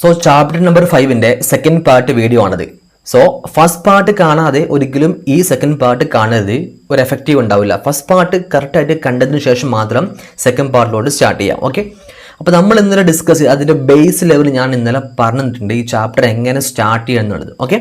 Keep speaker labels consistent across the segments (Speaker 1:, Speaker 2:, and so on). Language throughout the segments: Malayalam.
Speaker 1: സോ ചാപ്റ്റർ നമ്പർ 5ന്റെ സെക്കൻഡ് പാർട്ട് വീഡിയോ ആണത്. സോ ഫസ്റ്റ് പാർട്ട് കാണാതെ ഒരിക്കലും ഈ സെക്കൻഡ് പാർട്ട് കാണരുത്, ഒരു എഫക്റ്റീവ് ഉണ്ടാവില്ല. ഫസ്റ്റ് പാർട്ട് കറക്റ്റായിട്ട് കണ്ടതിന് ശേഷം മാത്രം സെക്കൻഡ് പാർട്ടിലോട്ട് സ്റ്റാർട്ട് ചെയ്യാം. ഓക്കെ, അപ്പോൾ നമ്മൾ ഇന്നലെ ഡിസ്കസ് ചെയ്ത് അതിൻ്റെ ബേസ് ലെവൽ ഞാൻ ഇന്നലെ പറഞ്ഞിട്ടുണ്ട്, ഈ ചാപ്റ്റർ എങ്ങനെ സ്റ്റാർട്ട് ചെയ്യുക എന്നുള്ളത്. ഓക്കെ,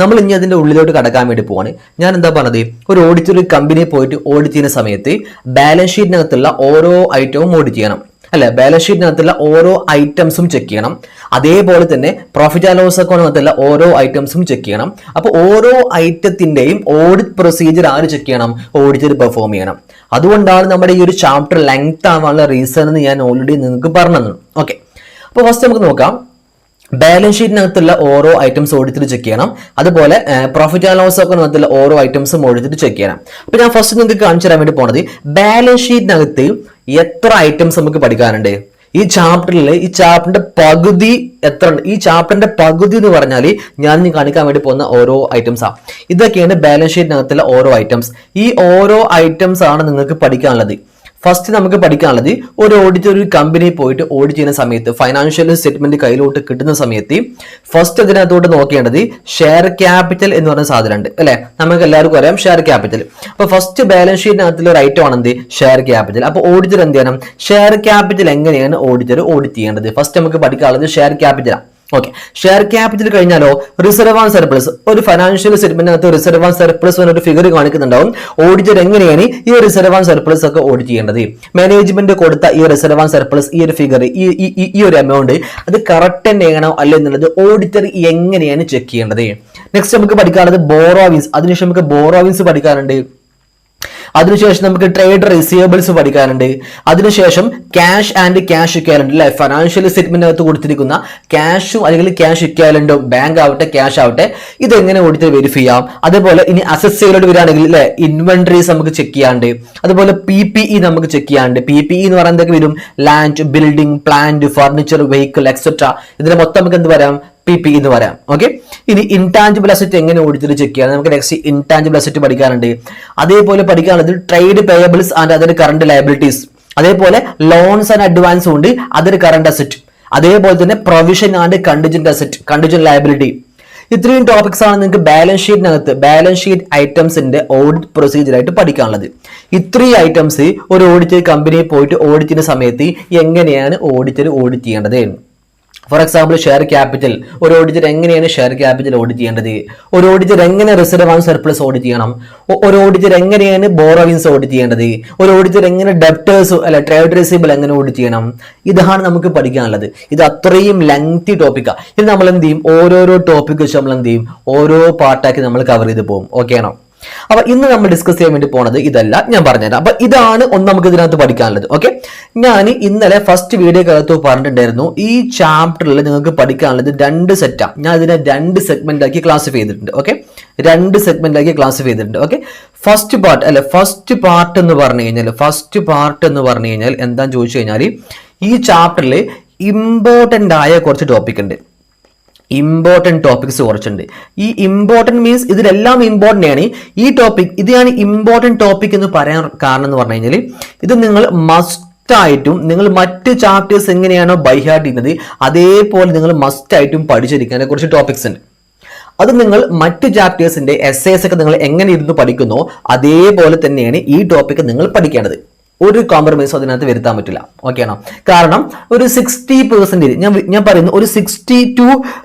Speaker 1: നമ്മൾ ഇനി അതിൻ്റെ ഉള്ളിലോട്ട് കടക്കാൻ വേണ്ടി പോവാണ്. ഞാൻ എന്താ പറഞ്ഞത്, ഒരു ഓഡിറ്റ് കമ്പനിയിൽ പോയിട്ട് ഓഡിറ്റ് ചെയ്യുന്ന സമയത്ത് ബാലൻസ് ഷീറ്റിനകത്തുള്ള ഓരോ ഐറ്റവും ഓഡിറ്റ് ചെയ്യണം അല്ലെ, ബാലൻസ് ഷീറ്റിനകത്തുള്ള ഓരോ ഐറ്റംസും ചെക്ക് ചെയ്യണം. അതേപോലെ തന്നെ പ്രോഫിറ്റ് ആൻഡ് ലോസ് അക്കൗണ്ടിനകത്തുള്ള ഓരോ ഐറ്റംസും ചെക്ക് ചെയ്യണം. അപ്പോൾ ഓരോ ഐറ്റത്തിന്റെയും ഓഡിറ്റ് പ്രൊസീജിയർ ആര് ചെക്ക് ചെയ്യണം? ഓഡിറ്റർ പെർഫോം ചെയ്യണം. അതുകൊണ്ടാണ് നമ്മുടെ ഈ ഒരു ചാപ്റ്റർ ലെങ്ത് ആവാനുള്ള റീസൺ എന്ന് ഞാൻ ഓൾറെഡി നിങ്ങൾക്ക് പറഞ്ഞു തന്നു. ഓക്കെ, അപ്പോൾ ഫസ്റ്റ് നമുക്ക് നോക്കാം. ബാലൻസ് ഷീറ്റിനകത്തുള്ള ഓരോ ഐറ്റംസ് ഓഡിറ്റിൽ ചെക്ക് ചെയ്യണം. അതുപോലെ പ്രോഫിറ്റ് ആൻഡ് ലോസ് അക്കൗണ്ടിനകത്തുള്ള ഓരോ ഐറ്റംസും ഓഡിറ്റിൽ ചെക്ക് ചെയ്യണം. അപ്പൊ ഞാൻ ഫസ്റ്റ് നിങ്ങൾക്ക് കാണിച്ചു തരാൻ വേണ്ടി പോണത്, ബാലൻസ് ഷീറ്റിനകത്ത് എത്ര ഐറ്റംസ് നമുക്ക് പഠിക്കാനുണ്ട് ഈ ചാപ്റ്ററിൽ. ഈ ചാപ്റ്ററിന്റെ പകുതി എത്ര ഉണ്ട്? ഈ ചാപ്റ്ററിന്റെ പകുതി എന്ന് പറഞ്ഞാൽ ഞാൻ കാണിക്കാൻ വേണ്ടി പോകുന്ന ഓരോ ഐറ്റംസാണ്. ഇതൊക്കെയാണ് ബാലൻസ് ഷീറ്റിനകത്തുള്ള ഓരോ ഐറ്റംസ്. ഈ ഓരോ ഐറ്റംസ് ആണ് നിങ്ങൾക്ക് പഠിക്കാനുള്ളത്. ഫസ്റ്റ് നമുക്ക് പഠിക്കാനുള്ളത്, ഒരു ഓഡിറ്റർ ഒരു കമ്പനി പോയിട്ട് ഓഡിറ്റ് ചെയ്യുന്ന സമയത്ത് ഫൈനാൻഷ്യൽ സ്റ്റേറ്റ്മെന്റ് കയ്യിലോട്ട് കിട്ടുന്ന സമയത്ത് ഫസ്റ്റ് അതിനകത്തോട്ട് നോക്കേണ്ടത് ഷെയർ ക്യാപിറ്റൽ എന്ന് പറയുന്ന സാധനം ഉണ്ട് അല്ലെ, നമുക്ക് എല്ലാവർക്കും അറിയാം ഷെയർ ക്യാപിറ്റൽ. അപ്പൊ ഫസ്റ്റ് ബാലൻസ് ഷീറ്റിനകത്തുള്ള ഒരു ഐറ്റം ആണ് എന്ത്? Share capital. അപ്പൊ ഓഡിറ്റർ എന്ത് ചെയ്യണം? ഷെയർ ക്യാപിറ്റൽ എങ്ങനെയാണ് ഓഡിറ്റർ ഓഡിറ്റ് ചെയ്യേണ്ടത്? ഫസ്റ്റ് നമുക്ക് പഠിക്കാനുള്ളത് ഷെയർ ക്യാപിറ്റലാണ്. ഓക്കെ, ഷെയർ ക്യാപിറ്റൽ കഴിഞ്ഞാലോ റിസർവ് ആൻഡ് സർപ്ലസ്. ഒരു ഫൈനാൻഷ്യൽ സ്റ്റേറ്റ്മെന്റിനകത്ത് റിസർവ് ആൻഡ് സർപ്ലസ് എന്നൊരു ഫിഗർ കാണിക്കുന്നുണ്ടാവും. ഓഡിറ്റർ എങ്ങനെയാണ് ഈ റിസർവ് ആൻഡ് സർപ്ലസ് ഒക്കെ ഓഡിറ്റ് ചെയ്യേണ്ടത്? മാനേജ്മെന്റ് കൊടുത്ത ഈ റിസർവ് ആൻഡ് സർപ്ലസ്, ഈ ഒരു ഫിഗർ, ഈ ഒരു എമൗണ്ട് അത് കറക്റ്റ് തന്നെയാണോ അല്ല എന്നുള്ളത് ഓഡിറ്റർ എങ്ങനെയാണ് ചെക്ക് ചെയ്യേണ്ടത്? നെക്സ്റ്റ് നമുക്ക് പഠിക്കാനുള്ളത് ബോറോവിങ്സ്. അതിനുശേഷം നമുക്ക് ബോറോവിങ്സ് പഠിക്കാനുണ്ട്. അതിനുശേഷം നമുക്ക് ട്രേഡ് റിസീവബിൾസ് പഠിക്കാനുണ്ട്. അതിനുശേഷം ക്യാഷ് ആൻഡ് ക്യാഷ് ഇക്വാലന്റ് അല്ലെ, ഫൈനാൻഷ്യൽ സ്റ്റേറ്റ്മെന്റിനകത്ത് കൊടുത്തിരിക്കുന്ന ക്യാഷും അല്ലെങ്കിൽ ക്യാഷ് ഇക്വാലന്റും, ബാങ്ക് ആവട്ടെ ക്യാഷ് ആവട്ടെ, ഇതെങ്ങനെ ഓഡിറ്റർ വെരിഫൈ ചെയ്യാം. അതേപോലെ ഇനി അസറ്റ്സിലോട്ട് വരികയാണെങ്കിൽ അല്ലെ, ഇൻവെന്ററീസ് നമുക്ക് ചെക്ക് ചെയ്യാണ്ട്. അതുപോലെ PPE നമുക്ക് ചെക്ക് ചെയ്യാണ്ട്. PPE എന്ന് പറയുന്നത് എന്തൊക്കെ വരും? Land, building, plant, furniture, vehicle etcetera. ഇതിനെ മൊത്തം നമുക്ക് എന്ത് പറയാം? PPE എന്ന് പറയാം. ഓക്കെ, ഇനി ഇൻടാഞ്ചിബിൾ അസറ്റ് എങ്ങനെ ഓഡിറ്റർ ചെക്ക് ചെയ്യാം? നമുക്ക് നെക്സ്റ്റ് ഇൻടാഞ്ചിബിൾ അസറ്റ് പഠിക്കാനുണ്ട്. അതേപോലെ പഠിക്കാനുള്ളത് trade payables and other current liabilities. അതേപോലെ ലോൺസ് ആൻഡ് അഡ്വാൻസ് ഉണ്ട്, അതർ കറന്റ് അസറ്റ്. അതേപോലെ തന്നെ provision and contingent asset, contingent liability. ഇത്രയും ടോപ്പിക്സ് ആണ് നിങ്ങൾക്ക് ബാലൻസ് ഷീറ്റിനകത്ത്, ബാലൻസ് ഷീറ്റ് ഐറ്റംസിന്റെ ഓഡിറ്റ് പ്രൊസീജിയർ ആയിട്ട് പഠിക്കാനുള്ളത്. ഇത്രയും ഐറ്റംസ് ഒരു ഓഡിറ്റർ കമ്പനിയിൽ പോയിട്ട് ഓഡിറ്റ് ചെയ്യുന്ന സമയത്ത് എങ്ങനെയാണ് ഓഡിറ്റർ ഓഡിറ്റ് ചെയ്യേണ്ടത്? For example share capital. ഒരു ഓഡിറ്റർ എങ്ങനെയാണ് ഷെയർ ക്യാപിറ്റൽ ഓഡിറ്റ് ചെയ്യേണ്ടത്? ഒരു ഓഡിറ്റർ എങ്ങനെ റിസർവ് ആൻഡ് സർപ്ലസ് ഓഡിറ്റ് ചെയ്യണം? ഒരു ഓഡിറ്റർ എങ്ങനെയാണ് ബോറോവിങ്സ് ഓഡിറ്റ് ചെയ്യേണ്ടത്? ഒരു ഓഡിറ്റർ എങ്ങനെ ഡെപ്റ്റേഴ്സ് അല്ല ട്രേഡ് റിസീവബിൾ എങ്ങനെ ഓഡിറ്റ് ചെയ്യണം? ഇതാണ് നമുക്ക് പഠിക്കാനുള്ളത്. ഇത് അത്രയും ലെങ്തി ടോപ്പിക്കാണ്. ഇത് നമ്മൾ എന്ത് ചെയ്യും? ഓരോരോ ടോപ്പിക് വെച്ച് നമ്മൾ എന്ത് ചെയ്യും? ഓരോ പാർട്ടാക്കി നമ്മൾ കവർ ചെയ്ത് പോകും. ഓക്കെ ആണോ? അപ്പൊ ഇന്ന് നമ്മൾ ഡിസ്കസ് ചെയ്യാൻ വേണ്ടി പോണത് ഇതല്ല, ഞാൻ പറഞ്ഞുതരാം. അപ്പൊ ഇതാണ് നമുക്ക് ഇതിനകത്ത് പഠിക്കാനുള്ളത്. ഓക്കെ, ഞാൻ ഇന്നലെ ഫസ്റ്റ് വീഡിയോക്കകത്ത് പറഞ്ഞിട്ടുണ്ടായിരുന്നു, ഈ ചാപ്റ്ററിൽ നിങ്ങൾക്ക് പഠിക്കാനുള്ളത് 2 സെറ്റാണ്. ഞാൻ ഇതിനെ 2 സെഗ്മെന്റ് ആക്കി ക്ലാസിഫൈ ചെയ്തിട്ടുണ്ട്. ഓക്കെ, 2 സെഗ്മെന്റ് ആക്കി ക്ലാസിഫൈ ചെയ്തിട്ടുണ്ട്. ഓക്കെ, ഫസ്റ്റ് പാർട്ട് എന്ന് പറഞ്ഞു കഴിഞ്ഞാൽ എന്താന്ന് ചോദിച്ചു കഴിഞ്ഞാൽ, ഈ ചാപ്റ്ററിൽ ഇമ്പോർട്ടന്റ് ആയ കുറച്ച് ടോപ്പിക് ഉണ്ട്. ഇമ്പോർട്ടൻറ്റ് ടോപ്പിക്സ് കുറച്ചുണ്ട്. ഈ ഇമ്പോർട്ടൻറ്റ് മീൻസ് ഇതിലെല്ലാം ഇമ്പോർട്ടൻ്റ് ആണ്. ഈ ടോപ്പിക് ഇത് ഞാൻ ഇമ്പോർട്ടൻറ്റ് ടോപ്പിക് എന്ന് പറയാൻ കാരണം എന്ന് പറഞ്ഞു കഴിഞ്ഞാൽ, ഇത് നിങ്ങൾ മസ്റ്റ് ആയിട്ടും നിങ്ങൾ മറ്റ് ചാപ്റ്റേഴ്സ് എങ്ങനെയാണോ ബൈഹാർട്ട് ചെയ്യുന്നത് അതേപോലെ നിങ്ങൾ മസ്റ്റ് ആയിട്ടും പഠിച്ചിരിക്കേണ്ട കുറച്ച് ടോപ്പിക്സ് ഉണ്ട്. അത് നിങ്ങൾ മറ്റ് ചാപ്റ്റേഴ്സിന്റെ എസ്സേസ് ഒക്കെ നിങ്ങൾ എങ്ങനെ ഇരുന്ന് പഠിക്കുന്നോ അതേപോലെ തന്നെയാണ് ഈ ടോപ്പിക്ക് നിങ്ങൾ പഠിക്കേണ്ടത്. ഒരു കോംപ്രമൈസും അതിനകത്ത് വരുത്താൻ പറ്റില്ല. ഓക്കെ ആണോ? കാരണം ഒരു 60% ഞാൻ പറയുന്നു, ഒരു 60 to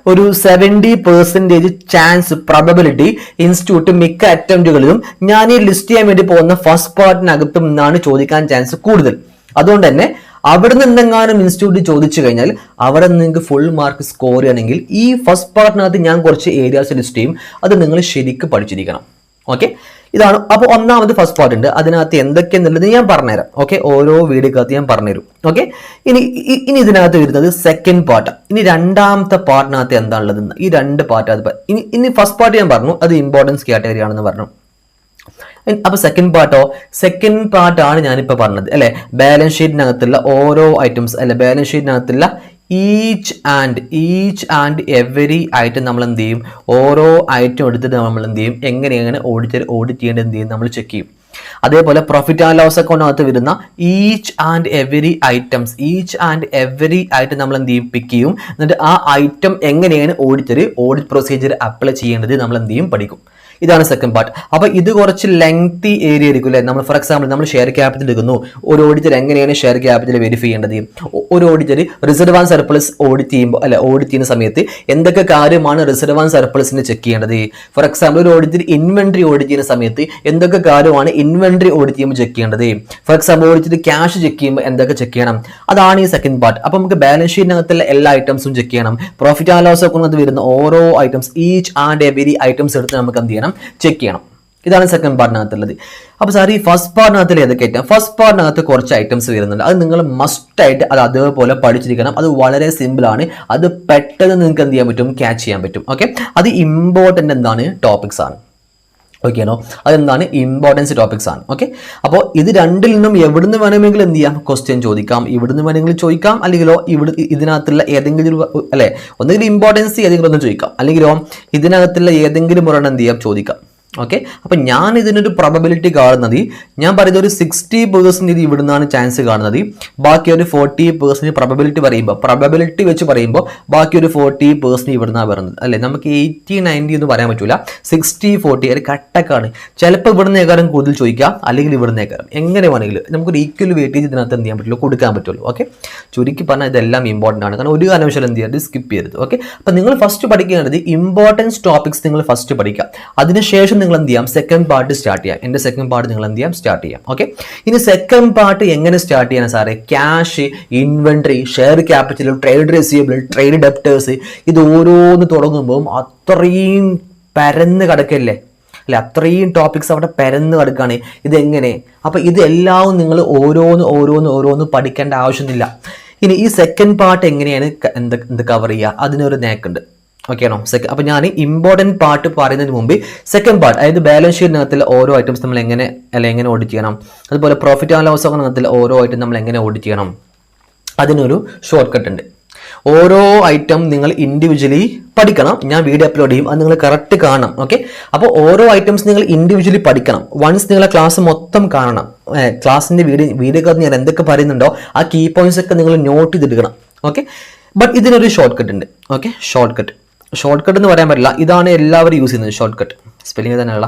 Speaker 1: 70% ചാൻസ് പ്രോബബിലിറ്റി ഇൻസ്റ്റിറ്റ്യൂട്ട് മിക്ക അറ്റംപ്റ്റുകളിലും ഞാൻ ഈ ലിസ്റ്റ് ചെയ്യാൻ വേണ്ടി പോകുന്ന ഫസ്റ്റ് പാർട്ടിനകത്തും നിന്നാണ് ചോദിക്കാൻ ചാൻസ് കൂടുതൽ. അതുകൊണ്ട് തന്നെ അവിടെ നിന്ന് എന്തെങ്കിലും ഇൻസ്റ്റിറ്റ്യൂട്ട് ചോദിച്ചു കഴിഞ്ഞാൽ അവിടെ നിങ്ങൾക്ക് ഫുൾ മാർക്ക് സ്കോർ ചെയ്യണമെങ്കിൽ ഈ ഫസ്റ്റ് പാർട്ടിനകത്ത് ഞാൻ കുറച്ച് ഏരിയാസ് ലിസ്റ്റ് ചെയ്യും. അത് നിങ്ങൾ ശരിക്കും പഠിച്ചിരിക്കണം. ഓക്കെ, ഇതാണ്. അപ്പോൾ ഒന്നാമത് ഫസ്റ്റ് പാർട്ട് ഉണ്ട്, അതിനകത്ത് എന്തൊക്കെയെന്നുള്ളത് ഞാൻ പറഞ്ഞുതരാം. ഓക്കെ, ഓരോ വീഡിയോക്കകത്ത് ഞാൻ പറഞ്ഞുതരും. ഓക്കെ, ഇനി ഇതിനകത്ത് വരുന്നത് സെക്കൻഡ് പാർട്ട്. ഇനി രണ്ടാമത്തെ പാർട്ടിനകത്ത് എന്താണുള്ളത്? ഈ 2 പാർട്ട്. ഇനി ഫസ്റ്റ് പാർട്ട് ഞാൻ പറഞ്ഞു, അത് ഇമ്പോർട്ടൻസ് കാറ്റഗറി ആണെന്ന് പറഞ്ഞു. അപ്പൊ സെക്കൻഡ് പാർട്ടാണ് ഞാനിപ്പോ പറഞ്ഞത് അല്ലെ, ബാലൻസ് ഷീറ്റിനകത്തുള്ള ഓരോ ഐറ്റംസ് അല്ലെ, ബാലൻസ് ഷീറ്റിനകത്തുള്ള ഈച്ച് ആൻഡ് എവറി ഐറ്റം നമ്മൾ എന്ത് ചെയ്യും? ഓരോ ഐറ്റം എടുത്തിട്ട് നമ്മൾ എന്ത് ചെയ്യും? എങ്ങനെയാണ് ഓഡിറ്റർ ഓഡിറ്റ് ചെയ്യേണ്ടത് എന്ത് ചെയ്യും? നമ്മൾ ചെക്ക് ചെയ്യും. അതേപോലെ പ്രോഫിറ്റ് ആൻഡ് ലോസ് അക്കൗണ്ടിനകത്ത് വരുന്ന ഈച്ച് ആൻഡ് എവറി ഐറ്റം നമ്മൾ എന്ത് ചെയ്യും, പിക്ക് ചെയ്യും. എന്നിട്ട് ആ ഐറ്റം എങ്ങനെയാണ് ഓഡിറ്റ് പ്രൊസീജിയർ അപ്ലൈ ചെയ്യേണ്ടത് നമ്മൾ എന്ത് ചെയ്യും, പഠിക്കും. ഇതാണ് സെക്കൻഡ് പാർട്ട്. അപ്പോൾ ഇത് കുറച്ച് ലെങ്തി ഏരിയ ആയിരിക്കും അല്ലേ. നമ്മൾ ഫോർ എക്സാമ്പിൾ നമ്മൾ ഷെയർ ക്യാപിറ്റൽ എടുക്കുന്നു, ഒരു ഓഡിറ്റർ എങ്ങനെയാണ് ഷെയർ ക്യാപിറ്റൽ വെരിഫൈ ചെയ്യേണ്ടത്, ഒരു auditor reserve and surplus audit ചെയ്യുന്ന സമയത്ത് എന്തൊക്കെ കാര്യമാണ് റിസർവ് ആൻഡ് സർപ്ലസിന് ചെക്ക് ചെയ്യേണ്ടത്. ഫോർ എക്സാമ്പിൾ ഒരു ഓഡിറ്റർ ഇൻവെന്ററി ഓഡിറ്റ് ചെയ്യുന്ന സമയത്ത് എന്തൊക്കെ കാര്യമാണ് ഇൻവെന്ററി ഓഡിറ്റ് ചെയ്യുമ്പോൾ ചെക്ക് ചെയ്യേണ്ടത്. For example auditor cash check ചെയ്യുമ്പോൾ എന്തൊക്കെ ചെക്ക് ചെയ്യണം, അതാണ് ഈ സെക്കൻഡ് പാർട്ട്. അപ്പോൾ നമുക്ക് ബാലൻസ് ഷീറ്റിനകത്തുള്ള എല്ലാ ഐറ്റംസും ചെക്ക് ചെയ്യണം. പ്രോഫിറ്റ് ആൻഡ് ലോസ് അക്കൗണ്ടിനകത്ത് വരുന്ന ഓരോ items, each and every items എടുത്ത് നമുക്ക് എന്ത് ചെയ്യണം, ചെക്ക് ചെയ്യണം. ഇതാണ് സെക്കൻഡ് പാർട്ടിനകത്തുള്ളത്. അപ്പോൾ സാർ ഈ ഫസ്റ്റ് പാർട്ടിനകത്തിൽ ഏതൊക്കെ ഐറ്റം, ഫസ്റ്റ് പാർട്ടിനകത്ത് കുറച്ച് ഐറ്റംസ് വരുന്നുണ്ട്. അത് നിങ്ങൾ മസ്റ്റ് ആയിട്ട് അത് അതേപോലെ പഠിച്ചിരിക്കണം. അത് വളരെ സിമ്പിൾ ആണ്. അത് പെട്ടെന്ന് നിങ്ങൾക്ക് എന്ത് ചെയ്യാൻ പറ്റും, ക്യാച്ച് ചെയ്യാൻ പറ്റും. ഓക്കെ, അത് ഇമ്പോർട്ടൻ്റ് എന്താണ് ടോപ്പിക്സ് ആണ്. ഓക്കെ ആണോ, അതെന്താണ് ഇമ്പോർട്ടൻസ് ടോപ്പിക്സ് ആണ്. ഓക്കെ, അപ്പോൾ ഇത് രണ്ടിൽ നിന്നും എവിടുന്ന് വേണമെങ്കിലും എന്ത് ചെയ്യാം, ക്വസ്റ്റ്യൻ ചോദിക്കാം. ഇവിടുന്ന് വേണമെങ്കിലും ചോദിക്കാം, അല്ലെങ്കിലോ ഇതിനകത്തുള്ള ഏതെങ്കിലും അല്ലെ, ഒന്നുകിൽ ഇമ്പോർട്ടൻസ് ഏതെങ്കിലും ഒന്ന് ചോദിക്കാം, അല്ലെങ്കിലോ ഇതിനകത്തുള്ള ഏതെങ്കിലും ഒരെണ്ണം എന്ത് ചെയ്യാം, ചോദിക്കാം. ഓക്കെ, അപ്പം ഞാൻ ഇതിനൊരു പ്രോബബിലിറ്റി കാണുന്നത്, ഞാൻ പറയുന്നത് ഒരു 60% ഇവിടുന്നാണ് ചാൻസ് കാണുന്നത്. ബാക്കി ഒരു 40% പ്രോബബിലിറ്റി വെച്ച് പറയുമ്പോൾ ബാക്കി ഒരു 40% ഇവിടുന്നാണ് വരുന്നത് അല്ലേ. നമുക്ക് 80-90 എന്ന് പറയാൻ പറ്റൂല, 60-40 ഒരു കട്ടക്കാണ്. ചിലപ്പോൾ ഇവിടുന്ന് ഏകാരം കൂടുതൽ ചോദിക്കാം, അല്ലെങ്കിൽ ഇവിടുന്ന് ഏകാരം, എങ്ങനെ വേണമെങ്കിലും നമുക്കൊരു ഈക്വൽ വെയിറ്റേജ് ഇതിനകത്ത് എന്ത് ചെയ്യാൻ പറ്റുള്ളൂ, കൊടുക്കാൻ പറ്റുള്ളൂ. ഓക്കെ, ചുരുക്കി പറഞ്ഞാൽ ഇതെല്ലാം ഇമ്പോർട്ടൻ്റ് ആണ്. കാരണം ഒരു കാരണവശാലും എന്ത് ചെയ്യരുത്, സ്കിപ്പ് ചെയ്യരുത്. ഓക്കെ, അപ്പം നിങ്ങൾ ഫസ്റ്റ് പഠിക്കേണ്ടത് ഇമ്പോർട്ടൻസ് ടോപ്പിക്സ് നിങ്ങൾ ഫസ്റ്റ് പഠിക്കാം. അതിനുശേഷം നിങ്ങൾ എന്ത് ചെയ്യാം, സെക്കൻഡ് പാർട്ട് സ്റ്റാർട്ട് ചെയ്യാം. എൻ്റെ സെക്കൻഡ് പാർട്ട് നിങ്ങൾ എന്ത് ചെയ്യാം, സ്റ്റാർട്ട് ചെയ്യാം. ഓക്കെ, ഇനി സെക്കൻഡ് പാർട്ട് എങ്ങനെ സ്റ്റാർട്ട് ചെയ്യാൻ സാറേ, cash, inventory, share capital, trade receivable, trade debtors, ഇത് ഓരോന്ന് തുടങ്ങുമ്പോൾ അത്രയും പരന്ന് കിടക്കല്ലേ അല്ലെ, അത്രയും ടോപ്പിക്സ് അവിടെ പരന്ന് കിടക്കുകയാണ്. ഇതെങ്ങനെ, അപ്പം ഇതെല്ലാം നിങ്ങൾ ഓരോന്ന് പഠിക്കേണ്ട ആവശ്യമൊന്നുമില്ല. ഇനി ഈ സെക്കൻഡ് പാർട്ട് എങ്ങനെയാണ് എന്ത് കവർ ചെയ്യുക, അതിനൊരു നേക്കുണ്ട്. ഓക്കെ ആണോ. അപ്പോൾ ഞാൻ ഇമ്പോർട്ടൻറ്റ് പാർട്ട് പറയുന്നതിന് മുമ്പ് സെക്കൻഡ് പാർട്ട്, അതായത് ബാലൻസ് ഷീറ്റിനകത്തുള്ള ഓരോ ഐറ്റംസ് നമ്മൾ എങ്ങനെ ഓഡിറ്റ് ചെയ്യണം, അതുപോലെ പ്രോഫിറ്റ് ആൻഡ് ലോസ് അക്കൗണ്ടിനകത്തുള്ള ഓരോ ഐറ്റം നമ്മൾ എങ്ങനെ ഓഡിറ്റ് ചെയ്യണം, അതിനൊരു ഷോർട്ട് കട്ട് ഉണ്ട്. ഓരോ ഐറ്റം നിങ്ങൾ ഇൻഡിവിജ്വലി പഠിക്കണം. ഞാൻ വീഡിയോ അപ്ലോഡ് ചെയ്യും, അത് നിങ്ങൾ കറക്റ്റ് കാണണം. ഓക്കെ, അപ്പോൾ ഓരോ ഐറ്റംസ് നിങ്ങൾ ഇൻഡിവിജ്വലി പഠിക്കണം. വൺസ് നിങ്ങളെ ക്ലാസ് മൊത്തം കാണണം. ക്ലാസ്സിൻ്റെ വീഡിയോക്കകത്ത് ഞാൻ എന്തൊക്കെ പറയുന്നുണ്ടോ ആ കീ പോയിന്റ്സ് ഒക്കെ നിങ്ങൾ നോട്ട് ചെയ്തെടുക്കണം. ഓക്കെ, ബട്ട് ഇതിനൊരു ഷോർട്ട് കട്ട് ഉണ്ട്. ഓക്കെ, ഷോർട്ട് കട്ട് എന്ന് പറയാൻ പറ്റില്ല, ഇതാണ് എല്ലാവരും യൂസ് ചെയ്യുന്നത് ഷോർട്ട് കട്ട്. സ്പെല്ലിംഗ് തന്നെയുള്ള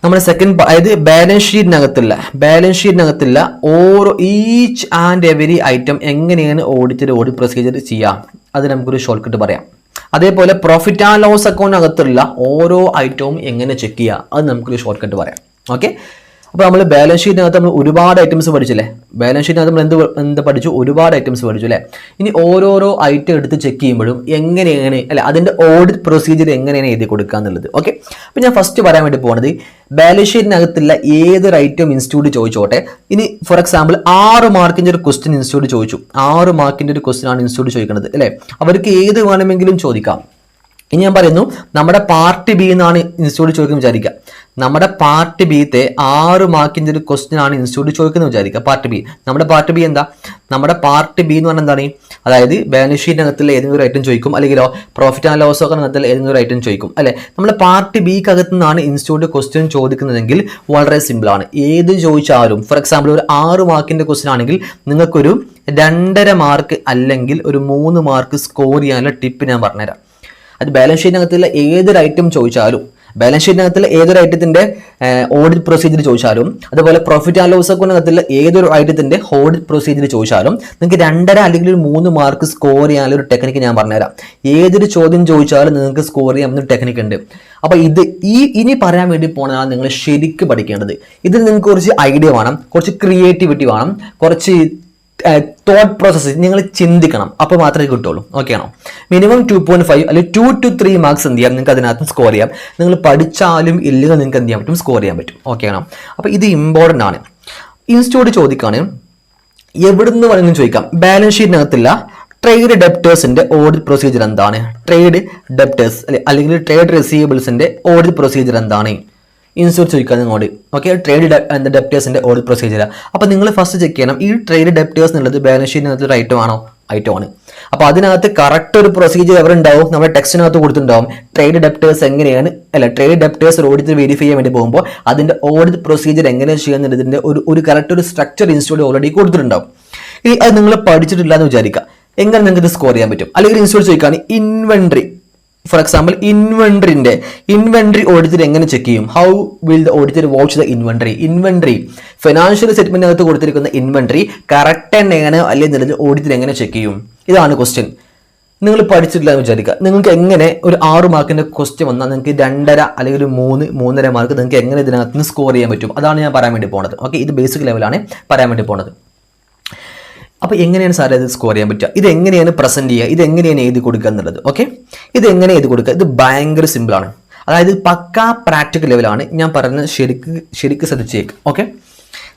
Speaker 1: നമ്മുടെ സെക്കൻഡ്, അതായത് ബാലൻസ് ഷീറ്റിനകത്തുള്ള ഓരോ ഈച്ച് ആൻഡ് എവരി ഐറ്റം എങ്ങനെയാണ് ഓഡിറ്റ് പ്രൊസീജിയർ ചെയ്യാം, അത് നമുക്കൊരു ഷോർട്ട് കട്ട് പറയാം. അതേപോലെ പ്രോഫിറ്റ് ആൻഡ് ലോസ് അക്കൗണ്ടിനകത്തുള്ള ഓരോ ഐറ്റവും എങ്ങനെ ചെക്ക് ചെയ്യുക, അത് നമുക്കൊരു ഷോർട്ട് കട്ട് പറയാം. ഓക്കെ, അപ്പോൾ നമ്മൾ ബാലൻസ് ഷീറ്റിനകത്ത് നമ്മൾ ഒരുപാട് ഐറ്റംസ് പഠിച്ചില്ലേ, ബാലൻസ് ഷീറ്റിനകത്ത് നമ്മൾ എന്ത് പഠിച്ചു, ഒരുപാട് ഐറ്റംസ് പഠിച്ചു അല്ലേ. ഇനി ഓരോരോ ഐറ്റം എടുത്ത് ചെക്ക് ചെയ്യുമ്പോഴും എങ്ങനെയാണ് അല്ലെ, അതിൻ്റെ ഓഡിറ്റ് പ്രൊസീജിയർ എങ്ങനെയാണ് എഴുതി കൊടുക്കുക എന്നുള്ളത്. ഓക്കെ, അപ്പോൾ ഞാൻ ഫസ്റ്റ് പറയാൻ വേണ്ടി പോകുന്നത് ബാലൻസ് ഷീറ്റിനകത്തുള്ള ഏതൊരു ഐറ്റം ഇൻസ്റ്റിറ്റ്യൂട്ട് ചോദിച്ചോട്ടെ. ഇനി ഫോർ എക്സാമ്പിൾ 6 മാർക്കിൻ്റെ ഒരു ക്വസ്റ്റ്യൻ ഇൻസ്റ്റിറ്റ്യൂട്ട് ചോദിച്ചു, 6 മാർക്കിൻ്റെ ഒരു ക്വസ്റ്റ്യൻ ആണ് ഇൻസ്റ്റിറ്റ്യൂട്ട് ചോദിക്കുന്നത് അല്ലേ. അവർക്ക് ഏത് വേണമെങ്കിലും ചോദിക്കാം. ഇനി ഞാൻ പറയുന്നു, നമ്മുടെ പാർട്ട് ബി എന്നാണ് ഇൻസ്റ്റിറ്റ്യൂട്ട് ചോദിക്കുന്നത് വിചാരിക്കുക. നമ്മുടെ പാർട്ട് ബിത്തെ 6 മാർക്കിൻ്റെ ഒരു ക്വസ്റ്റ്യൻ ആണ് ഇൻസ്റ്റിറ്റ്യൂട്ട് ചോദിക്കുന്നത് വിചാരിക്കുക. പാർട്ട് ബി, നമ്മുടെ പാർട്ട് ബി എന്താ, നമ്മുടെ പാർട്ട് ബി എന്ന് പറഞ്ഞാൽ എന്താണ്, അതായത് ബാലൻസ് ഷീറ്റിനകത്തുള്ള ഏതെങ്കിലും ഒരു ഐറ്റം ചോദിക്കും, അല്ലെങ്കിലോ പ്രോഫിറ്റ് ആൻഡ് ലോസ് അക്കൗണ്ടിനകത്തുള്ള ഏതെങ്കിലും ഒരു ഐറ്റം ചോദിക്കും അല്ലെ. നമ്മുടെ പാർട്ട് ബിക്കകത്ത് നിന്നാണ് ഇൻസ്റ്റിറ്റ്യൂട്ട് ക്വസ്റ്റ്യൻ ചോദിക്കുന്നതെങ്കിൽ വളരെ സിമ്പിളാണ്. ഏത് ചോദിച്ചാലും, ഫോർ എക്സാമ്പിൾ ഒരു 6 മാർക്കിൻ്റെ ക്വസ്റ്റ്യൻ ആണെങ്കിൽ നിങ്ങൾക്കൊരു 2.5 മാർക്ക് അല്ലെങ്കിൽ ഒരു 3 മാർക്ക് സ്കോർ ചെയ്യാനുള്ള ടിപ്പ് ഞാൻ പറഞ്ഞുതരാം. അത് ബാലൻസ് ഷീറ്റിനകത്തുള്ള ഏതൊരു ഐറ്റം ചോദിച്ചാലും, ബാലൻസ് ഷീറ്റിനകത്തുള്ള ഏതൊരു ഐറ്റത്തിന്റെ ഓഡിറ്റ് പ്രൊസീജിയർ ചോദിച്ചാലും, അതുപോലെ പ്രോഫിറ്റ് ആൻഡ് ലോസ് അക്കൗണ്ടിനകത്തുള്ള ഏതൊരു ഐറ്റത്തിന്റെ ഓഡിറ്റ് പ്രൊസീജിയർ ചോദിച്ചാലും നിങ്ങൾക്ക് 2.5 അല്ലെങ്കിൽ ഒരു 3 മാർക്ക് സ്കോർ ചെയ്യാനുള്ള ഒരു ടെക്നിക്ക് ഞാൻ പറഞ്ഞുതരാം. ഏതൊരു ചോദ്യം ചോദിച്ചാലും നിങ്ങൾക്ക് സ്കോർ ചെയ്യാൻ ഒരു ടെക്നിക്ക് ഉണ്ട്. അപ്പോൾ ഇനി പറയാൻ വേണ്ടി പോകുന്നതാണ് നിങ്ങൾ ശരിക്കും പഠിക്കേണ്ടത്. ഇതിൽ നിങ്ങൾക്ക് കുറച്ച് ഐഡിയ വേണം, കുറച്ച് ക്രിയേറ്റിവിറ്റി വേണം, കുറച്ച് തോട്ട് പ്രോസസ്സ് നിങ്ങൾ ചിന്തിക്കണം, അപ്പോൾ മാത്രമേ കിട്ടുള്ളൂ. ഓക്കെ ആണോ. മിനിമം 2.5 അല്ലെങ്കിൽ 2 to 3 മാർക്സ് എന്ത് ചെയ്യാം, നിങ്ങൾക്ക് അതിനകത്ത് സ്കോർ ചെയ്യാം. നിങ്ങൾ പഠിച്ചാലും ഇല്ലെങ്കിൽ നിങ്ങൾക്ക് എന്ത് ചെയ്യാൻ പറ്റും, സ്കോർ ചെയ്യാൻ പറ്റും. ഓക്കെ ആണോ. അപ്പോൾ ഇത് ഇമ്പോർട്ടൻ്റ് ആണ്. ഇൻസ്റ്റിറ്റ്യൂട്ട് ചോദിക്കുകയാണ്, എവിടുന്ന് വേണമെങ്കിലും ചോദിക്കാം. ബാലൻസ് ഷീറ്റിനകത്തില്ല ട്രേഡ് ഡെപ്റ്റേഴ്സിന്റെ ഓഡിറ്റ് പ്രൊസീജിയർ എന്താണ്, ട്രേഡ് ഡെപ്റ്റേഴ്സ് അല്ലെങ്കിൽ ട്രേഡ് റിസീവബിൾസിന്റെ ഓഡിറ്റ് പ്രൊസീജിയർ എന്താണ്, ഇൻസ്റ്റിറ്റ്യൂട്ട് ചോദിക്കുക നിങ്ങളോട്. ഓക്കെ, ട്രേഡ് ഡെപ്റ്റേഴ്സിന്റെ ഓഡിറ്റ് പ്രൊസീജിയർ. അപ്പോൾ നിങ്ങൾ ഫസ്റ്റ് ചെക്ക് ചെയ്യണം, ഈ ട്രേഡ് ഡെപ്റ്റേഴ്സ് എന്നുള്ളത് ബാലൻസ് ഷീറ്റിനകത്ത് ഒരു ഐറ്റം ആണോ, ഐറ്റമാണ്. അപ്പോൾ അതിനകത്ത് കറക്റ്റ് ഒരു പ്രൊസീജിയർ എവിടെ ഉണ്ടാവും, നമ്മുടെ ടെക്സ്റ്റിനകത്ത് കൊടുത്തിട്ടുണ്ടാവും. ട്രേഡ് ഡെപ്റ്റേഴ്സ് എങ്ങനെയാണ്, അല്ല ട്രേഡ് ഡെപ്റ്റേഴ്സ് ഓഡിറ്റ് വെരിഫൈ ചെയ്യാൻ വേണ്ടി പോകുമ്പോൾ അതിന്റെ ഓഡിറ്റ് പ്രൊസീജിയർ എങ്ങനെ ചെയ്യുന്നതിന്റെ ഒരു കറക്റ്റ് ഒരു സ്ട്രക്ചർ ഇൻസ്റ്റിറ്റ്യൂട്ട് ഓൾറെഡി കൊടുത്തിട്ടുണ്ടാവും. ഇനി അത് നിങ്ങൾ പഠിച്ചിട്ടില്ല എന്ന് വിചാരിക്കുക, എങ്ങനെ നിങ്ങൾക്ക് ഇത് സ്കോർ ചെയ്യാൻ പറ്റും? അല്ലെങ്കിൽ ഇൻസ്റ്റിറ്റ്യൂട്ട് ചോദിക്കുകയാണ് inventory, for example inventory auditor എങ്ങനെ ചെക്ക് ചെയ്യും? How will the auditor watch the inventory financial സ്റ്റേറ്റ്മെന്റിനകത്ത് കൊടുത്തിരിക്കുന്ന ഇൻവെന്ററി കറക്റ്റ് തന്നെയാണ് അല്ലെങ്കിൽ ഓഡിറ്റർ എങ്ങനെ ചെക്ക് ചെയ്യും? ഇതാണ് ക്വസ്റ്റ്യൻ. നിങ്ങൾ പഠിച്ചിട്ടില്ല എന്ന് വിചാരിക്കുക, നിങ്ങൾക്ക് എങ്ങനെ ഒരു 6 മാർക്കിന്റെ ക്വസ്റ്റ്യൻ വന്നാൽ നിങ്ങൾക്ക് 2.5 അല്ലെങ്കിൽ ഒരു 3-3.5 മാർക്ക് നിങ്ങൾക്ക് എങ്ങനെ ഇതിനകത്ത് നിന്ന് സ്കോർ ചെയ്യാൻ പറ്റും? അതാണ് ഞാൻ പറയാൻ വേണ്ടി പോകുന്നത്. ഓക്കെ, ഇത് ബേസിക് ലെവലാണ് പറയാൻ വേണ്ടി പോകുന്നത്. അപ്പോൾ എങ്ങനെയാണ് സാർ ഇത് സ്കോർ ചെയ്യാൻ പറ്റുക? ഇത് എങ്ങനെയാണ് പ്രസന്റ് ചെയ്യുക? ഇത് എങ്ങനെയാണ് എഴുതി കൊടുക്കുക എന്നുള്ളത്. ഓക്കെ, ഇത് എങ്ങനെ എഴുതി കൊടുക്കുക? ഇത് ഭയങ്കര സിമ്പിളാണ്. അതായത് പക്കാ പ്രാക്ടിക്കൽ ലെവലാണ് ഞാൻ പറയുന്നത്. ശരിക്ക് ശ്രദ്ധിച്ചേക്ക്. ഓക്കെ,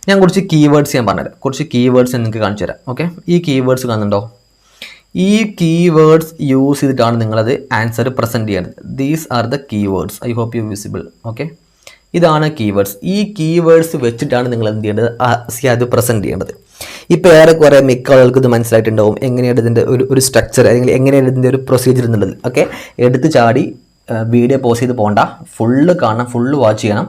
Speaker 1: ഞാൻ കുറച്ച് കീവേഡ്സ് ഞാൻ പറഞ്ഞുതരാം. കുറച്ച് കീവേഡ്സ് നിങ്ങൾക്ക് കാണിച്ചു തരാം. ഓക്കെ, ഈ കീവേഡ്സ് കാണുന്നുണ്ടോ? ഈ കീവേഡ്സ് യൂസ് ചെയ്തിട്ടാണ് നിങ്ങളത് ആൻസർ പ്രസന്റ് ചെയ്യേണ്ടത്. These are the keywords. I hope you visible. Okay, ഇതാണ് കീവേഡ്സ്. ഈ കീവേഡ്സ് വെച്ചിട്ടാണ് നിങ്ങൾ എന്ത് ചെയ്യേണ്ടത്, അത് പ്രസന്റ് ചെയ്യേണ്ടത്. ഇപ്പോൾ ഏറെക്കുറെ മിക്ക ആളുകൾക്ക് ഇത് മനസ്സിലായിട്ടുണ്ടാവും എങ്ങനെയാണ് ഇതിൻ്റെ ഒരു സ്ട്രക്ചർ അല്ലെങ്കിൽ എങ്ങനെയാണ് ഇതിൻ്റെ ഒരു പ്രൊസീജിയർ എന്നുള്ളത്. ഓക്കെ, എടുത്ത് ചാടി വീഡിയോ പോസ് ചെയ്ത് പോകണ്ട, ഫുള്ള് കാണണം, ഫുള്ള് വാച്ച് ചെയ്യണം.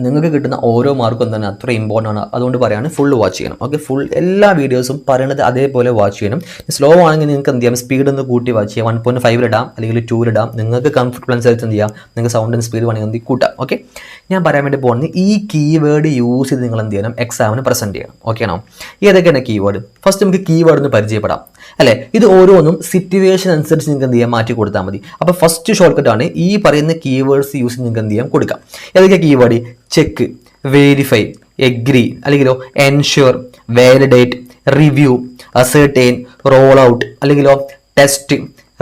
Speaker 1: നിങ്ങൾക്ക് കിട്ടുന്ന ഓരോ മാർക്കും എന്താണ് അത്ര ഇമ്പോർട്ടൻ്റ് ആണ്. അതുകൊണ്ട് പറയാണ് ഫുള്ള് വാച്ച് ചെയ്യണം. ഓക്കെ, ഫുൾ എല്ലാ വീഡിയോസും പറയണത് അതേപോലെ വാച്ച് ചെയ്യണം. സ്ലോ ആണെങ്കിൽ നിങ്ങൾക്ക് എന്ത് ചെയ്യാം, സ്പീഡ് ഒന്ന് കൂട്ടി വാച്ച് ചെയ്യാം. 1.5 ഇടാം അല്ലെങ്കിൽ 2 ഇടാം. നിങ്ങൾക്ക് കംഫർട്ടബിൾ അനുസരിച്ച് എന്ത് ചെയ്യാം, നിങ്ങൾക്ക് സൗണ്ട് ആൻഡ് സ്പീഡ് വേണമെങ്കിൽ എന്ത് കൂട്ടാം. ഓക്കെ, ഞാൻ പറയാൻ വേണ്ടി പോകുന്നത് ഈ കീവേഡ് യൂസ് ചെയ്ത് നിങ്ങൾ എന്ത് ചെയ്യണം, എക്സാമിന് പ്രസന്റ് ചെയ്യണം. ഓക്കെ ആണോ? ഏതൊക്കെയാണ് കീവേഡ്? ഫസ്റ്റ് നമുക്ക് കീവേഡ് ഒന്ന് പരിചയപ്പെടാം അല്ലേ. ഇത് ഓരോന്നും സിറ്റുവേഷൻ അനുസരിച്ച് നിങ്ങൾക്ക് എന്ത് ചെയ്യാം, മാറ്റി കൊടുത്താൽ മതി. അപ്പോൾ ഫസ്റ്റ് ഷോർട്ട് കട്ടാണ് ഈ പറയുന്ന കീവേഡ്സ് യൂസ് ചെയ്ത് നിങ്ങൾക്ക് എന്ത് ചെയ്യാം, കൊടുക്കാം. ഏതൊക്കെയാണ് കീവേഡ്? ചെക്ക്, വെരിഫൈ, എഗ്രി, അല്ലെങ്കിലോ ensure, validate, review, ascertain, role out, അല്ലെങ്കിലോ ടെസ്റ്റ്,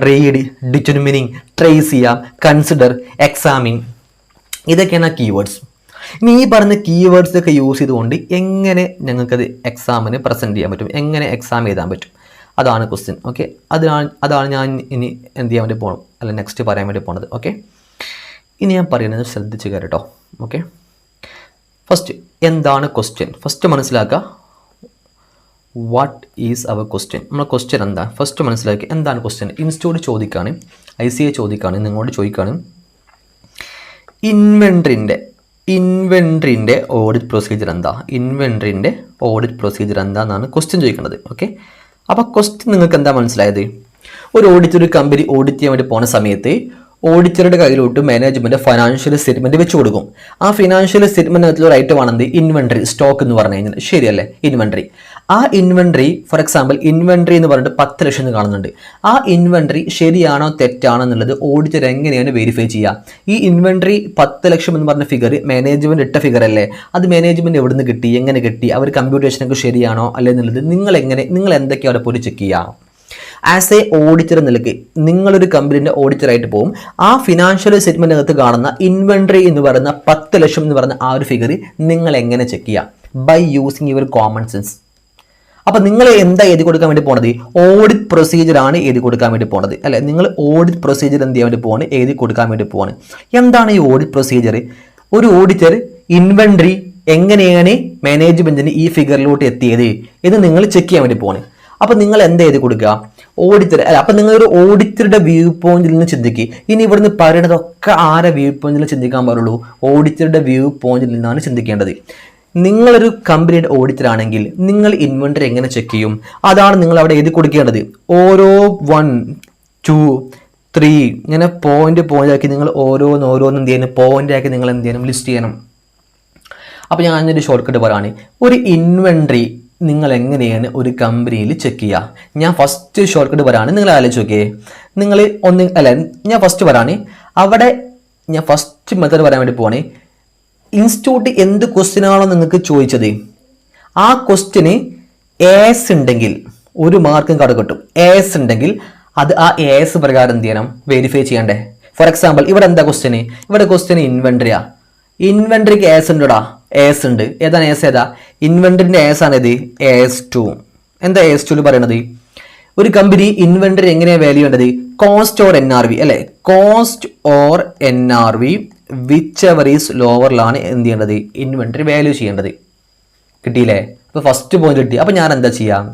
Speaker 1: റീഡ്, ഡിറ്റർമിനിങ്, ട്രേസ് ചെയ്യാം, കൺസിഡർ, എക്സാമിൻ. ഇതൊക്കെയാണ് കീവേഡ്സ്. ഇനി ഈ പറഞ്ഞ കീവേഡ്സ് ഒക്കെ യൂസ് ചെയ്തുകൊണ്ട് എങ്ങനെ ഞങ്ങൾക്കത് എക്സാമിന് പ്രസന്റ് ചെയ്യാൻ പറ്റും, എങ്ങനെ എക്സാം എഴുതാൻ പറ്റും, അതാണ് ക്വസ്റ്റ്യൻ. ഓക്കെ, അതാണ് ഞാൻ ഇനി എന്ത് ചെയ്യാൻ വേണ്ടി പോകണം, അല്ല നെക്സ്റ്റ് പറയാൻ വേണ്ടി പോണത്. ഓക്കെ, ഇനി ഞാൻ പറയുന്നത് ശ്രദ്ധിച്ച് കേട്ടോ. ഓക്കെ, ഫസ്റ്റ് എന്താണ് ക്വസ്റ്റ്യൻ? ഫസ്റ്റ് മനസ്സിലാക്കുക, വാട്ട് ഈസ് അവർ ക്വസ്റ്റ്യൻ. നമ്മുടെ ക്വസ്റ്റ്യൻ എന്താ ഫസ്റ്റ് മനസ്സിലാക്കി. എന്താണ് ക്വസ്റ്റ്യൻ? ഇൻസ്റ്റിറ്റ്യൂട്ട് ചോദിക്കുകയാണ്, ICA ചോദിക്കുകയാണ്, നിങ്ങളോട് ചോദിക്കുകയാണ് ഇൻവെൻട്രിൻ്റെ ഓഡിറ്റ് പ്രൊസീജിയർ എന്താ, ഇൻവെൻട്രിൻ്റെ ഓഡിറ്റ് പ്രൊസീജിയർ എന്താണെന്നാണ് ക്വസ്റ്റ്യൻ ചോദിക്കുന്നത്. ഓക്കെ, അപ്പോൾ ക്വസ്റ്റ്യൻ നിങ്ങൾക്ക് എന്താ മനസ്സിലായത്? ഒരു ഓഡിറ്റർ ഒരു കമ്പനി ഓഡിറ്റ് ചെയ്യാൻ വേണ്ടി പോകുന്ന സമയത്ത് ഓഡിറ്ററുടെ കയ്യിലോട്ട് മാനേജ്മെന്റ് ഫൈനാൻഷ്യൽ സ്റ്റേറ്റ്മെന്റ് വെച്ച് കൊടുക്കും. ആ ഫിനാൻഷ്യൽ സ്റ്റേറ്റ്മെന്റിനകത്തുള്ള ഐറ്റം ആണെന്ത്, ഇൻവെന്ററി, സ്റ്റോക്ക് എന്ന് പറഞ്ഞു കഴിഞ്ഞാൽ. ശരിയല്ലേ? ഇൻവെന്ററി. ആ ഇൻവെന്ററി ഫോർ എക്സാമ്പിൾ ഇൻവെന്ററി എന്ന് പറഞ്ഞിട്ട് 10 ലക്ഷം എന്ന് കാണുന്നുണ്ട്. ആ ഇൻവെന്ററി ശരിയാണോ തെറ്റാണോ എന്നുള്ളത് ഓഡിറ്റർ എങ്ങനെയാണ് വെരിഫൈ ചെയ്യുക? ഈ ഇൻവെന്ററി 10 ലക്ഷം എന്ന് പറഞ്ഞ ഫിഗർ മാനേജ്മെന്റ് ഇട്ട ഫിഗർ അല്ലേ, അത് മാനേജ്മെന്റ് എവിടെ നിന്ന് കിട്ടി, എങ്ങനെ കിട്ടി, അവർ കമ്പ്യൂട്ടേഷനൊക്കെ ശരിയാണോ അല്ലേ എന്നുള്ളത് നിങ്ങൾ എന്തൊക്കെയാണ് അവിടെ പോയി ചെക്ക് ചെയ്യുക? ആസ് എ ഓഡിറ്റർ നിലയ്ക്ക് നിങ്ങളൊരു കമ്പനീൻ്റെ ഓഡിറ്ററായിട്ട് പോകും. ആ ഫിനാൻഷ്യൽ സ്റ്റേറ്റ്മെന്റിനകത്ത് കാണുന്ന ഇൻവെന്ററി എന്ന് പറയുന്ന 10 ലക്ഷം എന്ന് പറയുന്ന ആ ഒരു ഫിഗർ നിങ്ങൾ എങ്ങനെ ചെക്ക് ചെയ്യാം? By using your common sense. അപ്പം നിങ്ങൾ എന്താ എഴുതി കൊടുക്കാൻ വേണ്ടി പോണത്? ഓഡിറ്റ് പ്രൊസീജിയർ ആണ് എഴുതി കൊടുക്കാൻ വേണ്ടി പോണത് അല്ലെ. നിങ്ങൾ ഓഡിറ്റ് പ്രൊസീജിയർ എന്ത് ചെയ്യാൻ വേണ്ടി പോവാണ്, എഴുതി കൊടുക്കാൻ വേണ്ടി പോവാണ്. എന്താണ് ഈ ഓഡിറ്റ് പ്രൊസീജിയർ? ഒരു ഓഡിറ്റർ ഇൻവെന്ററി എങ്ങനെയാണ് മാനേജ്മെന്റിന് ഈ ഫിഗറിലോട്ട് എത്തിയത് എന്ന് നിങ്ങൾ ചെക്ക് ചെയ്യാൻ വേണ്ടി പോവാണ്. അപ്പൊ നിങ്ങൾ എന്താ എഴുതി കൊടുക്കുക? ഓഡിറ്റർ അല്ല. അപ്പൊ നിങ്ങളൊരു ഓഡിറ്ററുടെ വ്യൂ പോയിന്റിൽ നിന്ന് ചിന്തിക്കുക. ഇനി ഇവിടുന്ന് പറയുന്നതൊക്കെ ആരെ വ്യൂ പോയിന്റിൽ ചിന്തിക്കാൻ പാടുള്ളൂ? ഓഡിറ്ററുടെ വ്യൂ പോയിന്റിൽ നിന്നാണ് ചിന്തിക്കേണ്ടത്. നിങ്ങളൊരു കമ്പനിയുടെ ഓഡിറ്റർ ആണെങ്കിൽ നിങ്ങൾ ഇൻവെന്ററി എങ്ങനെ ചെക്ക് ചെയ്യും? അതാണ് നിങ്ങൾ അവിടെ എഴുതി കൊടുക്കേണ്ടത്. ഓരോ 1, 2, 3 ഇങ്ങനെ പോയിന്റ് ആക്കി നിങ്ങൾ ഓരോന്നും എന്ത് ചെയ്യണം, പോയിന്റ് ആക്കി നിങ്ങൾ എന്ത് ചെയ്യണം, ലിസ്റ്റ് ചെയ്യണം. അപ്പൊ ഞാൻ അതിൻ്റെ ഷോർട്ട് കട്ട് പറയാണ്. ഒരു ഇൻവെന്ററി നിങ്ങൾ എങ്ങനെയാണ് ഒരു കമ്പനിയിൽ ചെക്ക് ചെയ്യുക? ഞാൻ ഫസ്റ്റ് ഷോർട്ട് കട്ട് പറയാണ്, നിങ്ങൾ ആലോചിച്ച് നോക്കിയേ. നിങ്ങൾ ഞാൻ ഫസ്റ്റ് പറയാണ്. അവിടെ ഞാൻ ഫസ്റ്റ് മെത്തേഡ് പറയാൻ വേണ്ടി പോവാണ്. ഇൻസ്റ്റിറ്റ്യൂട്ട് എന്ത് ക്വസ്റ്റ്യനാണോ നിങ്ങൾക്ക് ചോദിച്ചത്, ആ ക്വസ്റ്റ്യന് AS ഉണ്ടെങ്കിൽ 1 മാർക്കും കട കിട്ടും. AS ഉണ്ടെങ്കിൽ അത് ആ AS പ്രകാരം എന്ത് ചെയ്യണം, വെരിഫൈ ചെയ്യണ്ടേ. ഫോർ എക്സാമ്പിൾ ഇവിടെ എന്താ ക്വസ്റ്റ്യന്? ഇവിടെ ക്വസ്റ്റ്യന് ഇൻവെന്ററിയാ. ഇൻവെന്ററിക്ക് AS ഉണ്ടോടാ? AS ഉണ്ട്. ഏതാണ് AS? ഏതാ? ഇൻവെന്ററിന്റെ AS ആണ് ഇത്, AS2. എന്താ AS2 പറയണത്? ഒരു കമ്പനി ഇൻവെന്ററി എങ്ങനെയാണ് വാല്യൂ ചെയ്യേണ്ടത്? കോസ്റ്റ് ഓർ NRV അല്ലെ. Cost or NRV whichever is ലോവറിലാണ് എന്ത് ചെയ്യേണ്ടത്, ഇൻവെന്ററി വാല്യൂ ചെയ്യേണ്ടത്. കിട്ടിയില്ലേ? അപ്പോൾ ഫസ്റ്റ് പോയിന്റ് കിട്ടി. അപ്പോൾ ഞാൻ എന്താ ചെയ്യാം?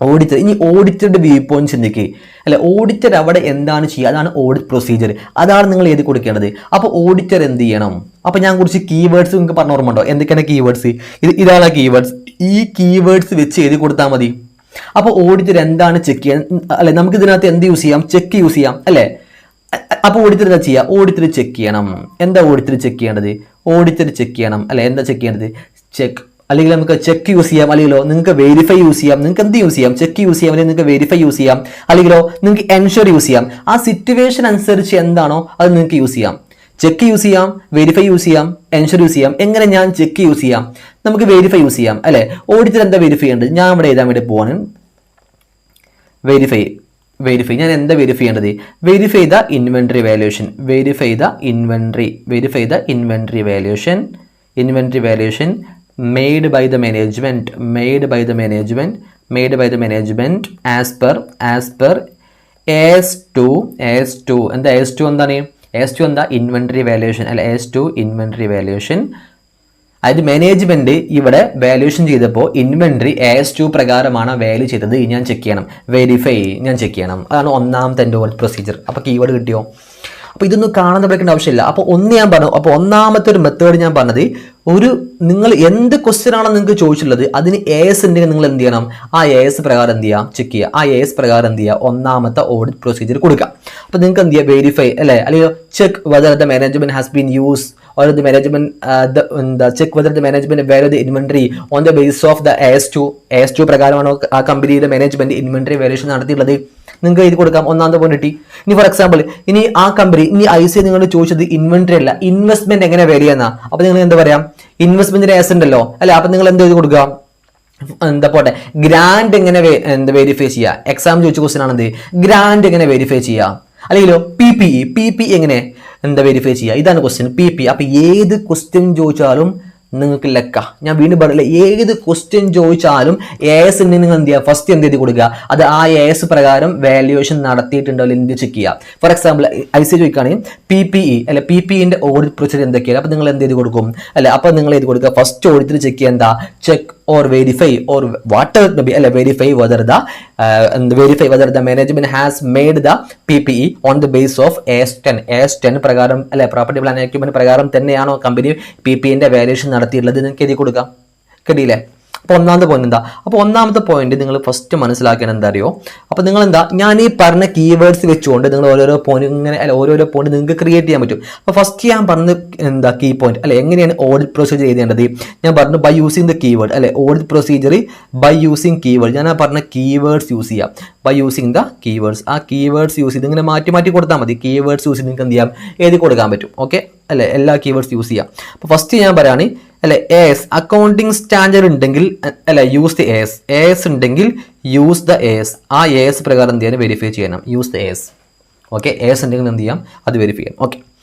Speaker 1: ഓഡിറ്റർ. ഇനി ഓഡിറ്ററുടെ വ്യൂ പോയിന്റ് ചിന്തിക്കുക അല്ലെ, ഓഡിറ്റർ അവിടെ എന്താണ് ചെയ്യുക, അതാണ് ഓഡിറ്റ് പ്രൊസീജിയർ, അതാണ് നിങ്ങൾ എഴുതി കൊടുക്കേണ്ടത്. അപ്പോൾ ഓഡിറ്റർ എന്ത് ചെയ്യണം? അപ്പോൾ ഞാൻ കുറച്ച് കീവേഡ്സ് നിങ്ങൾക്ക് പറഞ്ഞ ഓർമ്മ ഉണ്ടോ? എന്തൊക്കെയാണ് കീവേഡ്സ്? ഇതാണ് കീവേഡ്സ്. ഈ കീവേഡ്സ് വെച്ച് എഴുതി കൊടുത്താൽ മതി. അപ്പോൾ ഓഡിറ്റർ എന്താണ് ചെക്ക് ചെയ്യാൻ അല്ലെ, നമുക്ക് ഇതിനകത്ത് എന്ത് യൂസ് ചെയ്യാം? ചെക്ക് യൂസ് ചെയ്യാം അല്ലേ. അപ്പോൾ ഓഡിറ്റർ എന്താ ചെയ്യുക? ഓഡിറ്റർ ചെക്ക് ചെയ്യണം. എന്താ ഓഡിറ്റർ ചെക്ക് ചെയ്യേണ്ടത്? ഓഡിറ്റർ ചെക്ക് ചെയ്യണം അല്ലെ. എന്താ ചെക്ക് ചെയ്യേണ്ടത്? ചെക്ക്, അല്ലെങ്കിൽ നമുക്ക് ചെക്ക് യൂസ് ചെയ്യാം, അല്ലെങ്കിലോ നിങ്ങൾക്ക് വെരിഫൈ യൂസ് ചെയ്യാം. നിങ്ങൾക്ക് എന്ത് യൂസ് ചെയ്യാം? ചെക്ക് യൂസ് ചെയ്യാം, അല്ലെങ്കിൽ നിങ്ങൾക്ക് വെരിഫൈ യൂസ് ചെയ്യാം, അല്ലെങ്കിലോ നിങ്ങൾക്ക് എൻഷുർ യൂസ് ചെയ്യാം. ആ സിറ്റുവേഷൻ അനുസരിച്ച് എന്താണോ അത് നിങ്ങൾക്ക് യൂസ് ചെയ്യാം. ചെക്ക് യൂസ് ചെയ്യാം, വെരിഫൈ യൂസ് ചെയ്യാം, എൻഷുർ യൂസ് ചെയ്യാം. എങ്ങനെ ഞാൻ ചെക്ക് യൂസ് ചെയ്യാം? നമുക്ക് വെരിഫൈ യൂസ് ചെയ്യാം അല്ലെ. ഓഡിറ്റർ എന്താ വെരിഫൈ ചെയ്യേണ്ടത്? ഞാൻ ഇവിടെ എഴുതാൻ വേണ്ടി പോവാണ്. വെരിഫൈ ഞാൻ എന്താ വെരിഫൈ ചെയ്യേണ്ടത്? Verify the inventory valuation. Verify the inventory valuation made by the management as per S2 എന്താ S2 എന്താണ്? S2 എന്താ? ഇൻവെന്ററി വാല്യൂഷൻ അല്ല, S2 ഇൻവെന്ററി വാല്യൂഷൻ. അതായത് മാനേജ്മെന്റ് ഇവിടെ വാല്യൂഷൻ ചെയ്തപ്പോൾ ഇൻവെന്ററി S2 പ്രകാരമാണ് വാല്യൂ ചെയ്തത്. ഞാൻ ചെക്ക് ചെയ്യണം, വെരിഫൈ ഞാൻ ചെക്ക് ചെയ്യണം. അതാണ് ഒന്നാമത്തെ എൻ്റെ പ്രൊസീജിയർ. അപ്പോൾ കീവേഡ് കിട്ടിയോ? അപ്പോൾ ഇതൊന്നും കാണാൻ പഠിക്കേണ്ട ആവശ്യമില്ല. അപ്പോൾ ഒന്ന് ഞാൻ പറഞ്ഞു. അപ്പോൾ ഒന്നാമത്തെ ഒരു മെത്തേഡ് ഞാൻ പറഞ്ഞത്, ഒരു നിങ്ങൾ എന്ത് ക്വസ്റ്റ്യൻ ആണോ നിങ്ങൾക്ക് ചോദിച്ചിട്ടുള്ളത് അതിന് AS ഉണ്ടെങ്കിൽ നിങ്ങൾ എന്ത് ചെയ്യണം? ആ AS പ്രകാരം എന്ത് ചെയ്യാം? ചെക്ക് ചെയ്യുക. ആ AS പ്രകാരം എന്ത് ചെയ്യുക? ഒന്നാമത്തെ ഓഡിറ്റ് പ്രൊസീജിയർ കൊടുക്കുക. അപ്പോൾ നിങ്ങൾക്ക് എന്ത് ചെയ്യുക? വെരിഫൈ അല്ലെ, അല്ലെങ്കിൽ check whether the management has been use or the management check whether the management value the inventory on the basis of the AS2 പ്രകാരമാണോ ആ കമ്പനിയുടെ മാനേജ്മെന്റ് ഇൻവെന്ററി വാല്യൂഷൻ നടത്തിയിട്ടുള്ളത്. നിങ്ങൾക്ക് എഴുതി കൊടുക്കാം. ഒന്നാമത്തെ പോയിന്റ് കിട്ടി. ഇനി ഫോർ എക്സാമ്പിൾ, ഇനി ആ കമ്പനി, ഇനി IC നിങ്ങൾ ചോദിച്ചത് ഇൻവെന്ററി അല്ല, ഇൻവെസ്റ്റ്മെന്റ് എങ്ങനെ വാല്യൂ ചെയ്യുന്ന, അപ്പൊ നിങ്ങൾ എന്താ പറയാം? ഇൻവെസ്റ്റ്മെന്റിന്റെ AS ഉണ്ടല്ലോ അല്ലെ. അപ്പൊ നിങ്ങൾ എന്ത് എഴുതി കൊടുക്കുക? എന്താ പോട്ടെ, ഗ്രാൻഡ് എങ്ങനെ വെരിഫൈ ചെയ്യുക? എക്സാം ചോദിച്ച ക്വസ്റ്റ്യൻ ആണെന്ത്? ഗ്രാൻഡ് എങ്ങനെ വെരിഫൈ ചെയ്യുക? അല്ലെങ്കിലോ PPE എങ്ങനെ എന്താ വെരിഫൈ ചെയ്യുക? ഇതാണ് ക്വസ്റ്റ്യൻ, PPE. അപ്പൊ ഏത് ക്വസ്റ്റ്യൻ ചോദിച്ചാലും നിങ്ങൾക്ക് ലെക്ക. ഞാൻ വീണ്ടും പറയില്ല, ഏത് ക്വസ്റ്റ്യൻ ചോദിച്ചാലും AS നിങ്ങൾ എന്ത് ചെയ്യുക? ഫസ്റ്റ് എന്ത് ചെയ്ത് കൊടുക്കുക? അത് ആ AS പ്രകാരം വാല്യുവേഷൻ നടത്തിയിട്ടുണ്ടോ എന്ന് ചെക്ക് ചെയ്യുക. ഫോർ എക്സാമ്പിൾ IC ചോദിക്കുകയാണെങ്കിൽ PPE അല്ലെ, PPEന്റെ ഓഡിറ്റ് പ്രൊസീജിയർ എന്തൊക്കെയാണ്? അപ്പൊ നിങ്ങൾ എന്ത് ചെയ്ത് കൊടുക്കും അല്ലെ? അപ്പൊ നിങ്ങൾ ചെയ്ത് കൊടുക്കുക, ഫസ്റ്റ് ഓഡിറ്റിൽ ചെക്ക് ചെയ്യുക എന്താ? Check or verify or whatever may be verify whether the management has made the PPE on the basis of AS10 പ്രകാരം അല്ലെ, പ്രോപ്പർട്ടി പ്ലാൻ ആക്യുമെന്റ് പ്രകാരം തന്നെയാണോ കമ്പനി PPEന്റെ വാല്യൂഷൻ നടത്തിയിട്ടുള്ളത്? നിങ്ങൾക്ക് എഴുതി കൊടുക്കാം. കിട്ടിയില്ലേ? അപ്പോൾ ഒന്നാമത്തെ പോയിന്റ് എന്താ? അപ്പോൾ ഒന്നാമത്തെ പോയിന്റ് നിങ്ങൾ ഫസ്റ്റ് മനസ്സിലാക്കേണ്ടത് എന്താ അറിയോ? അപ്പോൾ നിങ്ങൾ എന്താ, ഞാൻ ഈ പറഞ്ഞ കീവേഡ്സ് വെച്ചുകൊണ്ട് നിങ്ങൾ ഓരോരോ പോയിന്റ് ഇങ്ങനെ അല്ലെ, ഓരോരോ പോയിന്റ് നിങ്ങൾക്ക് ക്രിയേറ്റ് ചെയ്യാൻ പറ്റും. അപ്പോൾ ഫസ്റ്റ് ഞാൻ പറഞ്ഞ എന്താ കീ പോയിന്റ് അല്ലെ, എങ്ങനെയാണ് ഓഡിറ്റ് പ്രൊസീജിയർ ചെയ്യേണ്ടത്? ഞാൻ പറഞ്ഞു ബൈ യൂസിങ് ദ കീവേഡ് അല്ലെ, audit procedure by using keyword. ഞാൻ പറഞ്ഞ കീവേഡ്സ് യൂസ് ചെയ്യാം, ബൈ യൂസിങ് ദ കീവേഡ്സ്. ആ കീവേഡ്സ് യൂസ് ചെയ്ത് ഇങ്ങനെ മാറ്റി കൊടുത്താൽ മതി. കീവേഡ്സ് യൂസ് ചെയ്ത് നിങ്ങൾക്ക് എന്ത് ചെയ്യാം? എഴുതി കൊടുക്കാൻ പറ്റും. ഓക്കെ അല്ലെ, എല്ലാ കീവേഡ്സ് യൂസ് ചെയ്യാം. അപ്പോൾ ഫസ്റ്റ് ഞാൻ പറയുകയാണ് അല്ലെ, AS അക്കൗണ്ടിങ് സ്റ്റാൻഡേർഡ് ഉണ്ടെങ്കിൽ അല്ലെ യൂസ് ദ AS ഉണ്ടെങ്കിൽ യൂസ് ദ AS. ആ AS പ്രകാരം എന്ത് ചെയ്യാൻ? വെരിഫൈ ചെയ്യണം. Use the AS. Okay, AS ഉണ്ടെങ്കിൽ എന്ത് ചെയ്യാം? അത് വെരിഫൈ ചെയ്യാം. ഓക്കെ,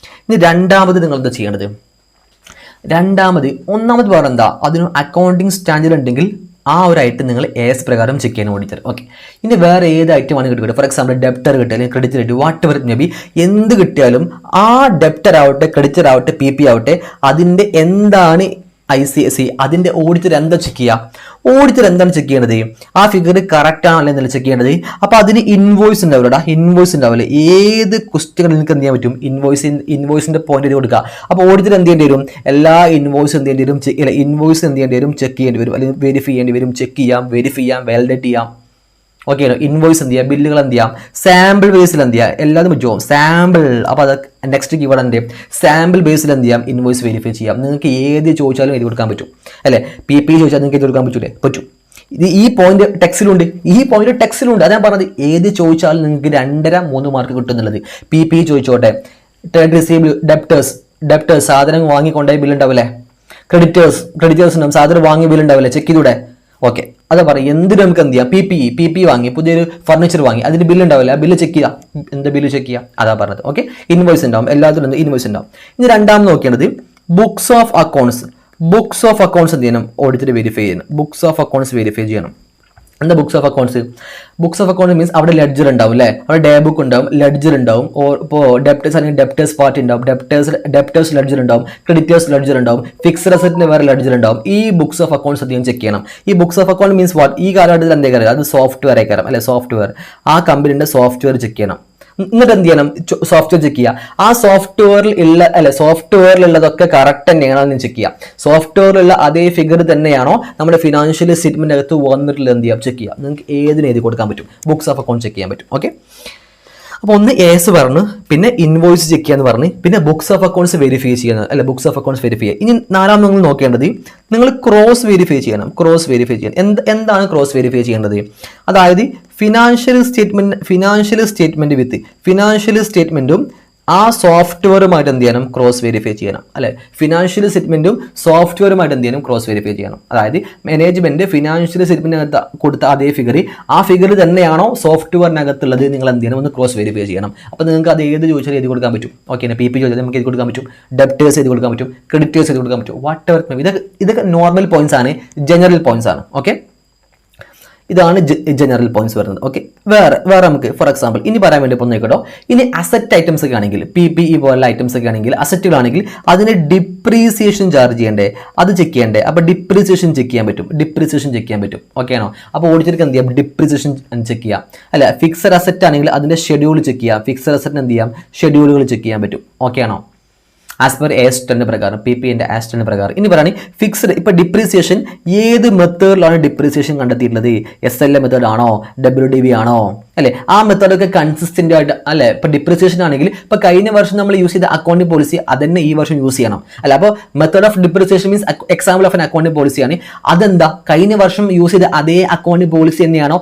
Speaker 1: ഇനി രണ്ടാമത് നിങ്ങൾ എന്താ ചെയ്യേണ്ടത്? ഒന്നാമത് പറഞ്ഞ എന്താ? അതിന് അക്കൗണ്ടിങ് സ്റ്റാൻഡേർഡ് ഉണ്ടെങ്കിൽ ആ ഒരു ഐറ്റം നിങ്ങൾ AS പ്രകാരം ചെക്ക് ചെയ്യാൻ ഓഡിറ്റർ. ഓക്കെ, ഇനി വേറെ ഏത് ഐറ്റമാണ് കിട്ടുക? ഫോർ എക്സാമ്പിൾ ഡെപ്റ്റർ കിട്ടുക, അല്ലെങ്കിൽ ക്രെഡിറ്റർ കിട്ടുക, വാട്ട് എവർ മേ ബി, എന്ത് കിട്ടിയാലും ആ ഡെപ്റ്റർ ആവട്ടെ, ക്രെഡിറ്റർ ആവട്ടെ, PP ആവട്ടെ, അതിൻ്റെ എന്താണ് ICC, അതിൻ്റെ ഓഡിറ്റർ എന്താ ചെക്ക് ചെയ്യുക? ഓഡിറ്റർ എന്താണ് ചെക്ക് ചെയ്യേണ്ടത്? ആ ഫിഗർ കറക്റ്റ് ആണോ അല്ലെന്നല്ല ചെക്ക് ചെയ്യേണ്ടത്. അപ്പോൾ അതിന് ഇൻവോയ്സ് ഉണ്ടാവില്ല, ഇൻവോയ്സ് ഉണ്ടാവില്ല. ഏത് ക്വസ്റ്റ്യൻ നിങ്ങൾക്ക് എന്ത് ചെയ്യാൻ പറ്റും? ഇൻവോയ്സിന്റെ പോയിന്റ് ചെയ്ത് കൊടുക്കുക. അപ്പോൾ ഓഡിറ്റർ എന്ത് ചെയ്യേണ്ടി വരും? എല്ലാ ഇൻവോയ്സ് എന്ത് ചെയ്യേണ്ടി വരും? ഇൻവോയ്സ് എന്ത് ചെയ്യേണ്ടി വരും? ചെക്ക് ചെയ്യേണ്ടി വരും, അല്ലെങ്കിൽ വെരിഫൈ ചെയ്യേണ്ടി വരും. ചെക്ക് ചെയ്യാം, വെരിഫൈ ചെയ്യാം, വാലിഡേറ്റ് ചെയ്യാം. ഓക്കെ, ഇൻവോയ്സ് എന്ത് ചെയ്യാം? ബില്ലുകൾ എന്ത് ചെയ്യാം? സാമ്പിൾ ബേസിൽ എന്ത് ചെയ്യാം? എല്ലാതും പറ്റുമോ? സാമ്പിൾ. അപ്പോൾ അത് നെക്സ്റ്റ് കീവേഡ് എന്ത് ചെയ്യും? സാമ്പിൾ ബേസിൽ എന്ത് ചെയ്യാം? ഇൻവോയ്സ് വെരിഫൈ ചെയ്യാം. നിങ്ങൾക്ക് ഏത് ചോദിച്ചാലും എഴുതി കൊടുക്കാൻ പറ്റും അല്ലെ. PPE ചോദിച്ചാൽ നിങ്ങൾക്ക് എഴുതി കൊടുക്കാൻ പറ്റൂലേ? പറ്റും. ഇത് ഈ പോയിന്റ് ടെക്സ്റ്റിലുണ്ട്, അതാ ഞാൻ പറഞ്ഞത്. ഏത് ചോദിച്ചാലും നിങ്ങൾക്ക് 2.5-3 മാർക്ക് കിട്ടുന്നുള്ളത്. PPE ചോദിച്ചോട്ടെ, ട്രേഡ് റിസീവബിൾ, ഡെപ്റ്റേഴ്സ് സാധനം വാങ്ങിക്കൊണ്ടേ ബില്ല് ഉണ്ടാവില്ലേ? ക്രെഡിറ്റേഴ്സ് ഉണ്ടാവും, സാധനം വാങ്ങിയ ബില്ല് ഉണ്ടാവില്ലേ? ചെക്ക് ചെയ്തൂടെ? ഓക്കെ, അതാ പറയും. എന്തിനും നമുക്ക് എന്ത് ചെയ്യാം? PPE വാങ്ങി, പുതിയൊരു ഫർണിച്ചർ വാങ്ങി, അതിന്റെ ബില്ല് ഉണ്ടാവില്ല, ബില്ല് ചെക്ക് ചെയ്യാം. എന്താ ബില്ല് ചെക്ക് ചെയ്യാം? അതാ പറഞ്ഞത്. ഓക്കെ, ഇൻവോയ്സ് ഉണ്ടാവും, എല്ലാത്തിലും ഇൻവോയ്സ് ഉണ്ടാവും. ഇനി രണ്ടാമത് നോക്കേണ്ടത് ബുക്സ് ഓഫ് അക്കൗണ്ട്സ് എന്ത് ചെയ്യണം? ഓഡിറ്റർ വെരിഫൈ ചെയ്യണം. ബുക്സ് ഓഫ് അക്കൗണ്ട്സ് വെരിഫൈ ചെയ്യണം. എന്താ books of accounts? Books of account means അവിടെ ലെഡ്ജർ ഉണ്ടാവും അല്ലേ, അവിടെ ഡേ ബുക്ക് ഉണ്ടാവും, ലെഡ്ജർ ഉണ്ടാവും, ഇപ്പോൾ ഡെപ്റ്റേഴ്സ് അല്ലെങ്കിൽ ഡെപ്റ്റേഴ്സ് പാർട്ടി ഉണ്ടാവും, ഡെപ്റ്റേഴ്സ് ലെഡ്ജർ ഉണ്ടാവും, ക്രെഡിറ്റേഴ്സ് ലെഡ്ജർ ഉണ്ടാവും, ഫിക്സ്ഡ് അസറ്റിന് വേറെ ലെഡ്ജർ ഉണ്ടാവും. ഈ ബുക്സ് ഓഫ് അക്കൗണ്ട്സ് അധികം ചെക്ക് ചെയ്യണം. ഈ books of account means what? ഈ കാലഘട്ടത്തിൽ എന്താ കാര്യം? അത് സോഫ്റ്റ്വെയർ ആയിക്കാരം അല്ലെ, സോഫ്റ്റ്വെയർ. ആ കമ്പനിയുടെ സോഫ്റ്റ്വെയർ ചെക്ക് ചെയ്യണം. എന്നിട്ട് എന്ത് ചെയ്യണം? സോഫ്റ്റ്വെയർ ചെക്ക് ചെയ്യുക. ആ സോഫ്റ്റ്വെയറിലുള്ളതൊക്കെ കറക്റ്റ് തന്നെയാണോ എന്ന് ചെക്ക് ചെയ്യുക. സോഫ്റ്റ്വെയറിലുള്ള അതേ ഫിഗർ തന്നെയാണോ നമ്മുടെ ഫിനാൻഷ്യൽ സ്റ്റേറ്റ്മെന്റ് അകത്ത് വന്നിട്ടുള്ളത് എന്ത് ചെയ്യാം? ചെക്ക് ചെയ്യാം. നിങ്ങൾക്ക് ഏതിന് എഴുതി കൊടുക്കാൻ പറ്റും, ബുക്സ് ഓഫ് അക്കൗണ്ട് ചെക്ക് ചെയ്യാൻ പറ്റും. ഓക്കെ, അപ്പോൾ ഒന്ന് എസ് പറഞ്ഞു, പിന്നെ ഇൻവോയ്സ് ചെക്ക് ചെയ്യാന്ന് പറഞ്ഞ്, പിന്നെ ബുക്സ് ഓഫ് അക്കൗണ്ട്സ് വെരിഫൈ ചെയ്യുന്നത് അല്ലെ, ബുക്സ് ഓഫ് അക്കൗണ്ട്സ് വെരിഫൈ ചെയ്യുക. ഇനി നാലാമത് നിങ്ങൾ നോക്കേണ്ടത് നിങ്ങൾ ക്രോസ് വെരിഫൈ ചെയ്യണം. ക്രോസ് വെരിഫൈ ചെയ്യാൻ എന്താണ് ക്രോസ് വെരിഫൈ ചെയ്യേണ്ടത്? അതായത് ഫിനാൻഷ്യൽ സ്റ്റേറ്റ്മെന്റ് വിത്ത് ഫിനാൻഷ്യൽ സ്റ്റേറ്റ്മെന്റും ആ സോഫ്റ്റ്വെയറുമായിട്ട് എന്ത് ചെയ്യണം? ക്രോസ് വെരിഫൈ ചെയ്യണം അല്ലെ. ഫിനാൻഷ്യൽ സ്റ്റേറ്റ്മെന്റും സോഫ്റ്റ്വെയറുമായിട്ട് എന്ത് ചെയ്യണം? ക്രോസ് വെരിഫൈ ചെയ്യണം. അതായത് മാനേജ്മെന്റ് ഫിനാൻഷ്യൽ സ്റ്റേറ്റ്മെന്റിനകത്ത് കൊടുത്ത അതേ ഫിഗർ, ആ ഫിഗർ തന്നെയാണോ സോഫ്റ്റ്വെയറിനകത്തുള്ളത് നിങ്ങൾ എന്ത് ചെയ്യണം? ഒന്ന് ക്രോസ് വെരിഫൈ ചെയ്യണം. അപ്പോൾ നിങ്ങൾക്ക് അത് ഏത് ചോദിച്ചാൽ എഴുതി കൊടുക്കാൻ പറ്റും. ഓക്കെ, പി ചോദിച്ചാൽ നമുക്ക് എഴുതി കൊടുക്കാൻ പറ്റും, ഡെപ്റ്റേഴ്സ് എഴുതി കൊടുക്കാൻ പറ്റും, ക്രെഡിറ്റേഴ്സ് എഴുതി കൊടുക്കാൻ പറ്റും, വാട്ട് എവർ. ഇതൊക്കെ നോർമൽ പോയിന്റ്സ് ആണ്, ജനറൽ പോയിന്റ്സ് ആണ്. ഓക്കെ, ഇതാണ് ജനറൽ പോയിന്റ്സ് വരുന്നത്. ഓക്കെ, വേറെ നമുക്ക് ഫോർ എക്സാമ്പിൾ ഇനി പറയാൻ വേണ്ടി നോക്കട്ടോ. ഇനി അസറ്റ് ഐറ്റംസ് ഒക്കെ ആണെങ്കിൽ, PPE പോലുള്ള ഐറ്റംസ് ഒക്കെ ആണെങ്കിൽ, അസറ്റുകളാണെങ്കിൽ അതിന് ഡിപ്രീസിയേഷൻ ചാർജ് ചെയ്യണ്ടേ, അത് ചെക്ക് ചെയ്യണ്ടേ. അപ്പോൾ ഡിപ്രീസിയേഷൻ ചെക്ക് ചെയ്യാൻ പറ്റും. ഓക്കെ ആണോ? അപ്പോൾ ഓഡിറ്റർക്ക് എന്ത് ചെയ്യാം? ഡിപ്രീസിയേഷൻ ചെക്ക് ചെയ്യാം അല്ല. ഫിക്സഡ് അസറ്റ് ആണെങ്കിൽ അതിന്റെ ഷെഡ്യൂൾ ചെക്ക് ചെയ്യാം. ഫിക്സഡ് അസറ്റിന് എന്ത് ചെയ്യാം? ഷെഡ്യൂളുകൾ ചെക്ക് ചെയ്യാൻ പറ്റും. ഓക്കെ ആണോ? ആസ് പെർ AS10 പ്രകാരം, PPന്റെ AS10 പ്രകാരം. ഇനി പറയുകയാണെങ്കിൽ ഫിക്സ്ഡ്, ഇപ്പൊ ഡിപ്രീസിയേഷൻ ഏത് മെത്തേഡിലാണ് ഡിപ്രീസിയേഷൻ കണ്ടെത്തിയിട്ടുള്ളത്? SLA മെത്തേഡ് ആണോ, WDV ആണോ അല്ലെ? ആ മെത്തേഡൊക്കെ കൺസിസ്റ്റന്റ് ആയിട്ട് അല്ലെ. ഇപ്പൊ ഡിപ്രീസിയേഷൻ ആണെങ്കിൽ ഇപ്പൊ കഴിഞ്ഞ വർഷം നമ്മൾ യൂസ് ചെയ്ത അക്കൗണ്ടിംഗ് പോളിസി അതന്നെ ഈ വർഷം യൂസ് ചെയ്യണം അല്ല. അപ്പോൾ method of depreciation means example of an accounting പോളിസിയാണ്. അതെന്താ? കഴിഞ്ഞ വർഷം യൂസ് ചെയ്ത അതേ അക്കൗണ്ടിംഗ് പോളിസി തന്നെയാണോ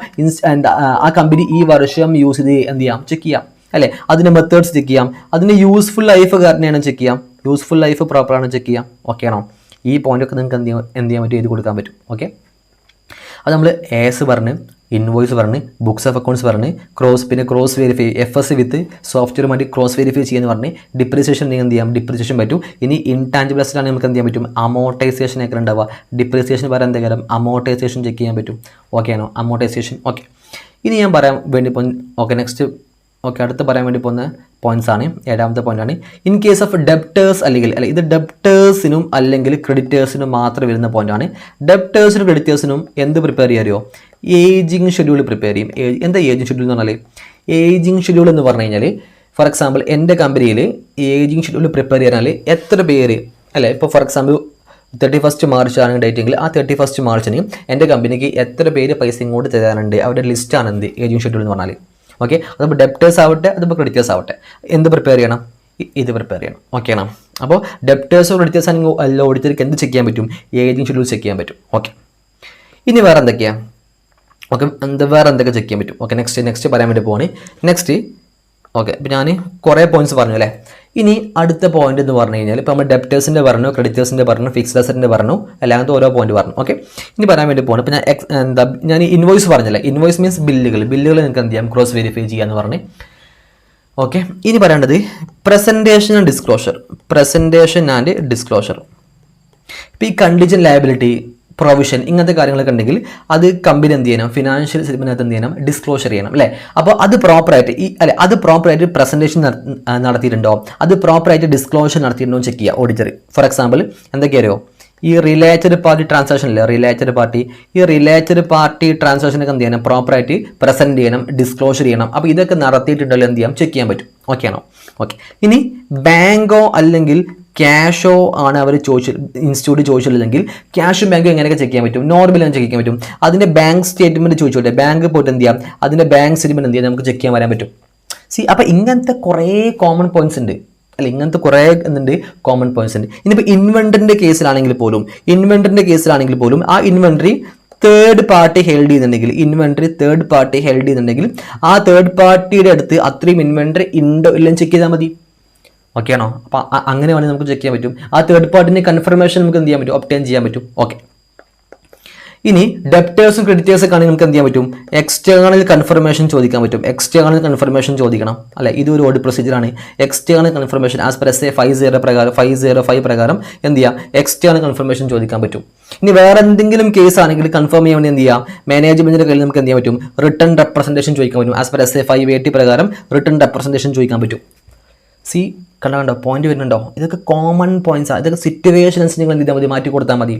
Speaker 1: ആ കമ്പനി ഈ വർഷം യൂസ് ചെയ്ത് എന്ത് ചെയ്യാം? ചെക്ക് ചെയ്യാം അല്ലെ. അതിന്റെ മെത്തേഡ്സ് ചെക്ക് ചെയ്യാം, അതിന്റെ യൂസ്ഫുൾ ലൈഫ് കാരണമാണ് ചെക്ക് ചെയ്യാം, യൂസ്ഫുൾ ലൈഫ് പ്രോപ്പറാണ് ചെക്ക് ചെയ്യാം. ഓക്കെ ആണോ? ഈ പോയിന്റ് ഒക്കെ നിങ്ങൾക്ക് എന്ത് ചെയ്യാൻ പറ്റും? എഴുതി കൊടുക്കാൻ പറ്റും. ഓക്കെ, അത് നമ്മൾ AS പറഞ്ഞ്, ഇൻവോയ്സ് പറഞ്ഞ്, ബുക്സ് ഓഫ് അക്കൗണ്ട്സ് പറഞ്ഞ്, ക്രോസ് വെരിഫൈ FS വിത്ത് സോഫ്റ്റ്വെയറുമായിട്ട് ക്രോസ് വെരിഫൈ ചെയ്യാന്ന് പറഞ്ഞ്, ഡിപ്രീസിയേഷൻ നിങ്ങൾ എന്ത് ചെയ്യാം? ഡിപ്രീസിയേഷൻ പറ്റും. ഇനി ഇൻടാഞ്ചിബിൾ അസറ്റ് ആണെങ്കിൽ നമുക്ക് എന്ത് ചെയ്യാൻ പറ്റും? അമോർട്ടൈസേഷൻ ഒക്കെ ഉണ്ടാവുക. ഡിപ്രീസിയേഷൻ പറയാൻ എന്തെങ്കിലും അമോർട്ടൈസേഷൻ ചെക്ക് ചെയ്യാൻ പറ്റും. ഓക്കെ ആണോ? അമോർട്ടൈസേഷൻ. ഓക്കെ, ഇനി ഞാൻ പറയാൻ വേണ്ടി ഓക്കെ നെക്സ്റ്റ്. ഓക്കെ, അടുത്ത് പറയാൻ വേണ്ടി പോകുന്ന പോയിന്റ്സ് ആണ്. 7ാമത്തെ പോയിന്റ് ആണ്. ഇൻ കേസ് ഓഫ് ഡെപ്റ്റേഴ്സ് അല്ലെങ്കിൽ ഇത് ഡെപ്റ്റേഴ്സിനും അല്ലെങ്കിൽ ക്രെഡിറ്റേഴ്സിനും മാത്രം വരുന്ന പോയിന്റ് ആണ്. ഡെപ്റ്റേഴ്സിനും ക്രെഡിറ്റേഴ്സിനും എന്ത് പ്രിപ്പയർ ചെയ്യാറിയോ? ഏജിങ് ഷെഡ്യൂൾ പ്രിപ്പയർ ചെയ്യും. എന്താ ഏജിങ് ഷെഡ്യൂൾ എന്ന് പറഞ്ഞാൽ? ഏജിങ് ഷെഡ്യൂൾ എന്ന് പറഞ്ഞു കഴിഞ്ഞാൽ ഫോർ എക്സാമ്പിൾ എൻ്റെ കമ്പനിയിൽ ഏജിങ് ഷെഡ്യൂൾ പ്രിപ്പയർ ചെയ്യാൻ എത്ര പേര് അല്ലേ, ഇപ്പോൾ ഫോർ എക്സാമ്പിൾ 31 മാർച്ച് ആണ് ഡേറ്റ് എങ്കിൽ ആ 31 മാർച്ചിന് എൻ്റെ കമ്പനിക്ക് എത്ര പേര് പൈസ ഇങ്ങോട്ട് തരാനുണ്ട് അവരുടെ ലിസ്റ്റാണ് എന്ത് ഏജിങ് ഷെഡ്യൂൾ എന്ന് പറഞ്ഞാൽ. ഓക്കെ, അതിപ്പോൾ ഡെപ്റ്റേഴ്സ് ആവട്ടെ, അതിപ്പോൾ ക്രെഡിറ്റേഴ്സ് ആവട്ടെ, എന്ത് പ്രിപ്പയർ ചെയ്യണം? ഇത് പ്രിപ്പയർ ചെയ്യണം. ഓക്കെ ആണോ? അപ്പോൾ ഡെപ്റ്റേഴ്സോ ക്രെഡിറ്റേഴ്സ് ആണെങ്കിൽ അല്ല ഓഡിറ്റർക്ക് എന്ത് ചെക്ക് ചെയ്യാൻ പറ്റും? ഏജിങ് ഷെഡ്യൂൾ ചെക്ക് ചെയ്യാൻ പറ്റും. ഓക്കെ, ഇനി വേറെ എന്തൊക്കെയാണ്? ഓക്കെ, വേറെ എന്തൊക്കെ ചെക്ക് ചെയ്യാൻ പറ്റും? ഓക്കെ, നെക്സ്റ്റ് പറയാൻ വേണ്ടി പോവാണ്. നെക്സ്റ്റ് ഓക്കെ, ഇപ്പോൾ ഞാൻ കുറേ പോയിന്റ്സ് പറഞ്ഞു അല്ലേ. ഇനി അടുത്ത പോയിന്റ് എന്ന് പറഞ്ഞു കഴിഞ്ഞാൽ ഇപ്പോൾ നമ്മൾ ഡെപ്റ്റേഴ്സിൻ്റെ പറഞ്ഞു, ക്രെഡിറ്റേഴ്സിൻ്റെ പറഞ്ഞു, ഫിക്സ്ഡ് അസറ്റിൻ്റെ പറഞ്ഞു, അല്ലാതെ ഓരോ പോയിന്റ് പറഞ്ഞു. ഓക്കെ, ഇനി പറയാൻ വേണ്ടി പോകണം. ഇപ്പോൾ ഞാൻ ഇൻവോയ്സ് പറഞ്ഞല്ലേ. ഇൻവോയ്സ് മീൻസ് ബില്ലുകൾ നിങ്ങൾക്ക് എന്ത് ചെയ്യാം? ക്രോസ് വെരിഫൈ ചെയ്യാന്ന് പറഞ്ഞ്. ഓക്കെ, ഇനി പറയേണ്ടത് പ്രസന്റേഷൻ ആൻഡ് ഡിസ്ക്ലോഷർ. ഇപ്പോൾ ഈ കണ്ടിജന്റ് ലയബിലിറ്റി, പ്രൊവിഷൻ ഇങ്ങനത്തെ കാര്യങ്ങളൊക്കെ ഉണ്ടെങ്കിൽ അത് കമ്പനി എന്ത് ചെയ്യണം? ഫിനാൻഷ്യൽ സ്റ്റേറ്റ്മെന്റിനകത്ത് എന്ത് ചെയ്യണം? ഡിസ്ക്ലോഷർ ചെയ്യണം അല്ലേ. അപ്പോൾ അത് പ്രോപ്പറായിട്ട് പ്രസന്റേഷൻ നടത്തിയിട്ടുണ്ടോ, അത് പ്രോപ്പറായിട്ട് ഡിസ്ക്ലോഷർ നടത്തിയിട്ടുണ്ടോ ചെക്ക് ചെയ്യുക ഓഡിറ്റർ. ഫോർ എക്സാമ്പിൾ എന്തൊക്കെയാണോ? ഈ റിലേറ്റഡ് പാർട്ടി ട്രാൻസാക്ഷൻ അല്ലേ, റിലേറ്റഡ് പാർട്ടി ട്രാൻസാക്ഷനൊക്കെ എന്ത് ചെയ്യണം? പ്രോപ്പറായിട്ട് പ്രസന്റ് ചെയ്യണം, ഡിസ്ക്ലോഷർ ചെയ്യണം. അപ്പോൾ ഇതൊക്കെ നടത്തിയിട്ടുണ്ടല്ലോ എന്ത് ചെയ്യാം? ചെക്ക് ചെയ്യാൻ പറ്റും. ഓക്കെ ആണോ? ഓക്കെ, ഇനി ബാങ്കോ അല്ലെങ്കിൽ ക്യാഷോ ആണ് അവർ ഇൻസ്റ്റിറ്റ്യൂട്ട് ചോദിച്ചില്ലെങ്കിൽ ക്യാഷും ബാങ്കും എങ്ങനെയൊക്കെ ചെക്ക് ചെയ്യാൻ പറ്റും? നോർമലി ചെക്ക് ചെയ്യാൻ പറ്റും. അതിന്റെ ബാങ്ക് സ്റ്റേറ്റ്മെന്റ് ചോദിച്ചോട്ടെ, ബാങ്ക് പോയിട്ട് എന്ത് ചെയ്യാം? അതിന്റെ ബാങ്ക് സ്റ്റേറ്റ്മെന്റ് എന്ത് ചെയ്യാം? നമുക്ക് ചെക്ക് ചെയ്യാൻ വരാൻ പറ്റും. അപ്പോൾ ഇങ്ങനത്തെ കുറേ കോമൺ പോയിന്റ്സ് ഉണ്ട് അല്ല, ഇങ്ങനത്തെ കുറേ കോമൺ പോയിന്റ്സ് ഉണ്ട്. ഇനിയിപ്പോൾ ഇൻവെന്ററിന്റെ കേസിലാണെങ്കിൽ പോലും ആ ഇൻവെന്ററി തേർഡ് പാർട്ടി ഹെൽഡ് ചെയ്യുന്നുണ്ടെങ്കിൽ ആ തേർഡ് പാർട്ടിയുടെ അടുത്ത് അത്രയും ഇൻവെന്ററി ഉണ്ടോ ഇല്ലെന്ന് ചെക്ക് ചെയ്താൽ മതി. ഓക്കെ ആണോ? അപ്പോൾ അങ്ങനെ വേണമെങ്കിൽ നമുക്ക് ചെക്ക് ചെയ്യാൻ പറ്റും. ആ തേർഡ് പാർട്ടിന്റെ കൺഫർമേഷൻ നമുക്ക് എന്ത് ചെയ്യാൻ പറ്റും? ഒബ്റ്റെയിൻ ചെയ്യാൻ പറ്റും. ഓക്കെ, ഇനി ഡെപ്റ്റേഴ്സും ക്രെഡിറ്റേഴ്സും ഒക്കെ ആണെങ്കിൽ നമുക്ക് എന്ത് ചെയ്യാൻ പറ്റും, എക്സ്റ്റേണൽ കൺഫർമേഷൻ ചോദിക്കാൻ പറ്റും. എക്സ്റ്റേണൽ കൺഫർമേഷൻ ചോദിക്കണം അല്ലെ, ഇതൊരു ഓഡിറ്റ് പ്രൊസീജിയർ ആണ്. External confirmation as per SA 505 പ്രകാരം എന്ത് ചെയ്യാം, എക്സ്റ്റേണൽ കൺഫർമേഷൻ ചോദിക്കാൻ പറ്റും. ഇനി വേറെ എന്തെങ്കിലും കേസ് ആണെങ്കിൽ കൺഫേം ചെയ്യാൻ വേണ്ടി എന്ത് ചെയ്യാം, മാനേജ്മെന്റിന്റെ കയ്യിൽ നമുക്ക് എന്ത് ചെയ്യാൻ പറ്റും, റിട്ടേൺ റെപ്രസെന്റേഷൻ ചോദിക്കാൻ പറ്റും. ആസ് പെർ SA 580 പ്രകാരം റിട്ടേൺ റെപ്രസെന്റേഷൻ ചോദിക്കാൻ പറ്റും. കണ്ടോ പോയിന്റ് വരുന്നുണ്ടോ? ഇതൊക്കെ കോമൺ പോയിന്റ്സ് ആണ്. ഇതൊക്കെ സിറ്റുവേഷൻസ് നിങ്ങൾ എന്ത് ചെയ്താൽ മതി, മാറ്റി കൊടുത്താൽ മതി.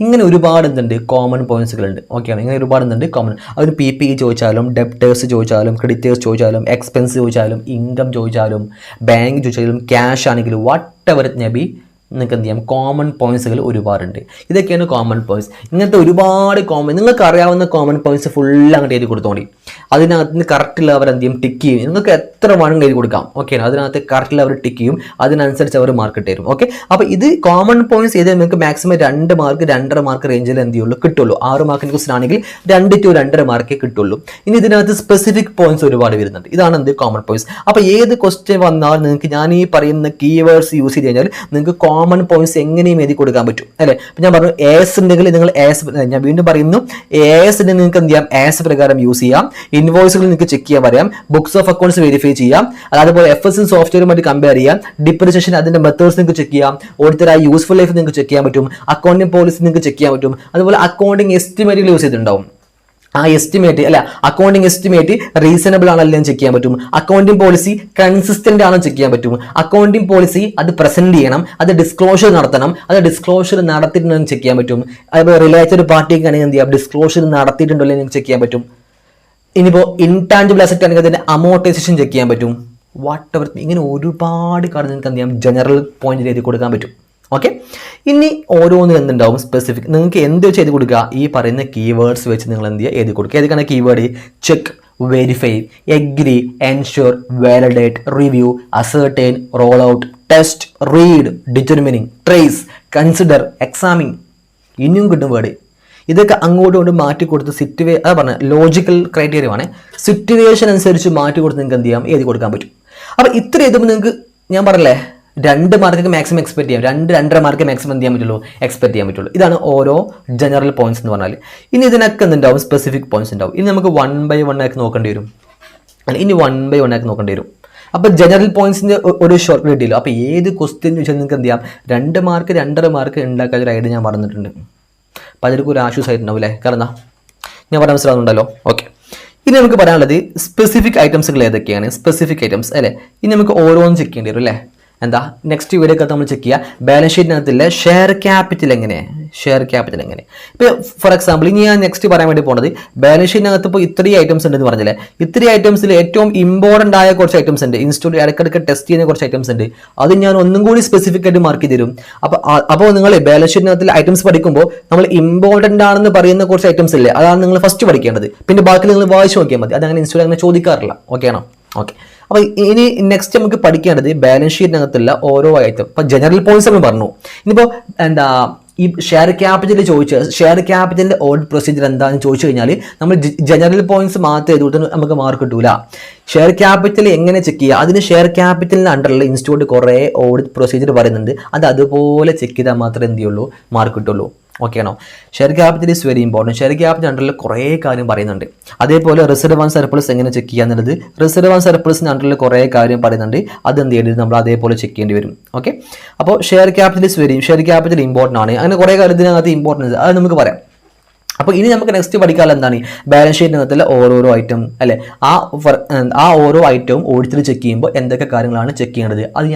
Speaker 1: ഇങ്ങനെ ഒരുപാട് എന്തുണ്ട്, കോമൺ പോയിന്റ്സുകളുണ്ട്. ഓക്കെയാണ്, ഇങ്ങനെ ഒരുപാട് എന്തുണ്ട് കോമൺ. അതിന് PPE ചോദിച്ചാലും, ഡെപ്റ്റേഴ്സ് ചോദിച്ചാലും, ക്രെഡിറ്റേഴ്സ് ചോദിച്ചാലും, എക്സ്പെൻസ് ചോദിച്ചാലും, ഇൻകം ചോദിച്ചാലും, ബാങ്ക് ചോദിച്ചാലും, ക്യാഷ് ആണെങ്കിലും what ever it may B, നിങ്ങൾക്ക് എന്ത് ചെയ്യാം, കോമൺ പോയിന്റ്സുകൾ ഒരുപാടുണ്ട്. ഇതൊക്കെയാണ് കോമൺ പോയിന്റ്സ്. ഇങ്ങനത്തെ ഒരുപാട് നിങ്ങൾക്ക് അറിയാവുന്ന കോമൺ പോയിന്റ്സ് ഫുൾ അങ്ങോട്ട് എഴുതി കൊടുത്തോണ്ടി. അതിനകത്ത് നിന്ന് കറക്റ്റിൽ അവർ എന്ത് ചെയ്യും, ടിക്ക് ചെയ്യും. നിങ്ങൾക്ക് എത്ര വേണമെങ്കിൽ എഴുതി കൊടുക്കാം. ഓക്കെ, അതിനകത്ത് കറക്റ്റിൽ അവർ ടിക്ക് ചെയ്യും. അതിനനുസരിച്ച് അവർ മാർക്ക് ഇട്ട് തരും. ഓക്കെ, അപ്പോൾ ഇത് കോമൺ പോയിന്റ്സ് ചെയ്താൽ നിങ്ങൾക്ക് മാക്സിമം 2 മാർക്ക് 2.5 മാർക്ക് റേഞ്ചിൽ എന്ത് ചെയ്യുള്ളൂ, കിട്ടുള്ളൂ. 6 മാർക്കിന് ക്വസ്റ്റൻ ആണെങ്കിൽ 2 to 2.5 മാർക്കേ കിട്ടുള്ളൂ. ഇനി ഇതിനകത്ത് സ്പെസിഫിക് പോയിന്റ്സ് ഒരുപാട് വരുന്നുണ്ട്. ഇതാണ് എന്ത് കോമൺ പോയിന്റ്സ്. അപ്പോൾ ഏത് ക്വസ്റ്റ്യൻ വന്നാലും നിങ്ങൾക്ക് ഞാൻ ഈ പറയുന്ന കീവേഡ്സ് യൂസ് ചെയ്ത് കഴിഞ്ഞാൽ നിങ്ങൾക്ക് കോമൺ പോയിന്റ്സ് എങ്ങനെയും എഴുതി കൊടുക്കാൻ പറ്റും അല്ലേ. അപ്പം ഞാൻ പറഞ്ഞു AS ഉണ്ടെങ്കിൽ നിങ്ങൾ AS, ഞാൻ വീണ്ടും പറയുന്നു, AS ഉണ്ടെങ്കിൽ നിങ്ങൾക്ക് എന്ത് ചെയ്യാം, AS പ്രകാരം യൂസ് ചെയ്യാം. ഇൻവോയ്സുകൾ നിങ്ങൾക്ക് ചെക്ക് ചെയ്യാൻ പറയാം. ബുക്സ് ഓഫ് അക്കൗണ്ട്സ് വെരിഫൈ ചെയ്യാം. അതുപോലെ FS സോഫ്റ്റ്വെയറുമായിട്ട് കമ്പയർ ചെയ്യാം. ഡിപ്രിസിയേഷൻ അതിന്റെ മെത്തേഡ്സ് നിങ്ങൾക്ക് ചെക്ക് ചെയ്യാം. ഓഡിറ്ററായ യൂസ്ഫുൾ ലൈഫ് നിങ്ങൾക്ക് ചെക്ക് ചെയ്യാൻ പറ്റും. അക്കൗണ്ടിംഗ് പോളിസി നിങ്ങൾക്ക് ചെക്ക് ചെയ്യാൻ പറ്റും. അതുപോലെ അക്കൗണ്ടിംഗ് എസ്റ്റിമേറ്റുകൾ യൂസ് ചെയ്തിട്ടുണ്ടാവും. ആ എസ്റ്റിമേറ്റ് അല്ല, അക്കൗണ്ടിങ് എസ്റ്റിമേറ്റ് റീസണബിൾ ആണല്ലോ ചെക്ക് ചെയ്യാൻ പറ്റും. അക്കൗണ്ടിങ് പോളിസി കൺസിസ്റ്റന്റ് ആണോ ചെക്ക് ചെയ്യാൻ പറ്റും. അക്കൗണ്ടിങ് പോളിസി അത് പ്രസന്റ് ചെയ്യണം, അത് ഡിസ്ക്ലോഷർ നടത്തണം, അത് ഡിസ്ക്ലോഷർ നടത്തിയിട്ടുണ്ടോ ചെക്ക് ചെയ്യാൻ പറ്റും. അതുപോലെ റിലേറ്റഡ് പാർട്ടിക്ക് ആണെങ്കിൽ എന്ത് ചെയ്യാം, ഡിസ്ക്ലോഷർ നടത്തിയിട്ടുണ്ടോ നിങ്ങൾക്ക് ചെക്ക് ചെയ്യാൻ പറ്റും. ഇനിയിപ്പോൾ ഇൻടാഞ്ചിബിൾ അസറ്റ് ആണെങ്കിൽ അതിന്റെ അമോർട്ടൈസേഷൻ ചെക്ക് ചെയ്യാൻ പറ്റും. വാട്ട് എവർ, ഇങ്ങനെ ഒരുപാട് കാര്യം നിങ്ങൾക്ക് എന്ത് ചെയ്യാം, ജനറൽ പോയിന്റ് എഴുതി കൊടുക്കാൻ പറ്റും. ഓക്കെ, ഇനി ഓരോന്നും എന്തുണ്ടാവും, സ്പെസിഫിക് നിങ്ങൾക്ക് എന്ത് ചെയ്ത് കൊടുക്കുക, ഈ പറയുന്ന കീവേഡ്സ് വെച്ച് നിങ്ങൾ എന്ത് ചെയ്യുക, എഴുതി കൊടുക്കുക. ഏതൊക്കെയാണ് keyword? Check, verify, agree, ensure, validate, review, ascertain, role out, test, read, determining, trace, consider, examine. ഇനിയും കിട്ടും വേർഡ്. ഇതൊക്കെ അങ്ങോട്ടും ഇങ്ങോട്ടും മാറ്റി കൊടുത്ത് അതാ പറഞ്ഞ ലോജിക്കൽ ക്രൈറ്റീരിയ ആണ്. സിറ്റുവേഷൻ അനുസരിച്ച് മാറ്റി കൊടുത്ത് നിങ്ങൾക്ക് എന്ത് ചെയ്യാം, എഴുതി കൊടുക്കാൻ പറ്റും. അപ്പോൾ ഇത്ര എഴുതുമ്പോൾ നിങ്ങൾക്ക് ഞാൻ പറഞ്ഞല്ലേ 2 മാർക്ക് മാക്സിമം എക്സ്പെക്ട് ചെയ്യാം. 2-2.5 മാർക്ക് മാക്സിമം എന്ത് ചെയ്യാൻ പറ്റുള്ളൂ, എക്സ്പെക്ട് ചെയ്യാൻ പറ്റുള്ളൂ. ഇതാണ് ഓരോ ജനറൽ പോയിന്റ്സ് എന്ന് പറഞ്ഞാൽ. ഇനി ഇതിനൊക്കെ എന്തുണ്ടാവും, സ്പെസിഫിക് പോയിന്റ്സ് ഉണ്ടാവും. ഇനി നമുക്ക് 1 by 1 ആക്കി നോക്കേണ്ടി വരും. ഇനി 1 by 1 ആക്കി നോക്കേണ്ടി വരും. അപ്പോൾ ജനറൽ പോയിന്റ്സിന്റെ ഒരു ഷോർട്ട് കിട്ടിയില്ല. അപ്പോൾ ഏത് ക്വസ്റ്റ്യൻ ചോദിച്ചാൽ നിങ്ങൾക്ക് എന്ത് ചെയ്യാം, 2 മാർക്ക് 2.5 മാർക്ക് ഉണ്ടാക്കാൻ ഒരു ഐഡിയ ഞാൻ പറഞ്ഞിട്ടുണ്ട്. പലർക്കും ഒരു ആശ്വാസമായിട്ടുണ്ടാവും അല്ലേ, കാരണം ഞാൻ പറയാൻ മനസ്സിലാവുന്നുണ്ടല്ലോ. ഓക്കെ, ഇനി നമുക്ക് പറയാനുള്ളത് സ്പെസിഫിക് ഐറ്റംസുകൾ ഏതൊക്കെയാണ്, സ്പെസിഫിക് ഐറ്റംസ് അല്ലേ. ഇനി നമുക്ക് ഓരോന്നും ചെക്ക് ചെയ്യേണ്ടി വരും അല്ലേ. എന്താ നെക്സ്റ്റ് വീഡിയോ നമ്മൾ ചെക്ക് ചെയ്യുക, ബാലൻസ് ഷീറ്റിനകത്തിലെ ഷെയർ ക്യാപിറ്റൽ എങ്ങനെ. ഇപ്പോൾ ഫോർ എക്സാമ്പിൾ ഇനി ഞാൻ നെക്സ്റ്റ് പറയാൻ വേണ്ടി പോകുന്നത്, ബാലൻസ് ഷീറ്റിനകത്ത് ഇപ്പോൾ ഇത്രയും ഐറ്റംസ് ഉണ്ടെന്ന് പറഞ്ഞില്ലേ. ഇത്രയും ഐറ്റംസിൽ ഏറ്റവും ഇമ്പോർട്ടൻ്റ് ആയ കുറച്ച് ഐറ്റംസ് ഉണ്ട്, ഇൻസ്റ്റിറ്റ്യൂട്ട് ഇടയ്ക്കിടയ്ക്ക് ടെസ്റ്റ് ചെയ്യുന്ന കുറച്ച് ഐറ്റംസ് ഉണ്ട്. അത് ഞാൻ ഒന്നും കൂടി സ്പെസിഫിക് ആയിട്ട് മാർക്ക് ചെയ്ത് തരും. അപ്പോൾ നിങ്ങൾ ബാലൻസ് ഷീറ്റിനകത്തിൽ ഐറ്റംസ് പഠിക്കുമ്പോൾ നമ്മൾ ഇമ്പോർട്ടൻ്റ് ആണെന്ന് പറയുന്ന കുറച്ച് ഐറ്റംസ് ഇല്ലേ, അതാണ് നിങ്ങൾ ഫസ്റ്റ് പഠിക്കേണ്ടത്. പിന്നെ ബാക്കി നിങ്ങൾ വായിച്ച് നോക്കിയാൽ മതി. അതങ്ങനെ ഇൻസ്റ്റിറ്റ്യൂട്ട് അങ്ങനെ ചോദിക്കാറില്ല. ഓക്കെ ആണോ? ഓക്കെ, അപ്പോൾ ഇനി നെക്സ്റ്റ് നമുക്ക് പഠിക്കേണ്ടത് ബാലൻസ് ഷീറ്റിനകത്തുള്ള ഓരോ ഐറ്റം. ഇപ്പോൾ ജനറൽ പോയിന്റ്സ് നമ്മൾ പറഞ്ഞു. ഇനിയിപ്പോൾ ഈ ഷെയർ ക്യാപിറ്റൽ ഷെയർ ക്യാപിറ്റലിന്റെ ഓഡിറ്റ് പ്രൊസീജിയർ എന്താണെന്ന് ചോദിച്ചു കഴിഞ്ഞാൽ നമ്മൾ ജനറൽ പോയിന്റ്സ് മാത്രം എഴുതിയിട്ട് നമുക്ക് മാർക്ക് കിട്ടൂല. ഷെയർ ക്യാപിറ്റൽ എങ്ങനെ ചെക്ക് ചെയ്യുക, അതിന് ഷെയർ ക്യാപിറ്റലിന് അണ്ടറിൽ ഇൻസ്റ്റിറ്റ്യൂട്ട് കുറേ ഓഡിറ്റ് പ്രൊസീജിയർ പറയുന്നുണ്ട്. അത് അതുപോലെ ചെക്ക് ചെയ്താൽ മാത്രമേ എന്ത് ചെയ്യുള്ളൂ, മാർക്ക് കിട്ടുള്ളൂ. ഓക്കെ ആണോ? Share capital is very important. Share capital അണ്ടറിൽ കുറേ കാര്യം പറയുന്നുണ്ട്. അതേപോലെ റിസർവ് ആൻഡ് സർപ്ലസ് എങ്ങനെ ചെക്ക് ചെയ്യുക എന്നുള്ളത്, റിസർവ് ആൻഡ് സർപ്ലസിന് അണ്ടറിൽ കുറേ കാര്യം പറയുന്നുണ്ട്. അത് എന്ത് ചെയ്യേണ്ടത്, നമ്മൾ അതേപോലെ ചെക്ക് ചെയ്യേണ്ടി വരും. ഓക്കെ, അപ്പോൾ share capital share capital important ആണ്. അങ്ങനെ കുറേ കാര്യത്തിനകത്ത് ഇമ്പോർട്ടൻസ് അത് നമുക്ക് പറയാം. അപ്പോൾ ഇനി നമുക്ക് നെക്സ്റ്റ് പഠിക്കാനുള്ള എന്താണ്, ബാലൻസ് ഷീറ്റിനകത്തുള്ള ഓരോരോ ഐറ്റം അല്ലേ. ആ ഓരോ ഐറ്റവും ഓഡിറ്റിൽ ചെക്ക് ചെയ്യുമ്പോൾ എന്തൊക്കെ കാര്യങ്ങളാണ് ചെക്ക് ചെയ്യേണ്ടത്,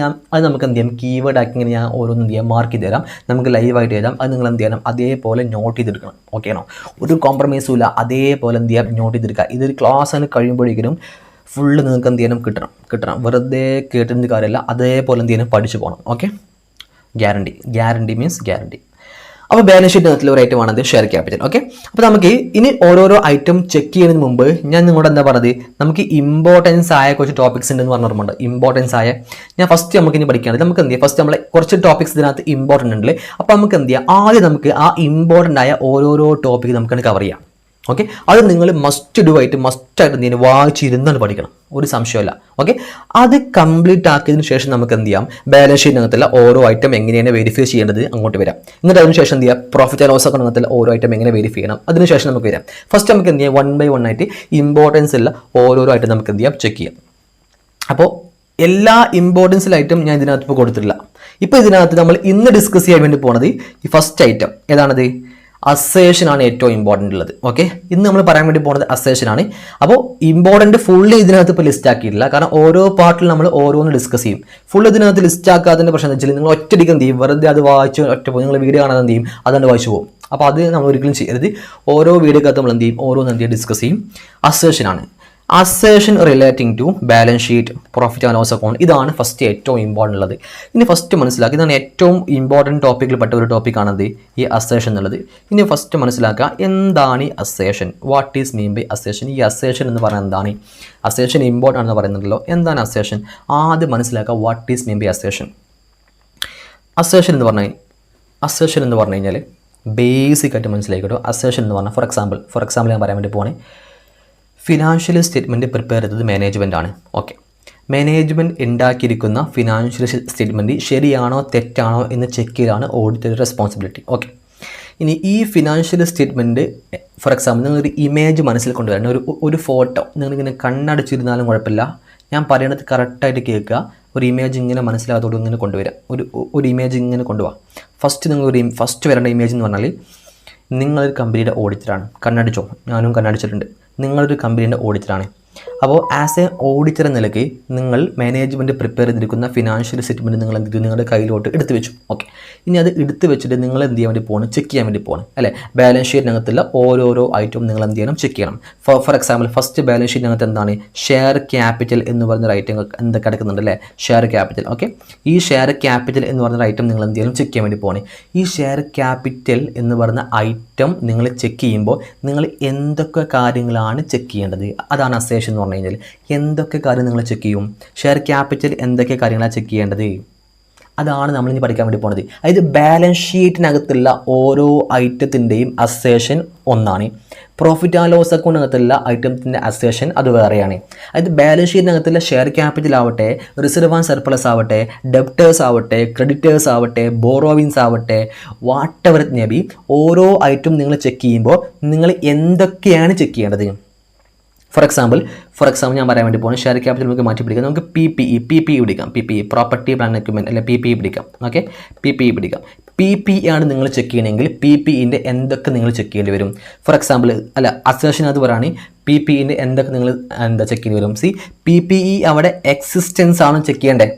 Speaker 1: അത് നമുക്ക് എന്ത് ചെയ്യാം, കീവേഡ് ആക്കി ഇങ്ങനെ ഞാൻ ഓരോന്നും എന്ത് ചെയ്യാം, മാർക്ക് ചെയ്ത് തരാം. നമുക്ക് ലൈവായിട്ട് എഴുതാം. അത് നിങ്ങൾ എന്ത് ചെയ്യണം, അതേപോലെ നോട്ട് ചെയ്തെടുക്കണം. ഓക്കെ ആണോ? ഒരു കോംപ്രമൈസും ഇല്ല, അതേപോലെ എന്ത് ചെയ്യാം, നോട്ട് ചെയ്തെടുക്കുക. ഇതൊരു ക്ലാസ് ആണ് കഴിയുമ്പോഴേക്കും ഫുള്ള് നിങ്ങൾക്ക് എന്ത് ചെയ്യണം, കിട്ടണം. വെറുതെ കേട്ടിരുന്ന കാര്യമല്ല, അതേപോലെ എന്ത് ചെയ്യണം, പഠിച്ചു പോകണം. Okay, guarantee means guarantee. അപ്പോൾ ബാലൻസ് ഷീറ്റിനകത്തുള്ള ഒരു ഐറ്റം ആണത് ഷെയർ ക്യാപിറ്റൽ. ഓക്കെ, അപ്പോൾ നമുക്ക് ഇനി ഓരോരോ ഐറ്റം ചെക്ക് ചെയ്യുന്നതിന് മുമ്പ് ഞാൻ നിങ്ങളോട് എന്താ പറഞ്ഞത്, നമുക്ക് ഇമ്പോർട്ടൻസ് ആയ കുറച്ച് ടോപ്പിക്സ് ഉണ്ടെന്ന് പറഞ്ഞിട്ടുണ്ട്. ഇമ്പോർട്ടൻസ് ആയ ഞാൻ ഫസ്റ്റ് നമുക്ക് ഇനി പഠിക്കുകയാണ്. നമുക്ക് എന്ത് ചെയ്യാം, ഫസ്റ്റ് നമ്മളെ കുറച്ച് ടോപ്പിക്സ് ഇതിനകത്ത് ഇമ്പോർട്ടൻ്റ് ഉണ്ട്. അപ്പോൾ നമുക്ക് എന്ത് ചെയ്യാം, ആദ്യം നമുക്ക് ആ ഇമ്പോർട്ടൻ്റ് ആയ ഓരോരോ ടോപ്പിക്ക് നമുക്ക് കവർ ചെയ്യാം. ഓക്കെ, അത് നിങ്ങൾ മസ്റ്റ് എന്ത് ചെയ്യണം, വായിച്ചിരുന്നാണ് പഠിക്കണം, ഒരു സംശയമല്ല. ഓക്കെ, അത് കംപ്ലീറ്റ് ആക്കിയതിനു ശേഷം നമുക്ക് എന്ത് ചെയ്യാം, ബാലൻസ് ഷീറ്റിനകത്തുള്ള ഓരോ ഐറ്റം എങ്ങനെയാണ് വെരിഫൈ ചെയ്യേണ്ടത് അങ്ങോട്ട് വരാം. എന്നിട്ട് അതിനുശേഷം എന്ത് ചെയ്യാം, പ്രോഫിറ്റ് ആൻഡ് ലോസ് അക്കൗണ്ടിനകത്തുള്ള ഓരോ ഐറ്റം എങ്ങനെ വെരിഫൈ ചെയ്യണം അതിനുശേഷം നമുക്ക് വരാം. ഫസ്റ്റ് നമുക്ക് എന്ത് ചെയ്യാം, 1 by 1 ആയിട്ട് ഇമ്പോർട്ടൻസ് ഉള്ള ഓരോരോ ഐറ്റം നമുക്ക് എന്ത് ചെയ്യാം, ചെക്ക് ചെയ്യാം. അപ്പോൾ എല്ലാ ഇമ്പോർട്ടൻസിലായിട്ടും ഞാൻ ഇതിനകത്ത് ഇപ്പോൾ കൊടുത്തിട്ടില്ല. ഇപ്പോൾ ഇതിനകത്ത് നമ്മൾ ഇന്ന് ഡിസ്കസ് ചെയ്യാൻ വേണ്ടി പോണത് ഈ ഫസ്റ്റ് ഐറ്റം ഏതാണത്, അസേഷൻ ആണ് ഏറ്റവും ഇമ്പോർട്ടൻ്റ് ഉള്ളത്. ഓക്കെ, ഇന്ന് നമ്മൾ പറയാൻ വേണ്ടി പോകുന്നത് അസേഷൻ ആണ്. അപ്പോൾ ഇമ്പോർട്ടൻ്റ് ഫുള്ള് ഇതിനകത്ത് ഇപ്പോൾ ലിസ്റ്റ് ആക്കിയിട്ടില്ല, കാരണം ഓരോ പാർട്ടിൽ നമ്മൾ ഓരോന്ന് ഡിസ്കസ് ചെയ്യും. ഫുൾ ഇതിനകത്ത് ലിസ്റ്റ് ആക്കാത്തതിൻ്റെ പ്രശ്നം എന്ന് വെച്ചാൽ നിങ്ങൾ ഒറ്റയടിക്ക് എന്ത് ചെയ്യും, വെറുതെ അത് വായിച്ച് ഒറ്റ പോകും, നിങ്ങൾ വീഡിയോ കാണാൻ എന്ത് ചെയ്യും, അതുകൊണ്ട് വായിച്ചു പോകും. അപ്പോൾ അത് നമ്മൾ ഒരിക്കലും ചെയ്യരുത്. ഓരോ വീഡിയോക്കകത്ത് നമ്മൾ എന്ത് ചെയ്യും, ഓരോന്ന് എന്ത് ചെയ്യും, ഡിസ്കസ് ചെയ്യും. അസേഷൻ ആണ്, assertion relating to balance sheet, profit and loss account, ഇതാണ് ഫസ്റ്റ് ഏറ്റവും ഇമ്പോർട്ടൻ്റ് ഉള്ളത്. ഇനി ഫസ്റ്റ് മനസ്സിലാക്കുക, ഇതാണ് ഏറ്റവും ഇമ്പോർട്ടൻറ്റ് ടോപ്പിക്കിൽ പെട്ട ഒരു ടോപ്പിക്കാണത് ഈ അസേഷൻ എന്നുള്ളത്. ഇനി ഫസ്റ്റ് മനസ്സിലാക്കുക എന്താണ് ഈ assertion, what is mean by assertion. ഈ അസേഷൻ എന്ന് പറയുന്നത് എന്താണ്, അസേഷൻ ഇമ്പോർട്ടൻ്റ് ആണെന്ന് പറയുന്നുണ്ടല്ലോ, എന്താണ് അസേഷൻ, ആദ്യം മനസ്സിലാക്കുക what is mean by assertion. Assertion എന്ന് പറഞ്ഞു കഴിഞ്ഞാൽ ബേസിക് ആയിട്ട് മനസ്സിലാക്കിട്ടോ. അസേഷൻ എന്ന് പറഞ്ഞാൽ ഫോർ എക്സാമ്പിൾ ഞാൻ പറയാൻ വേണ്ടി പോകണേ, ഫിനാൻഷ്യൽ സ്റ്റേറ്റ്മെൻറ്റ് പ്രിപ്പയർ ചെയ്തത് മാനേജ്മെൻ്റ് ആണ്. ഓക്കെ, മാനേജ്മെൻറ്റ് ഉണ്ടാക്കിയിരിക്കുന്ന ഫിനാൻഷ്യൽ സ്റ്റേറ്റ്മെൻറ്റ് ശരിയാണോ തെറ്റാണോ എന്ന് ചെക്ക് ചെയ്യലാണ് ഓഡിറ്ററുടെ റെസ്പോൺസിബിലിറ്റി. ഓക്കെ, ഇനി ഈ ഫിനാൻഷ്യൽ സ്റ്റേറ്റ്മെൻറ്റ് ഫോർ എക്സാമ്പിൾ നിങ്ങളൊരു ഇമേജ് മനസ്സിൽ കൊണ്ടുവരണം, ഒരു ഫോട്ടോ നിങ്ങളിങ്ങനെ കണ്ണടച്ചിരുന്നാലും കുഴപ്പമില്ല, ഞാൻ പറയണത് കറക്റ്റായിട്ട് കേൾക്കുക. ഒരു ഇമേജ് ഇങ്ങനെ മനസ്സിലാകത്തോടെ ഇങ്ങനെ കൊണ്ടുവരാം, ഒരു ഇമേജ് ഇങ്ങനെ കൊണ്ടുപോകാം. ഫസ്റ്റ് വരേണ്ട ഇമേജ് എന്ന് പറഞ്ഞാൽ നിങ്ങളൊരു കമ്പനിയുടെ ഓഡിറ്ററാണ്, കണ്ണടിച്ചോ, ഞാനും കണ്ണടിച്ചിട്ടുണ്ട്, നിങ്ങളൊരു കമ്പനീൻ്റെ ഓഡിറ്ററാണ്. അപ്പോൾ ആസ് എ ഓഡിറ്റർ എന്ന നിലയ്ക്ക് നിങ്ങൾ മാനേജ്മെൻറ്റ് പ്രിപ്പയർ ചെയ്തിരിക്കുന്ന ഫിനാൻഷ്യൽ സ്റ്റേറ്റ്മെൻറ്റ് നിങ്ങൾ എന്ത് ചെയ്തു, നിങ്ങളുടെ കയ്യിലോട്ട് എടുത്ത് വെച്ചു. ഓക്കെ, ഇനി അത് എടുത്ത് വെച്ചിട്ട് നിങ്ങൾ എന്ത് ചെയ്യാൻ വേണ്ടി പോകണം, ചെക്ക് ചെയ്യാൻ വേണ്ടി പോകണം അല്ലേ. ബാലൻസ് ഷീറ്റിനകത്തുള്ള ഓരോരോ ഐറ്റവും നിങ്ങൾ എന്ത് ചെയ്യണം, ചെക്ക് ചെയ്യണം. ഫോർ എക്സാമ്പിൾ ഫസ്റ്റ് ബാലൻസ് ഷീറ്റിനകത്ത് എന്താണ്, ഷെയർ ക്യാപിറ്റൽ എന്ന് പറയുന്ന ഐറ്റം എന്തൊക്കെ കിടക്കുന്നുണ്ട് അല്ലേ, ഷെയർ ക്യാപിറ്റൽ. ഓക്കെ, ഈ ഷെയർ ക്യാപിറ്റൽ എന്ന് പറയുന്ന ഐറ്റം നിങ്ങൾ എന്ത് ചെയ്യണം, ചെക്ക് ചെയ്യാൻ വേണ്ടി പോകണം. ഈ ഷെയർ ക്യാപിറ്റൽ എന്ന് പറയുന്ന ഐറ്റം നിങ്ങൾ ചെക്ക് ചെയ്യുമ്പോൾ നിങ്ങൾ എന്തൊക്കെ കാര്യങ്ങളാണ് ചെക്ക് ചെയ്യേണ്ടത്, അതാണ് അസേഷൻ എന്ന് പറഞ്ഞു കഴിഞ്ഞാൽ. എന്തൊക്കെ കാര്യം നിങ്ങൾ ചെക്ക് ചെയ്യും, ഷെയർ ക്യാപിറ്റൽ എന്തൊക്കെ കാര്യങ്ങളാണ് ചെക്ക് ചെയ്യേണ്ടത്, അതാണ് നമ്മളിനി പഠിക്കാൻ വേണ്ടി പോകുന്നത്. അതായത് ബാലൻസ് ഷീറ്റിനകത്തുള്ള ഓരോ ഐറ്റത്തിൻ്റെയും അസേഷൻ ഒന്നാണ്, പ്രോഫിറ്റ് ആൻഡ് ലോസ് അക്കൗണ്ടിനകത്തുള്ള ഐറ്റത്തിൻ്റെ അസേഷൻ അത് വേറെയാണ്. അതായത് ബാലൻസ് ഷീറ്റിനകത്തുള്ള ഷെയർ ക്യാപിറ്റൽ ആവട്ടെ, റിസർവ് ആൻഡ് സർപ്ലസ് ആവട്ടെ, ഡെപ്റ്റേഴ്സ് ആവട്ടെ, ക്രെഡിറ്റേഴ്സ് ആവട്ടെ, ബോറോവിങ്സ് ആവട്ടെ, what ever it may B, ഓരോ ഐറ്റം നിങ്ങൾ ചെക്ക് ചെയ്യുമ്പോൾ നിങ്ങൾ എന്തൊക്കെയാണ് ചെക്ക് ചെയ്യേണ്ടത്. ഫോർ എക്സാമ്പിൾ ഞാൻ പറയാൻ വേണ്ടി പോകുന്നത്, ഷെയർ ക്യാപിറ്റൽ നമുക്ക് മാറ്റി പിടിക്കാം, നമുക്ക് പി പി ഇ പിടിക്കാം, പ്രോപ്പർട്ടി പ്ലാന്റ് എക്യുപ്മെൻറ്റ് അല്ലെ PPE പിടിക്കാം. ഓക്കെ, PPE പിടിക്കാം. PPE ആണ് നിങ്ങൾ ചെക്ക് ചെയ്യണമെങ്കിൽ PPEൻ്റെ എന്തൊക്കെ നിങ്ങൾ ചെക്ക് ചെയ്യേണ്ടി വരും. ഫോർ എക്സാമ്പിൾ അസേഷൻ അത് പറയുകയാണെങ്കിൽ PPEൻ്റെ എന്തൊക്കെ നിങ്ങൾ ചെക്ക് ചെയ്യേണ്ടി വരും. PPE അവിടെ എക്സിസ്റ്റൻസ് ആണ് ചെക്ക് ചെയ്യേണ്ടത്.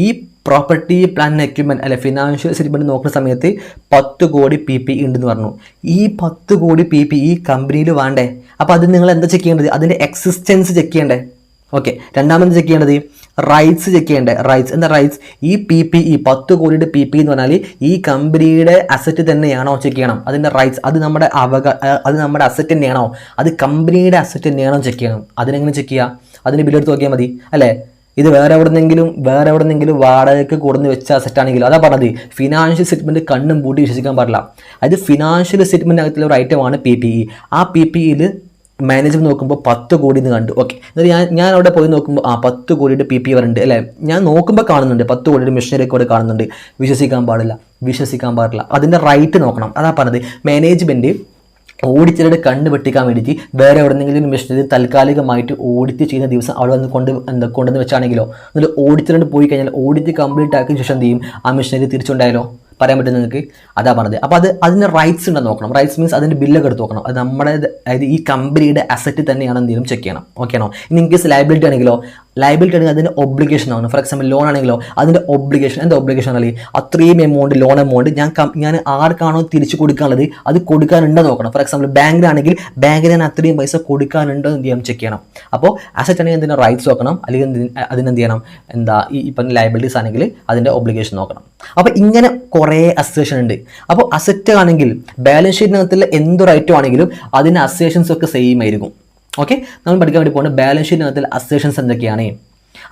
Speaker 1: ഈ പ്രോപ്പർട്ടി പ്ലാന്റ് എക്യുപ്മെൻറ്റ് അല്ലെ ഫിനാൻഷ്യൽ സ്റ്റേറ്റ്മെൻറ്റ് നോക്കുന്ന സമയത്ത് 10 കോടി PPE ഉണ്ടെന്ന് പറഞ്ഞു. ഈ 10 കോടി PPE കമ്പനിയിൽ വേണ്ടേ, അപ്പോൾ അത് നിങ്ങൾ എന്താ ചെക്ക് ചെയ്യേണ്ടത്, അതിൻ്റെ എക്സിസ്റ്റൻസ് ചെക്ക് ചെയ്യേണ്ടേ. ഓക്കെ, രണ്ടാമത് ചെക്ക് ചെയ്യേണ്ടത് റൈറ്റ്സ് ചെക്ക് ചെയ്യേണ്ടേ. റൈറ്റ്സ് എന്താ, റൈറ്റ്സ് ഈ PPE 10 കോടിയുടെ PPE എന്ന് പറഞ്ഞാൽ ഈ കമ്പനിയുടെ അസറ്റ് തന്നെയാണോ ചെക്ക് ചെയ്യണം, അതിൻ്റെ റൈറ്റ്സ് അത് നമ്മുടെ അസറ്റ് തന്നെയാണോ, അത് കമ്പനിയുടെ അസറ്റ് തന്നെയാണോ ചെക്ക് ചെയ്യണം. അതിനെങ്ങനെ ചെക്ക് ചെയ്യുക, അതിന് ബില്ലെടുത്ത് നോക്കിയാൽ മതി അല്ലേ. ഇത് വേറെ എവിടെന്നെങ്കിലും വാടകയ്ക്ക് കൊടുന്ന് വെച്ച അസറ്റ് ആണെങ്കിലും അതാ പറഞ്ഞത്, ഫിനാൻഷ്യൽ സ്റ്റേറ്റ്മെൻറ്റ് കണ്ണും പൂട്ടി വിശ്വസിക്കാൻ പാടില്ല. അത് ഫിനാൻഷ്യൽ സ്റ്റേറ്റ്മെൻറ്റ് അകത്തുള്ള ഒരു ഐറ്റമാണ് PPE. ആ PPEയിൽ മാനേജ്മെൻറ്റ് നോക്കുമ്പോൾ 10 കോടി എന്ന് കണ്ടു. ഓക്കെ, എന്നിട്ട് ഞാൻ അവിടെ പോയി നോക്കുമ്പോൾ 10 കോടിയുടെ PPE വരുന്നുണ്ട് അല്ലേ, ഞാൻ നോക്കുമ്പോൾ കാണുന്നുണ്ട് 10 കോടിയുടെ മെഷീനറി ഒക്കെ കാണുന്നുണ്ട്. വിശ്വസിക്കാൻ പാടില്ല. അതിൻ്റെ റൈറ്റ് നോക്കണം. അതാ പറഞ്ഞത്, മാനേജ്മെൻറ്റ് ഓഡിറ്ററുടെ കണ്ണ് വെട്ടിക്കാൻ വേണ്ടിയിട്ട് വേറെ എവിടെന്നെങ്കിലും മെഷീനറി താൽക്കാലികമായിട്ട് ഓഡിറ്റ് ചെയ്യുന്ന ദിവസം അവിടെ വന്ന് കൊണ്ടുവന്ന് വെച്ചാണെങ്കിലോ, എന്നിട്ട് ഓഡിറ്ററിന് പോയി കഴിഞ്ഞാൽ ഓഡിറ്റ് കംപ്ലീറ്റ് ആക്കിയ ശേഷം എന്ത് ചെയ്യും, ആ മെഷീനറി തിരിച്ചുണ്ടായാലോ, പറയാൻ പറ്റും നിങ്ങൾക്ക്. അതാ പറഞ്ഞത്. അപ്പോൾ അതിന് റൈറ്റ്സ് ഉണ്ടെന്ന് നോക്കണം. റൈറ്റ്സ് മീൻസ് അതിൻ്റെ ബില്ലൊക്കെ എടുത്ത് നോക്കണം. അത് നമ്മുടെ അതായത് ഈ കമ്പനിയുടെ അസറ്റ് തന്നെയാണ് എന്തെങ്കിലും ചെക്ക് ചെയ്യണം. ഓക്കെ ആണോ. ഇൻ കേസ് ലയബിലിറ്റി ആണെങ്കിലോ അതിൻ്റെ ഒബ്ലിഗേഷൻ ആണ്. ഫോർ എക്സാമ്പിൾ ലോൺ ആണെങ്കിലോ അതിൻ്റെ ഒബ്ലിഗേഷൻ. എന്താ ഒബ്ലിഗേഷൻ ആണെങ്കിൽ അത്രയും ലോൺ എമൗണ്ട് ഞാൻ ആർക്കാണോ തിരിച്ചു കൊടുക്കാനുള്ളത് അത് കൊടുക്കാനുണ്ടോ നോക്കണം. ഫോർ എക്സാമ്പിൾ ബാങ്കിലാണെങ്കിൽ ബാങ്കിന് ഞാൻ അത്രയും പൈസ കൊടുക്കാനുണ്ടോ എന്ന് ചെയ്യാൻ ചെക്ക് ചെയ്യണം. അപ്പോൾ അസറ്റ് ആണെങ്കിൽ അതിൻ്റെ റൈറ്റ്സ് നോക്കണം, അല്ലെങ്കിൽ അതിനെന്ത് ചെയ്യണം, ഇപ്പം ലയബിലിറ്റീസ് ആണെങ്കിൽ അതിൻ്റെ ഒബ്ലിഗേഷൻ നോക്കണം. അപ്പോൾ ഇങ്ങനെ കുറേ അസേഷൻ ഉണ്ട്. അപ്പോൾ അസറ്റ് ആണെങ്കിൽ ബാലൻസ് ഷീറ്റിനകത്തുള്ള എന്തൊരു ഐറ്റം ആണെങ്കിലും അതിൻ്റെ അസേഷൻസ് ഒക്കെ സെയിം ആയിരിക്കും. ഓക്കെ, നമ്മൾ പഠിക്കാൻ വേണ്ടി പോകുന്നത് ബാലൻസ് ഷീറ്റിനകത്തുള്ള അസേഷൻസ് എന്തൊക്കെയാണ്.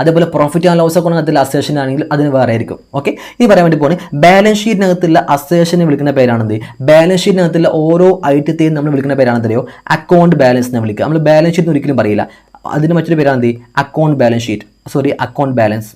Speaker 1: അതേപോലെ പ്രോഫിറ്റ് ആൻഡ് ലോസ് അക്കൗണ്ടിനകത്തുള്ള അസേഷൻ ആണെങ്കിൽ അതിന് വേറെ ആയിരിക്കും. ഓക്കെ, ഇനി പറയാൻ വേണ്ടി പോകുന്നത് ബാലൻസ് ഷീറ്റിനകത്തുള്ള അസേഷനെ വിളിക്കുന്ന പേരാണെന്ത്? ബാലൻസ് ഷീറ്റിനകത്തുള്ള ഓരോ ഐറ്റത്തെയും നമ്മൾ വിളിക്കുന്ന പേരാണെന്തറിയോ? അക്കൗണ്ട് ബാലൻസ് എന്ന് വിളിക്കുക. നമ്മൾ ബാലൻസ് ഷീറ്റ് ഒരിക്കലും പറയില്ല, അതിന് മറ്റൊരു പേരാണെന്ത്? Account balance sheet, account balance.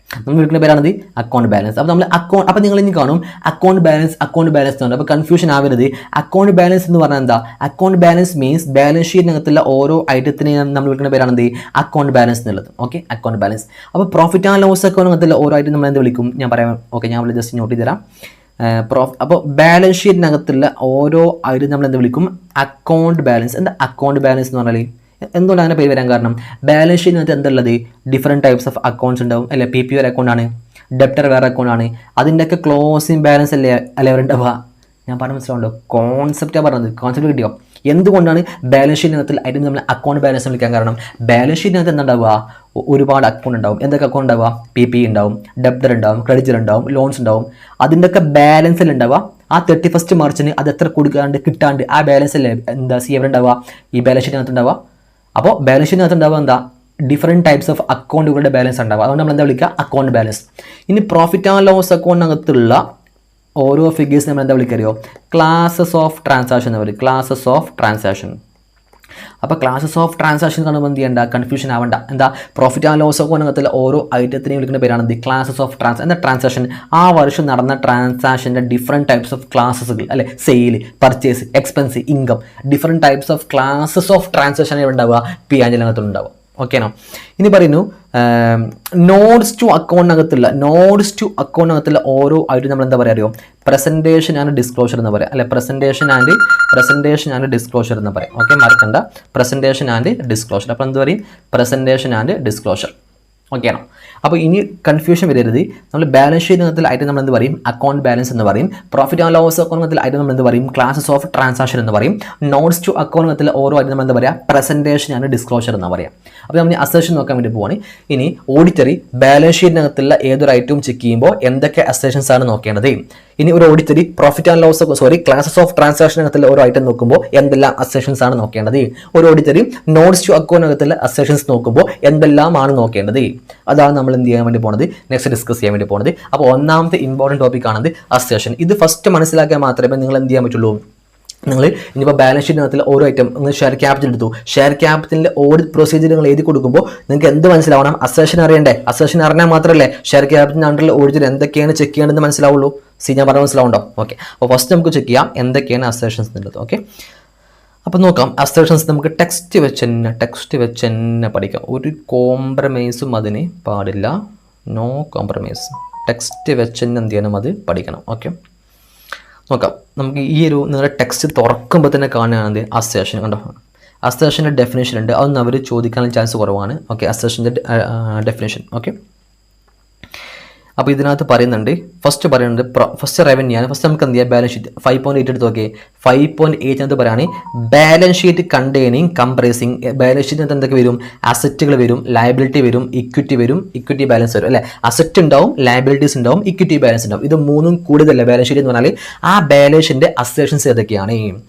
Speaker 1: നമ്മൾ വിളിക്കുന്ന പേരാണത് അക്കൗണ്ട് ബാലൻസ്. അപ്പോൾ നമ്മൾ അപ്പോൾ നിങ്ങൾ ഇനി കാണും അക്കൗണ്ട് ബാലൻസ് എന്നുണ്ട്. അപ്പോൾ കൺഫ്യൂഷൻ ആവരുത്. അക്കൗണ്ട് ബാലൻസ് എന്ന് പറഞ്ഞാൽ എന്താ? അക്കൗണ്ട് ബാലൻസ് മീൻസ് ബാലൻസ് ഷീറ്റിനകത്തുള്ള ഓരോ ഐറ്റത്തിനെയും നമ്മൾ വിളിക്കുന്ന പേരാണത് അക്കൗണ്ട് ബാലൻസ് എന്നുള്ളത്. Okay, account balance. അപ്പോൾ പ്രോഫിറ്റ് ആൻഡ് ലോസ് അക്കൗണ്ടിനകത്തുള്ള ഓരോ ഐറ്റം നമ്മൾ എന്ത് വിളിക്കും? ഞാൻ പറയാം. ഓക്കെ, ഞാൻ ജസ്റ്റ് നോട്ട് ചെയ്ത് തരാം. അപ്പോൾ ബാലൻസ് ഷീറ്റിനകത്തുള്ള ഓരോ ഐറ്റം നമ്മൾ എന്ത് വിളിക്കും? Account balance. എന്താ അക്കൗണ്ട് ബാലൻസ് എന്ന് പറഞ്ഞാൽ? എന്തുകൊണ്ട് അങ്ങനെ പേര് വരാൻ കാരണം? ബാലൻസ് ഷീറ്റിനകത്ത് എന്തുള്ളത്? ഡിഫറെൻറ്റ് ടൈപ്സ് ഓഫ് അക്കൗണ്ട്സ് ഉണ്ടാവും അല്ലേ? PPO ഒരു അക്കൗണ്ട് ആണ്, ഡെപ്റ്റർ വേറെ അക്കൗണ്ട് ആണ്. അതിൻ്റെയൊക്കെ ക്ലോസിംഗ് ബാലൻസ് അല്ലേ വരേണ്ടവ? ഞാൻ പറഞ്ഞ മനസ്സിലാവുണ്ടോ? കോൺസെപ്റ്റാണ് പറഞ്ഞത്. കോൺസെപ്റ്റ് കിട്ടിയോ? എന്തുകൊണ്ടാണ് ബാലൻസ് ഷീറ്റിനകത്തിൽ ഐറ്റം നമ്മൾ അക്കൗണ്ട് ബാലൻസ് വിളിക്കാൻ കാരണം? ബാലൻസ് ഷീറ്റിനകത്ത് എന്താണ്ടാവുക? ഒരുപാട് അക്കൗണ്ട് ഉണ്ടാവും. എന്തൊക്കെ അക്കൗണ്ട് ഉണ്ടാവുക? PPE ഉണ്ടാവും, ഡെപ്റ്റർ ഉണ്ടാവും, ക്രെഡിറ്റർ ഉണ്ടാവും, ലോൺസ് ഉണ്ടാവും. അതിൻ്റെയൊക്കെ ബാലൻസിൽ ഉണ്ടാവുക. ആ 31st മാർച്ചിന് അത് എത്ര കൊടുക്കാണ്ട് കിട്ടാണ്ട് ആ ബാലൻസ് അല്ലേ എന്താ എവിടെ ഉണ്ടാവുക? ഈ ബാലൻസ് ഷീറ്റിനകത്ത് ഉണ്ടാവുക. അപ്പോൾ ബാലൻസ് ഷീറ്റിനകത്ത് ഉണ്ടാവുക എന്താ? ഡിഫറെൻറ്റ് ടൈപ്സ് ഓഫ് അക്കൗണ്ടുകളുടെ ബാലൻസ് ഉണ്ടാവുക. അതുകൊണ്ട് നമ്മൾ എന്താ വിളിക്കുക? Account balance. ഇനി പ്രോഫിറ്റ് ആൻഡ് ലോസ് അക്കൗണ്ടിനകത്തുള്ള ഓരോ ഫിഗേഴ്സ് നമ്മൾ എന്താ വിളിക്കറിയോ? ക്ലാസസ് ഓഫ് ട്രാൻസാക്ഷൻ എന്ന് പറയും. Classes of transaction. അപ്പോൾ ക്ലാസസ് ഓഫ് ട്രാൻസാക്ഷൻ കാണുമ്പോൾ എന്ത് ചെയ്യേണ്ട? കൺഫ്യൂഷൻ ആവണ്ട. എന്താ? പ്രോഫിറ്റ് ആൻഡ് ലോസ് അക്കൗണ്ടിനകത്തുള്ള ഓരോ ഐറ്റത്തിനെയും വിളിക്കുന്ന പേരാണ് ക്ലാസസ് ഓഫ് എന്താ? ട്രാൻസാക്ഷൻ. ആ വർഷം നടന്ന ട്രാൻസാക്ഷൻ്റെ ഡിഫറെൻറ്റ് ടൈപ്സ് ഓഫ് ക്ലാസസുകൾ അല്ലെ? Sale, purchase, expense, income, different types of classes of transaction ഉണ്ടാവുക P&L ഓക്കേനോ. ഇനി പറയുന്നു നോട്ട്സ് ടു അക്കൗണ്ടിനകത്തുള്ള ഓരോ ആയിട്ട് നമ്മൾ എന്താ പറയുക അറിയോ? പ്രസൻറ്റേഷൻ ആൻഡ് ഡിസ്ക്ലോഷർ എന്ന് പറയാം അല്ലെ? പ്രസൻറ്റേഷൻ ആൻഡ് ഡിസ്ക്ലോഷർ എന്ന് പറയാം. ഓക്കെ, മറക്കണ്ട. Presentation and disclosure. അപ്പോൾ എന്ത് പറയും? Presentation and disclosure. ഓക്കെ ആണോ? അപ്പോൾ ഇനി കൺഫ്യൂഷൻ വരരുത്. നമ്മൾ ബാലൻസ് ഷീറ്റിനകത്തിൽ ആയിട്ട് നമ്മൾ എന്ത് പറയും? അക്കൗണ്ട് ബാലൻസ് എന്ന് പറയും. പ്രോഫിറ്റ് ആൻഡ് ലോസ് അക്കൗണ്ടിനകത്തിൽ ആയിട്ട് നമ്മൾ എന്ത് പറയും? ക്ലാസസ് ഓഫ് ട്രാൻസാക്ഷൻ എന്ന് പറയും. നോട്ട്സ് ടു അക്കൗണ്ടിനകത്തിൽ ഓരോ ആയിട്ട് നമ്മൾ എന്താ പറയുക? പ്രസൻറ്റേഷൻ ആൻഡ് ഡിസ്ക്ലോഷർ എന്ന് പറയാം. അപ്പോൾ നമ്മൾ അസേഷൻ നോക്കാൻ വേണ്ടി പോവാണ്. ഇനി ഓഡിറ്ററി ബാലൻസ് ഷീറ്റിനകത്തുള്ള ഏതൊരു ഐറ്റവും ചെക്ക് ചെയ്യുമ്പോൾ എന്തൊക്കെ അസേഷൻസ് ആണ് നോക്കേണ്ടത്? ഇനി ഒരു ഓഡിറ്ററി profit and loss classes of ട്രാൻസാക്ഷനകത്തുള്ള ഓരോ ഐറ്റം നോക്കുമ്പോൾ എന്തെല്ലാം അസേഷൻസ് ആണ് നോക്കേണ്ടത്? ഒരു ഓഡിറ്ററി നോട്ട്സ് ടു അക്കൗണ്ടിനകത്തുള്ള അസേഷൻസ് നോക്കുമ്പോൾ എന്തെല്ലാമാണ് നോക്കേണ്ടത്? അതാണ് നമ്മൾ എന്ത് ചെയ്യാൻ വേണ്ടി പോകുന്നത്? നെക്സ്റ്റ് ഡിസ്കസ് ചെയ്യാൻ വേണ്ടി പോകുന്നത്. അപ്പോൾ ഒന്നാമത്തെ ഇമ്പോർട്ടൻറ്റ് ടോപ്പിക് ആണത് അസേഷൻ. ഇത് ഫസ്റ്റ് മനസ്സിലാക്കാൻ മാത്രമേ നിങ്ങൾ എന്ത് ചെയ്യാൻ പറ്റുള്ളൂ. നിങ്ങൾ ഇനിയിപ്പോൾ ബാലൻസ് ഷീറ്റിനകത്തിൽ ഓരോ ഐറ്റം നിങ്ങൾ ഷെയർ ക്യാപിറ്റൽ എടുത്തു. ഷെയർ ക്യാപിറ്റലിൻ്റെ ഓഡിറ്റ് പ്രൊസീജിയർ നിങ്ങൾ എഴുതി കൊടുക്കുമ്പോൾ നിങ്ങൾക്ക് എന്ത് മനസ്സിലാവണം? അസേഷൻ അറിയണ്ടേ? അസേഷൻ അറിഞ്ഞാൽ മാത്രമല്ലേ ഷെയർ ക്യാപിറ്റലിൻ്റെ അണ്ടറിൽ ഓഡിറ്റ് എന്തൊക്കെയാണ് ചെക്ക് ചെയ്യേണ്ടതെന്ന് മനസ്സിലാവുള്ളൂ. ഞാൻ പറഞ്ഞ മനസ്സിലാവുണ്ടോ? ഓക്കെ, അപ്പോൾ ഫസ്റ്റ് നമുക്ക് ചെക്ക് ചെയ്യാം എന്തൊക്കെയാണ് അസേഷൻസ് എന്നുള്ളത്. ഓക്കെ, അപ്പോൾ നോക്കാം. അസേഷൻസ് നമുക്ക് ടെക്സ്റ്റ് വെച്ച് തന്നെ പഠിക്കാം. ഒരു കോംപ്രമൈസും അതിന് പാടില്ല. No compromise. ടെക്സ്റ്റ് വെച്ച് തന്നെ എന്ത് ചെയ്യണം? അത് പഠിക്കണം. ഓക്കെ, നോക്കാം. നമുക്ക് ഈ ഒരു നിങ്ങളുടെ ടെക്സ്റ്റ് തുറക്കുമ്പോൾ തന്നെ കാണുകയാണെങ്കിൽ അസേഷൻ കണ്ടോ? അസേഷൻ്റെ ഡെഫിനേഷൻ ഉണ്ട്. അതൊന്നും അവർ ചോദിക്കാനുള്ള ചാൻസ് കുറവാണ്. Okay, അസേഷൻ്റെ definition. ഓക്കെ, അപ്പോൾ ഇതിനകത്ത് പറയുന്നുണ്ട്, ഫസ്റ്റ് റവന്യൂ ആണ്. ഫസ്റ്റ് നമുക്ക് എന്ത് ചെയ്യാം? ബാലൻസ് ഷീറ്റ് 5.8 എടുത്ത് നോക്കിയേ. 5.8 പറയുകയാണ് balance sheet containing comprising. Balance ഷീറ്റിനകത്ത് എന്തൊക്കെ വരും? അസറ്റുകൾ വരും, ലയബിലിറ്റി വരും, ഇക്വിറ്റി ബാലൻസ് വരും അല്ലേ? അസറ്റ് ഉണ്ടാവും, ലയബിലിറ്റീസ് ഉണ്ടാവും, ഇക്വിറ്റി ബാലൻസ് ഉണ്ടാവും. ഇത് മൂന്നും കൂടുതലല്ല ബാലൻസ് ഷീറ്റ് എന്ന് പറഞ്ഞാൽ. ആ ബാലൻസിൻ്റെ അസേഷൻസ് ഏതൊക്കെയാണ്?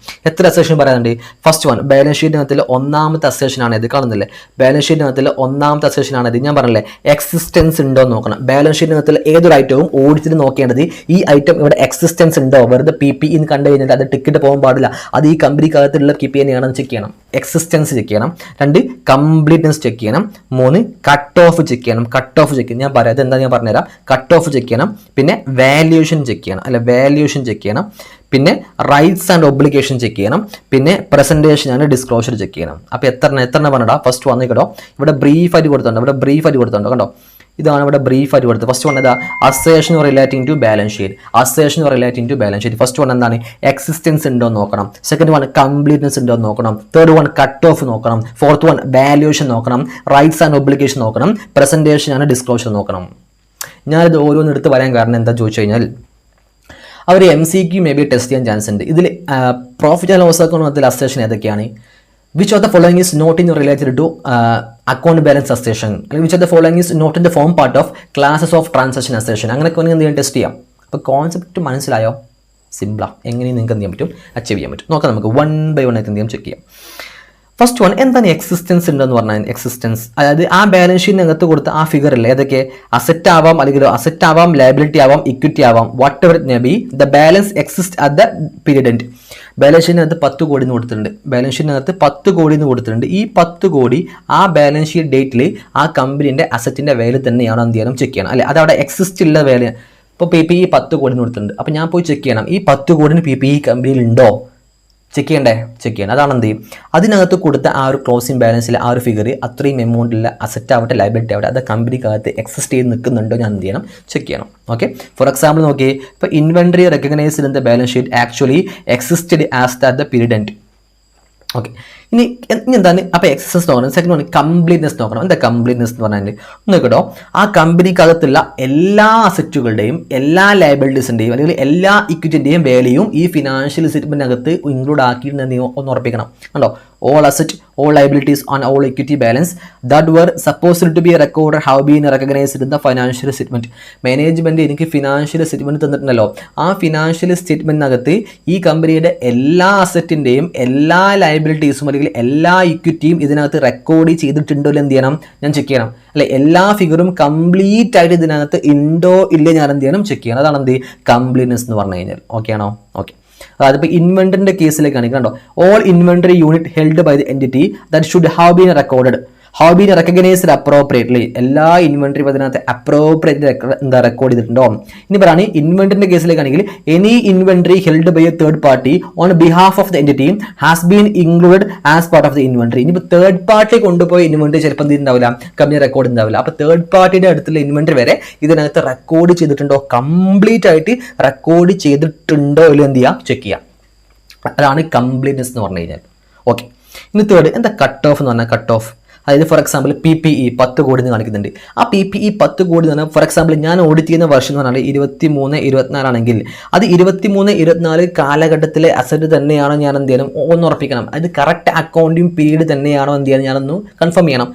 Speaker 1: എത്ര അസേഷൻ പറയുന്നുണ്ട്? ഫസ്റ്റ് വൺ ബാലൻസ് ഷീറ്റിനകത്തിൽ ഒന്നാമത്തെ അസേഷനാണ് ഇത്. കാണുന്നില്ലേ? ബാലൻസ് ഷീറ്റിനകത്തിൽ ഒന്നാമത്തെ അസേഷനാണ് ഇത്. ഞാൻ പറഞ്ഞില്ലേ എക്സിസ്റ്റൻസ് ഉണ്ടോ എന്ന് നോക്കണം. ബാലൻസ് ഷീറ്റിനകത്തിൽ ഏതൊരു ഐറ്റവും ഓഡിറ്റിന് നോക്കേണ്ടത് ഈ ഐറ്റം ഇവിടെ എക്സിസ്റ്റൻസ് ഉണ്ടോ. വെറുതെ PPE എന്ന് കണ്ടു കഴിഞ്ഞാൽ അത് ടിക്കറ്റ് പോകാൻ പാടില്ല. അത് ഈ കമ്പനിക്കകത്തുള്ള KPI ആണെന്ന് ചെക്ക് ചെയ്യണം. എക്സിസ്റ്റൻസ് ചെക്ക് ചെയ്യണം. 2 കംപ്ലീറ്റ്നെസ് ചെക്ക് ചെയ്യണം. 3 കട്ട് ഓഫ് ചെക്ക് ചെയ്യണം. ഞാൻ പറയാം എന്താ ഞാൻ പറഞ്ഞുതരാം. കട്ട് ഓഫ് ചെക്ക് ചെയ്യണം. പിന്നെ വാല്യൂഷൻ ചെക്ക് ചെയ്യണം. പിന്നെ റൈറ്റ്സ് ആൻഡ് ഒബ്ലിഗേഷൻ ചെക്ക് ചെയ്യണം. പിന്നെ പ്രസന്റേഷൻ ആൻഡ് ഡിസ്ക്ലോഷർ ചെക്ക് ചെയ്യണം. അപ്പോൾ എത്ര പറഞ്ഞടാ? ഫസ്റ്റ് വന്നു കേട്ടോ. ഇവിടെ ബ്രീഫായിട്ട് കൊടുത്തിട്ടുണ്ട്. കണ്ടോ? ഇതാണ് ഇവിടെ ബ്രീഫായിട്ട് കൊടുത്തത്. ഫസ്റ്റ് വൺ ഏതാ? Assertion relating to balance sheet. First one എന്താണ്? എക്സിസ്റ്റൻസ് ഉണ്ടോ എന്ന് നോക്കണം. സെക്കൻഡ് വൺ കംപ്ലീറ്റ്നെസ് ഉണ്ടോ എന്ന് നോക്കണം. തേർഡ് വൺ കട്ട് ഓഫ് നോക്കണം. ഫോർത്ത് വൺ വാല്യൂഷൻ നോക്കണം. റൈറ്റ്സ് ആൻഡ് ഒബ്ലിഗേഷൻ നോക്കണം. പ്രസന്റേഷൻ ആൻഡ് ഡിസ്ക്ലോഷർ നോക്കണം. ഞാനിത് ഓരോന്ന് എടുത്ത് പറയാൻ കാരണം എന്താ ചോദിച്ചു കഴിഞ്ഞാൽ അവർ MCQ മേ ബി ടെസ്റ്റ് ചെയ്യാൻ ചാൻസ് ഉണ്ട്. ഇതിൽ പ്രോഫിറ്റ് ആൻഡ് ലോസ് അക്കൗണ്ടിൽ അസേഷൻ ഏതൊക്കെയാണ്? Which of the following is not in related to account balance assessment? Which of the following is not in the form part of classes of transaction assessment? അങ്ങനെയൊക്കെ എന്ത് ചെയ്യാൻ ടെസ്റ്റ് ചെയ്യാം. അപ്പോൾ കോൺസെപ്റ്റ് മനസ്സിലായോ? സിമ്പിളാ. എങ്ങനെ നിങ്ങൾക്ക് എന്ത് ചെയ്യാൻ പറ്റും? അച്ചീവ് ചെയ്യാൻ പറ്റും. നോക്കാം നമുക്ക് 1 by 1 ആയിട്ട് എന്ത് ചെയ്യാം ചെക്ക് ചെയ്യാം. ഫസ്റ്റ് വൺ എന്താണ് എക്സിസ്റ്റൻസ് ഉണ്ടെന്ന് പറഞ്ഞാൽ എക്സിസ്റ്റൻസ്, അതായത് ആ ബാലൻസ് ഷീറ്റിനകത്ത് കൊടുത്ത ആ ഫിഗർ ഇല്ലേ, ഏതൊക്കെ അസറ്റ് ആവാം, അല്ലെങ്കിൽ അസറ്റ് ആവാം, ലയബിലിറ്റി ആവാം, ഇക്വിറ്റി ആവാം, whatever it may be, the balance exist at the period end. Balance ഷീറ്റിനകത്ത് 10 കോടി എന്ന് കൊടുത്തിട്ടുണ്ട്, ബാലൻസ് ഷീറ്റിനകത്ത് 10 കോടി എന്ന് കൊടുത്തിട്ടുണ്ട്. ഈ 10 കോടി ആ ബാലൻസ് ഷീറ്റ് ഡേറ്റിൽ ആ കമ്പനീൻ്റെ അസറ്റിൻ്റെ വാല്യൂ തന്നെയാണോ എന്ത് ചെയ്യണം, ചെക്ക് ചെയ്യണം. അല്ലെ, അതവിടെ എക്സിസ്റ്റ് ഉള്ള വാല്യൂ. ഇപ്പോൾ PPE 10 കോടി എന്ന് കൊടുത്തിട്ടുണ്ട്, അപ്പോൾ ഞാൻ പോയി ചെക്ക് ചെയ്യണം ഈ 10 കോടിന് PPE കമ്പനിയിൽ ഉണ്ടോ, ചെക്ക് ചെയ്യണം. അതാണ് എന്ത് ചെയ്യും, അതിനകത്ത് കൊടുത്ത ആ ഒരു ക്ലോസിംഗ് ബാലൻസിൽ ആ ഒരു ഫിഗർ അത്രയും എമൗണ്ടിലുള്ള അസറ്റ് ആവട്ടെ ലയബിലിറ്റി ആവട്ടെ അത് കമ്പനിക്കകത്ത് എക്സിസ്റ്റ് ചെയ്ത് നിൽക്കുന്നുണ്ടോ ഞാൻ എന്ത് ചെയ്യണം, ചെക്ക് ചെയ്യണം. ഓക്കെ, ഫോർ എക്സാമ്പിൾ നോക്കി, ഇപ്പോൾ inventory recognised in the balance sheet actually existed as the period end. Okay, ഇനി എന്താണ് അപ്പോൾ എക്സസ് നോക്കണം. സെക്കൻഡ് വൺ കംപ്ലീറ്റ്നെസ് നോക്കണം. എന്താ കംപ്ലീറ്റ്നെസ് എന്ന് പറഞ്ഞാൽ നോക്കട്ടോ, ആ കമ്പനിക്കകത്തുള്ള എല്ലാ അസറ്റുകളുടെയും എല്ലാ ലയബിലിറ്റീസിൻ്റെയും അല്ലെങ്കിൽ എല്ലാ ഇക്വിറ്റിൻ്റെയും വാല്യൂയും ഈ ഫിനാൻഷ്യൽ സ്റ്റേറ്റ്മെൻറ്റിനകത്ത് ഇൻക്ലൂഡ് ആക്കിയിട്ടുണ്ടെന്ന് ഒന്ന് ഉറപ്പിക്കണം. കണ്ടോ, all asset, all liabilities and all equity balance that were supposed to be recorded have been recognized in the financial statement. Management എനിക്ക് ഫിനാൻഷ്യൽ സ്റ്റേറ്റ്മെൻറ്റ് തന്നിട്ടുണ്ടല്ലോ, ആ ഫിനാൻഷ്യൽ സ്റ്റേറ്റ്മെൻറ്റിനകത്ത് ഈ കമ്പനിയുടെ എല്ലാ അസറ്റിൻ്റെയും എല്ലാ ലയബിലിറ്റീസും അല്ലെങ്കിൽ എല്ലാ ഇക്വിറ്റിയും ഇതിനകത്ത് റെക്കോർഡ് ചെയ്തിട്ടുണ്ടോ എന്ത് ചെയ്യണം, ഞാൻ ചെക്ക് ചെയ്യണം. അല്ലെ, എല്ലാ ഫിഗറും കംപ്ലീറ്റ് ആയിട്ട് ഇതിനകത്ത് ഉണ്ടോ ഇല്ലേ ഞാൻ എന്ത് ചെയ്യണം, ചെക്ക് ചെയ്യണം. അതാണ് എന്ത് കംപ്ലീറ്റ്നെസ് എന്ന് പറഞ്ഞു കഴിഞ്ഞാൽ. ഓക്കെ ആണോ? ഓക്കെ, അതായത് ഇപ്പോൾ ഇൻവെന്ററിന്റെ കേസിലേക്കാണ് കണ്ടോ, all inventory unit held by the entity that should have been recorded have been recognised appropriately. എല്ലാ ഇൻവെന്ററി അതിനകത്ത് അപ്രോപ്രിയേറ്റ് എന്താ റെക്കോർഡ് ചെയ്തിട്ടുണ്ടോ. ഇനി പറയുകയാണ് ഇൻവെന്ററിന്റെ കേസിലേക്കാണെങ്കിൽ any inventory held by a third party on behalf of the entity has been included as part of the inventory. ഇനിയിപ്പോൾ തേർഡ് പാർട്ടി കൊണ്ടുപോയി ഇൻവെന്ററി ചിലപ്പോൾ എന്തുണ്ടാവില്ല, കമ്പനി റെക്കോർഡ് ഉണ്ടാവില്ല. അപ്പോൾ തേർഡ് പാർട്ടിയുടെ അടുത്തുള്ള ഇൻവെന്ററി വരെ ഇതിനകത്ത് റെക്കോർഡ് ചെയ്തിട്ടുണ്ടോ, കംപ്ലീറ്റ് ആയിട്ട് റെക്കോർഡ് ചെയ്തിട്ടുണ്ടോ ഇല്ല എന്ത് ചെയ്യുക, ചെക്ക് ചെയ്യുക. അതാണ് കംപ്ലീറ്റ്നെസ് എന്ന് പറഞ്ഞു കഴിഞ്ഞാൽ. ഓക്കെ, ഇനി തേർഡ് എന്താ കട്ട് ഓഫ് എന്ന് പറഞ്ഞാൽ കട്ട് ഓഫ്. അതായത് ഫോർ എക്സാമ്പിൾ PPE 10 കോടി എന്ന് കാണിക്കുന്നുണ്ട്. ആ PPE 10 കോടി എന്ന് പറഞ്ഞാൽ ഫോർ എക്സാമ്പിൾ ഞാൻ ഓഡിറ്റ് ചെയ്യുന്ന വർഷം എന്ന് പറഞ്ഞാൽ 23-24 ആണെങ്കിൽ അത് 23-24 കാലഘട്ടത്തിലെ അസറ്റ് തന്നെയാണോ ഞാൻ എന്ത് ചെയ്യണം ഒന്ന് ഉറപ്പിക്കണം. അത് കറക്റ്റ് അക്കൗണ്ടിങ് പീരീഡ് തന്നെയാണോ എന്ത് ചെയ്യണം ഞാനൊന്ന് കൺഫേം ചെയ്യണം.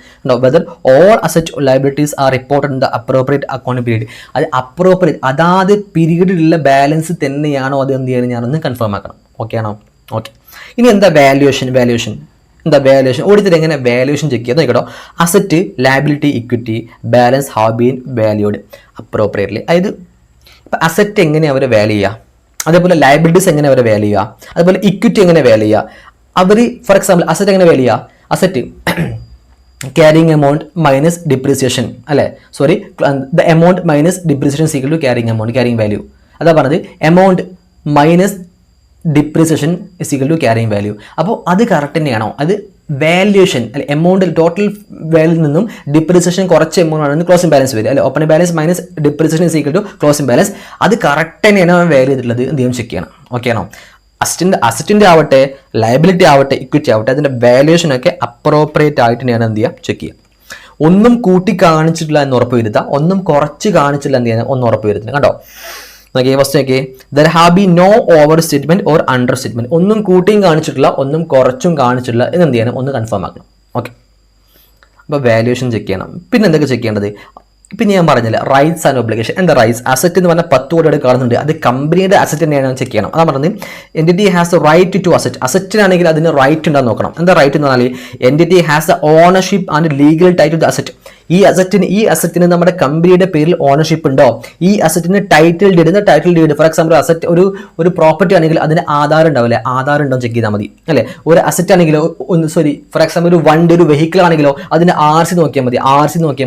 Speaker 1: Whether all asset liabilities R reported in the appropriate accounting period. അത് അപ്രോപ്രിയേറ്റ് അതാത് പീരീഡിലുള്ള ബാലൻസ് തന്നെയാണോ അത് എന്ത് ചെയ്യണം ഞാനൊന്ന് കൺഫേം ആക്കണം. ഓക്കെ ആണോ? ഓക്കെ, ഇനി എന്താ വാല്യുവേഷൻ എന്താ വാല്യുവേഷൻ ഓഡിറ്റിൽ എങ്ങനെ വാല്യുവേഷൻ ചെക്ക് ചെയ്യാൻ നോക്കട്ടോ. Asset liability equity balance have been valued appropriately. അതായത് ഇപ്പം അസറ്റ് എങ്ങനെ അവർ വാല്യൂ ചെയ്യുക, അതേപോലെ ലയബിലിറ്റീസ് എങ്ങനെ അവർ വാല്യൂ ചെയ്യുക, അതുപോലെ ഇക്വിറ്റി എങ്ങനെ വാല്യൂ ചെയ്യുക. അവർ ഫോർ എക്സാമ്പിൾ അസറ്റ് എങ്ങനെ വാല്യൂ ചെയ്യുക, asset carrying amount minus depreciation അല്ലേ, sorry the amount minus depreciation equal to carrying amount, carrying value. അതാ പറഞ്ഞത് amount minus depreciation is equal to carrying value. അപ്പോൾ അത് കറക്റ്റ് തന്നെയാണോ, അത് വാല്യുവേഷൻ അല്ലെ എമൗണ്ടിൽ ടോട്ടൽ വാല്യൂയിൽ നിന്നും ഡിപ്രീസിയേഷൻ കുറച്ച് എമൗണ്ട് ആണ് ക്ലോസിംഗ് ബാലൻസ് വരിക അല്ലെ, opening balance minus depreciation is equal to closing balance. അത് കറക്റ്റ് തന്നെയാണ് വാല്യൂ ചെയ്തിട്ടുള്ളത്, എന്ത് ചെയ്യണം ചെക്ക് ചെയ്യണം. ഓക്കെ ആണോ? അസറ്റിൻ്റെ ആവട്ടെ ലയബിലിറ്റി ആവട്ടെ ഇക്വിറ്റി ആവട്ടെ അതിൻ്റെ വാല്യുവേഷൻ ഒക്കെ അപ്രോപ്രിയേറ്റ് ആയിട്ട് ഞാൻ എന്ത് ചെയ്യാം ചെക്ക് ചെയ്യാം. ഒന്നും കൂട്ടി കാണിച്ചിട്ടില്ല എന്ന് ഉറപ്പ് വരുത്തുക, ഒന്നും കുറച്ച് കാണിച്ചില്ല എന്ത് ചെയ്യാൻ ഒന്ന് ഉറപ്പ് വരുത്തുക. കണ്ടോ, ഫസ്റ്റ് നോക്കിയേ, there have be no over statement or under statement. ഒന്നും കൂട്ടിയും കാണിച്ചിട്ടില്ല ഒന്നും കുറച്ചും കാണിച്ചിട്ടില്ല എന്ന് എന്ത് ചെയ്യണം ഒന്ന് കൺഫേം ആക്കണം. ഓക്കെ, അപ്പോൾ വാല്യുവേഷൻ ചെക്ക് ചെയ്യണം. പിന്നെ എന്തൊക്കെ ചെക്ക് ചെയ്യേണ്ടത്, പിന്നെ ഞാൻ പറഞ്ഞില്ല റൈറ്റ്സ് ആൻഡ് ഒബ്ലിഗേഷൻ. എന്താ റൈറ്റ്സ്, അസറ്റ് എന്ന് പറഞ്ഞാൽ 10 കോടിയോടെ കാണുന്നുണ്ട്, അത് കമ്പനിയുടെ അസറ്റ് തന്നെയാണ് ചെക്ക് ചെയ്യണം. അതാ പറഞ്ഞത് entity has right to asset. അസറ്റിനാണെങ്കിൽ അതിന് റൈറ്റ് ഉണ്ടാകുന്ന നോക്കണം. എന്താ റൈറ്റ് എന്ന് പറഞ്ഞാൽ entity has the ownership and legal title to asset. ഈ അസറ്റിന് നമ്മുടെ കമ്പനിയുടെ പേരിൽ ഓണർഷിപ്പ് ഉണ്ടോ, ഈ അസറ്റിന് title deed for example asset ഒരു പ്രോപ്പർട്ടി ആണെങ്കിൽ അതിന് ആധാർ ഉണ്ടാവില്ലേ, ആധാർ ഉണ്ടോ ചെക്ക് ചെയ്താൽ മതി അല്ലേ. ഒരു അസറ്റ് ആണെങ്കിലോ ഫോർ എക്സാമ്പിൾ ഒരു വണ്ടി ഒരു വെഹിക്കിൾ ആണെങ്കിലോ അതിന് RC നോക്കിയാൽ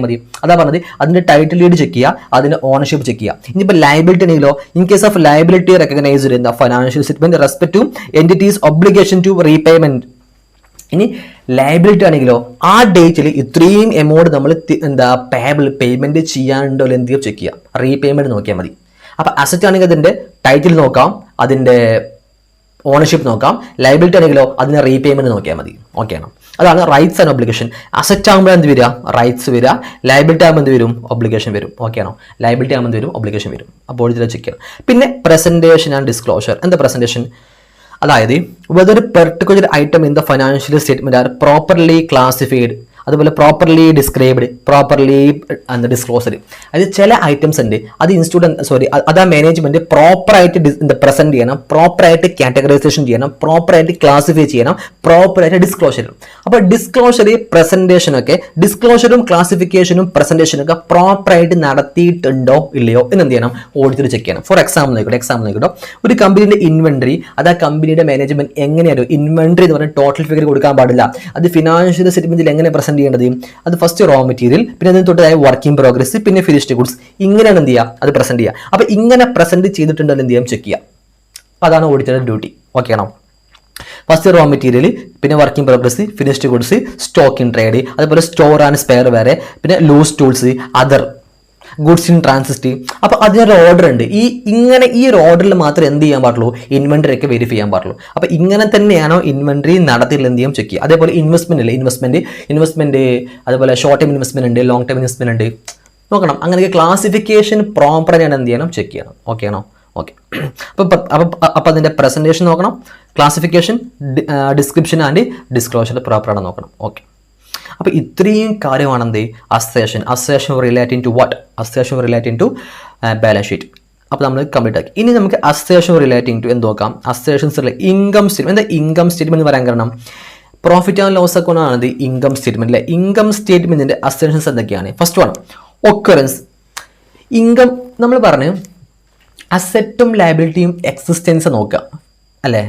Speaker 1: മതി. അതാ പറഞ്ഞത് അതിന്റെ ടൈറ്റിൽ ഡീഡ് ചെക്ക് ചെയ്യുക, അതിന്റെ ഓണർഷിപ്പ് ചെക്ക് ചെയ്യുക. ഇനിയിപ്പോൾ ലയബിലിറ്റി ആണെങ്കിലോ in case of liability recognised in the financial statement respect to entities obligation to repayment. ഇനി ലയബിലിറ്റി ആണെങ്കിലോ ആ ഡേറ്റിൽ ഇത്രയും എമൗണ്ട് നമ്മൾ എന്താ പേയ്മെന്റ് ചെയ്യാനുണ്ടോ എന്ത് ചെക്ക് ചെയ്യാം, റീപേയ്മെന്റ് നോക്കിയാൽ മതി. അപ്പോൾ അസറ്റ് ആണെങ്കിൽ അതിന്റെ ടൈറ്റിൽ നോക്കാം, അതിന്റെ ഓണർഷിപ്പ് നോക്കാം. ലയബിലിറ്റി ആണെങ്കിലോ അതിന്റെ റീപേയ്മെന്റ് നോക്കിയാൽ മതി. ഓക്കെ ആണോ? അതാണ് റൈറ്റ്സ് ആൻഡ് ഒബ്ലിഗേഷൻ. അസറ്റ് ആകുമ്പോൾ എന്ത് വരിക, റൈറ്റ്സ് വരിക. ലയബിലിറ്റി ആകുമ്പോൾ എന്ത് വരും, ഒബ്ലിഗേഷൻ വരും. ഓക്കെ ആണോ? ലയബിലിറ്റി ആകുമ്പോൾ എന്ത് വരും, ഒബ്ലിഗേഷൻ വരും. അപ്പോൾ ഇതിൽ ചെക്ക് ചെയ്യണം. പിന്നെ പ്രസന്റേഷൻ ആൻഡ് ഡിസ്ക്ലോഷർ. എന്താ പ്രസന്റേഷൻ, അതായത് whether particular item in the financial statement are properly classified അതുപോലെ പ്രോപ്പർലി ഡിസ്ക്രൈബ്ഡ്, പ്രോപ്പർലി ഡിസ്ക്ലോസ്ഡ്. അതായത് ചില ഐറ്റംസ് ഉണ്ട് അത് അത് ആ മാനേജ്മെന്റ് പ്രോപ്പറായിട്ട് പ്രസന്റ് ചെയ്യണം, പ്രോപ്പറായിട്ട് കാറ്റഗറൈസേഷൻ ചെയ്യണം, പ്രോപ്പറായിട്ട് ക്ലാസിഫൈ ചെയ്യണം, പ്രോപ്പറായിട്ട് ഡിസ്ക്ലോഷർ. അപ്പോൾ ഡിസ്ക്ലോഷർ പ്രസന്റേഷനൊക്കെ ഡിസ്ക്ലോഷറും ക്ലാസിഫിക്കേഷനും പ്രസന്റേഷനും ഒക്കെ പ്രോപ്പറായിട്ട് നടത്തിയിട്ടുണ്ടോ ഇല്ലയോ എന്ന് എന്ത് ചെയ്യണം, ഓഡിറ്റർ ചെക്ക് ചെയ്യണം. ഫോർ എക്സാമ്പിൾ നോക്കിക്കോ, ഒരു കമ്പനിയുടെ ഇൻവെന്ററി അത് ആ കമ്പനിയുടെ മാനേജ്മെന്റ് എങ്ങനെയാണ് ഇൻവെന്ററി എന്ന് പറഞ്ഞാൽ ടോട്ടൽ ഫിഗർ കൊടുക്കാൻ പാടില്ല. അത് ഫിനാൻഷ്യൽ സ്റ്റേറ്റ്മെന്റിൽ എങ്ങനെ പ്രസന്റ് ചെയ്യേണ്ടത്, അത് ഫസ്റ്റ് റോ മെറ്റീരിയൽ, പിന്നെ അതിന് തൊട്ടതായ വർക്കിംഗ് പ്രോഗ്രസ്, പിന്നെ ഫിനിഷ്ഡ് ഗുഡ്സ്, ഇങ്ങനെയാണ് എന്ത് ചെയ്യുക, അത് പ്രസന്റ് ചെയ്യുക. അപ്പൊ ഇങ്ങനെ പ്രസന്റ് ചെയ്തിട്ടുണ്ടോ എന്ത് ചെയ്യാം, ചെക്ക് ചെയ്യാം. അപ്പൊ അതാണ് ഓഡിറ്ററുടെ ഡ്യൂട്ടി. ഓക്കെ ആണോ? ഫസ്റ്റ് റോ മെറ്റീരിയൽ, പിന്നെ working progress, finished goods, stock in trade, അതുപോലെ സ്റ്റോർ ആൻഡ് സ്പെയർ വേറെ, പിന്നെ loose tools, other goods in transit. അപ്പൊ അതിനൊരു ഓർഡർ ഉണ്ട്. ഈ ഒരു ഓർഡറിൽ മാത്രം എന്ത് ചെയ്യാൻ പാടുള്ളൂ, ഇൻവെന്ററി ഒക്കെ വെരിഫൈ ചെയ്യാൻ പാടുള്ളൂ. അപ്പൊ ഇങ്ങനെ തന്നെയാണോ ഇൻവെന്ററി നടത്തിയില്ല എന്ത് ചെയ്യാം, ചെക്ക് ചെയ്യുക. അതേപോലെ ഇൻവെസ്റ്റ്മെന്റ് അതുപോലെ ഷോർട്ട് ടൈം ഇൻവെസ്റ്റ്മെന്റ് ഉണ്ട്, ലോങ് ടൈം ഇൻവെസ്റ്റ്മെന്റ് ഉണ്ട്, നോക്കണം. അങ്ങനെ ക്ലാസിഫിക്കേഷൻ പ്രോപ്പറായിട്ട് എന്ത് ചെയ്യണം, ചെക്ക് ചെയ്യണം. ഓക്കെ ആണോ? ഓക്കെ. അപ്പോൾ അതിന്റെ പ്രസന്റേഷൻ നോക്കണം, ക്ലാസിഫിക്കേഷൻ, ഡിസ്ക്രിപ്ഷൻ ആൻഡ് ഡിസ്ക്ലോഷർ പ്രോപ്പറാണ് നോക്കണം. ഓക്കെ. അപ്പോൾ ഇത്രയും കാര്യമാണ് എന്ത്, assertion relating to what, assertion relating to balance sheet. അപ്പോൾ നമ്മൾ കംപ്ലീറ്റ് ആക്കി. ഇനി നമുക്ക് അസേഷൻ റിലേറ്റിംഗ് ടു എന്ത് നോക്കാം, അസേഷൻസ് ഇൻകം സ്റ്റേറ്റ്മെന്റ്. എന്താ ഇൻകം സ്റ്റേറ്റ്മെന്റ് എന്ന് പറയാൻ കാരണം, പ്രോഫിറ്റ് ആൻഡ് ലോസ് അക്കൗണ്ട് ആണ് ഇത് ഇൻകം സ്റ്റേറ്റ്മെന്റ് അല്ലേ. ഇൻകം സ്റ്റേറ്റ്മെന്റിന്റെ അസേഷൻസ് എന്തൊക്കെയാണ്? First one occurrence. ഇൻകം നമ്മൾ പറഞ്ഞു അസറ്റും ലയബിലിറ്റിയും എക്സിസ്റ്റൻസ് നോക്കുക അല്ലേ.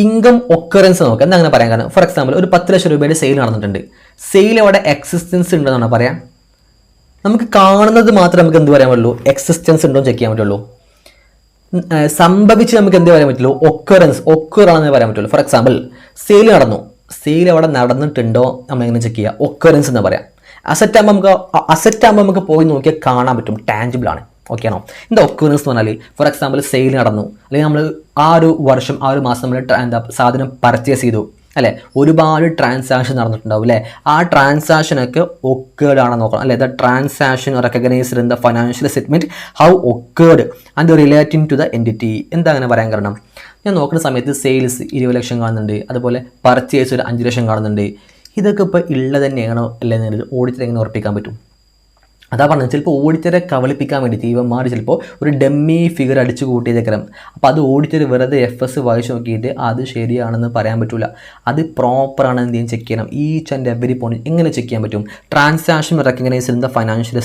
Speaker 1: ഇൻകം ഒക്കറൻസ് നോക്കുക. എന്താ അങ്ങനെ പറയാൻ കാരണം, ഫോർ എക്സാമ്പിൾ ഒരു 10 ലക്ഷം രൂപയുടെ സെയിൽ നടന്നിട്ടുണ്ട്. സെയിൽ അവിടെ എക്സിസ്റ്റൻസ് ഉണ്ടെന്നാണ് പറയാം. നമുക്ക് കാണുന്നത് മാത്രമേ നമുക്ക് എന്ത് പറയാൻ പറ്റുള്ളൂ, എക്സിസ്റ്റൻസ് ഉണ്ടോ ചെക്ക് ചെയ്യാൻ പറ്റുള്ളൂ. സംഭവിച്ച് നമുക്ക് എന്ത് പറയാൻ പറ്റുള്ളൂ, ഒക്കറാണെന്ന് പറയാൻ പറ്റുള്ളൂ. ഫോർ എക്സാമ്പിൾ സെയിൽ നടന്നു, സെയിൽ അവിടെ നടന്നിട്ടുണ്ടോ നമ്മൾ എങ്ങനെ ചെക്ക് ചെയ്യുക, ഒക്കറൻസ് എന്ന് പറയാം. അസറ്റ് ആകുമ്പോൾ നമുക്ക് പോയി നോക്കിയാൽ കാണാൻ പറ്റും, ടാഞ്ചിബിൾ ആണ്. ഓക്കെ ആണോ? എന്താ ഒക്കറൻസ് എന്ന് പറഞ്ഞാൽ, ഫോർ എക്സാമ്പിൾ സെയിൽ നടന്നു, അല്ലെങ്കിൽ നമ്മൾ ആ ഒരു വർഷം ആ ഒരു മാസം നമ്മൾ സാധനം പർച്ചേസ് ചെയ്തു അല്ലേ, ഒരുപാട് ട്രാൻസാക്ഷൻ നടന്നിട്ടുണ്ടാവും അല്ലേ. ആ ട്രാൻസാക്ഷനൊക്കെ ഒക്കേർഡ് ആണെന്ന് നോക്കണം അല്ലേ. The transaction recognised in the financial statement how occurred and relating to the entity. എന്താ അങ്ങനെ പറയാൻ കാരണം, ഞാൻ നോക്കുന്ന സമയത്ത് സെയിൽസ് 20 ലക്ഷം കാണുന്നുണ്ട്, അതുപോലെ പർച്ചേസ് ഒരു 5 ലക്ഷം കാണുന്നുണ്ട്. ഇതൊക്കെ ഇപ്പോൾ ഉള്ളത് തന്നെയാണോ അല്ലെന്ന് ഓഡിറ്റർ എങ്ങനെ ഉറപ്പിക്കാൻ പറ്റും? അതാ പറഞ്ഞത്, ചിലപ്പോൾ ഓഡിറ്ററെ കബളിപ്പിക്കാൻ വേണ്ടിയിട്ട് ഇവന്മാർ ചിലപ്പോൾ ഒരു ഡമ്മി ഫിഗർ അടിച്ചു കൂട്ടിയതേക്കരം. അപ്പോൾ അത് ഓഡിറ്റർ വെറുതെ FS വായിച്ച് നോക്കിയിട്ട് അത് ശരിയാണെന്ന് പറയാൻ പറ്റില്ല. അത് പ്രോപ്പറാണ് എന്ത് ചെയ്യാൻ ചെക്ക് ചെയ്യണം. ഈച്ച് ആൻഡ് എവരി പോയിന്റ് എങ്ങനെ ചെക്ക് ചെയ്യാൻ പറ്റും? ട്രാൻസാക്ഷൻ റെക്കഗ്നൈസ് ചെയ്യുന്ന ഫൈനാൻഷ്യൽ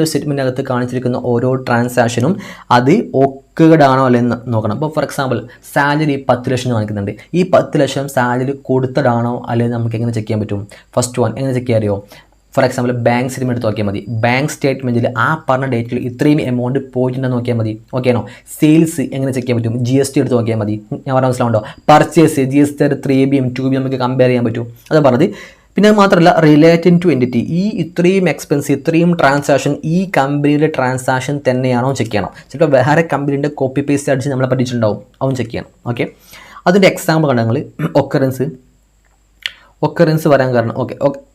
Speaker 1: സ്റ്റേറ്റ്മെൻറ്റിനകത്ത് കാണിച്ചിരിക്കുന്ന ഓരോ ട്രാൻസാക്ഷനും അത് ഒക്കേർഡ് ആണോ അല്ലെന്ന് നോക്കണം. അപ്പോൾ ഫോർ എക്സാമ്പിൾ സാലറി 10 ലക്ഷം കാണിക്കുന്നുണ്ട്. ഈ 10 ലക്ഷം സാലറി കൊടുത്തതാണോ അല്ലെങ്കിൽ നമുക്ക് എങ്ങനെ ചെക്ക് ചെയ്യാൻ പറ്റും? ഫസ്റ്റ് വൺ എങ്ങനെ ചെക്ക് ചെയ്യാൻ അറിയോ? ഫോർ എക്സാമ്പിൾ ബാങ്ക് സ്റ്റേറ്റ്മെൻറ്റ് എടുത്ത് നോക്കിയാൽ മതി. ബാങ്ക് സ്റ്റേറ്റ്മെൻറ്റിൽ ആ പറഞ്ഞ ഡേറ്റിൽ ഇത്രയും എമൗണ്ട് പോയിട്ടുണ്ടെന്ന് നോക്കിയാൽ മതി. ഓക്കെ ആണോ? സെയിൽസ് എങ്ങനെ ചെക്ക് ചെയ്യാൻ പറ്റും? GST എടുത്ത് നോക്കിയാൽ മതി. ഞാൻ പറഞ്ഞ മനസ്സിലാവുണ്ടോ? പർച്ചേസ് GST 3Bയും 2Bയും നമുക്ക് കമ്പയർ ചെയ്യാൻ പറ്റും. അത് പറഞ്ഞത്. പിന്നെ അത് മാത്രമല്ല റിലേറ്റിംഗ് ടു എൻറ്റിറ്റി, ഈ ഇത്രയും എക്സ്പെൻസ് ഇത്രയും ട്രാൻസാക്ഷൻ ഈ കമ്പനിയുടെ ട്രാൻസാക്ഷൻ തന്നെയാണോ ചെക്ക് ചെയ്യണം. ചിലപ്പോൾ വേറെ കമ്പനീൻ്റെ കോപ്പി പേസ്റ്റ് അടിച്ച് നമ്മളെ പഠിച്ചിട്ടുണ്ടാവും, അതും ചെക്ക് ചെയ്യണം. ഓക്കെ. അതിൻ്റെ എക്സാമ്പിൾ കണ്ട നിങ്ങൾ ഒക്കറൻസ് വരാൻ കാരണം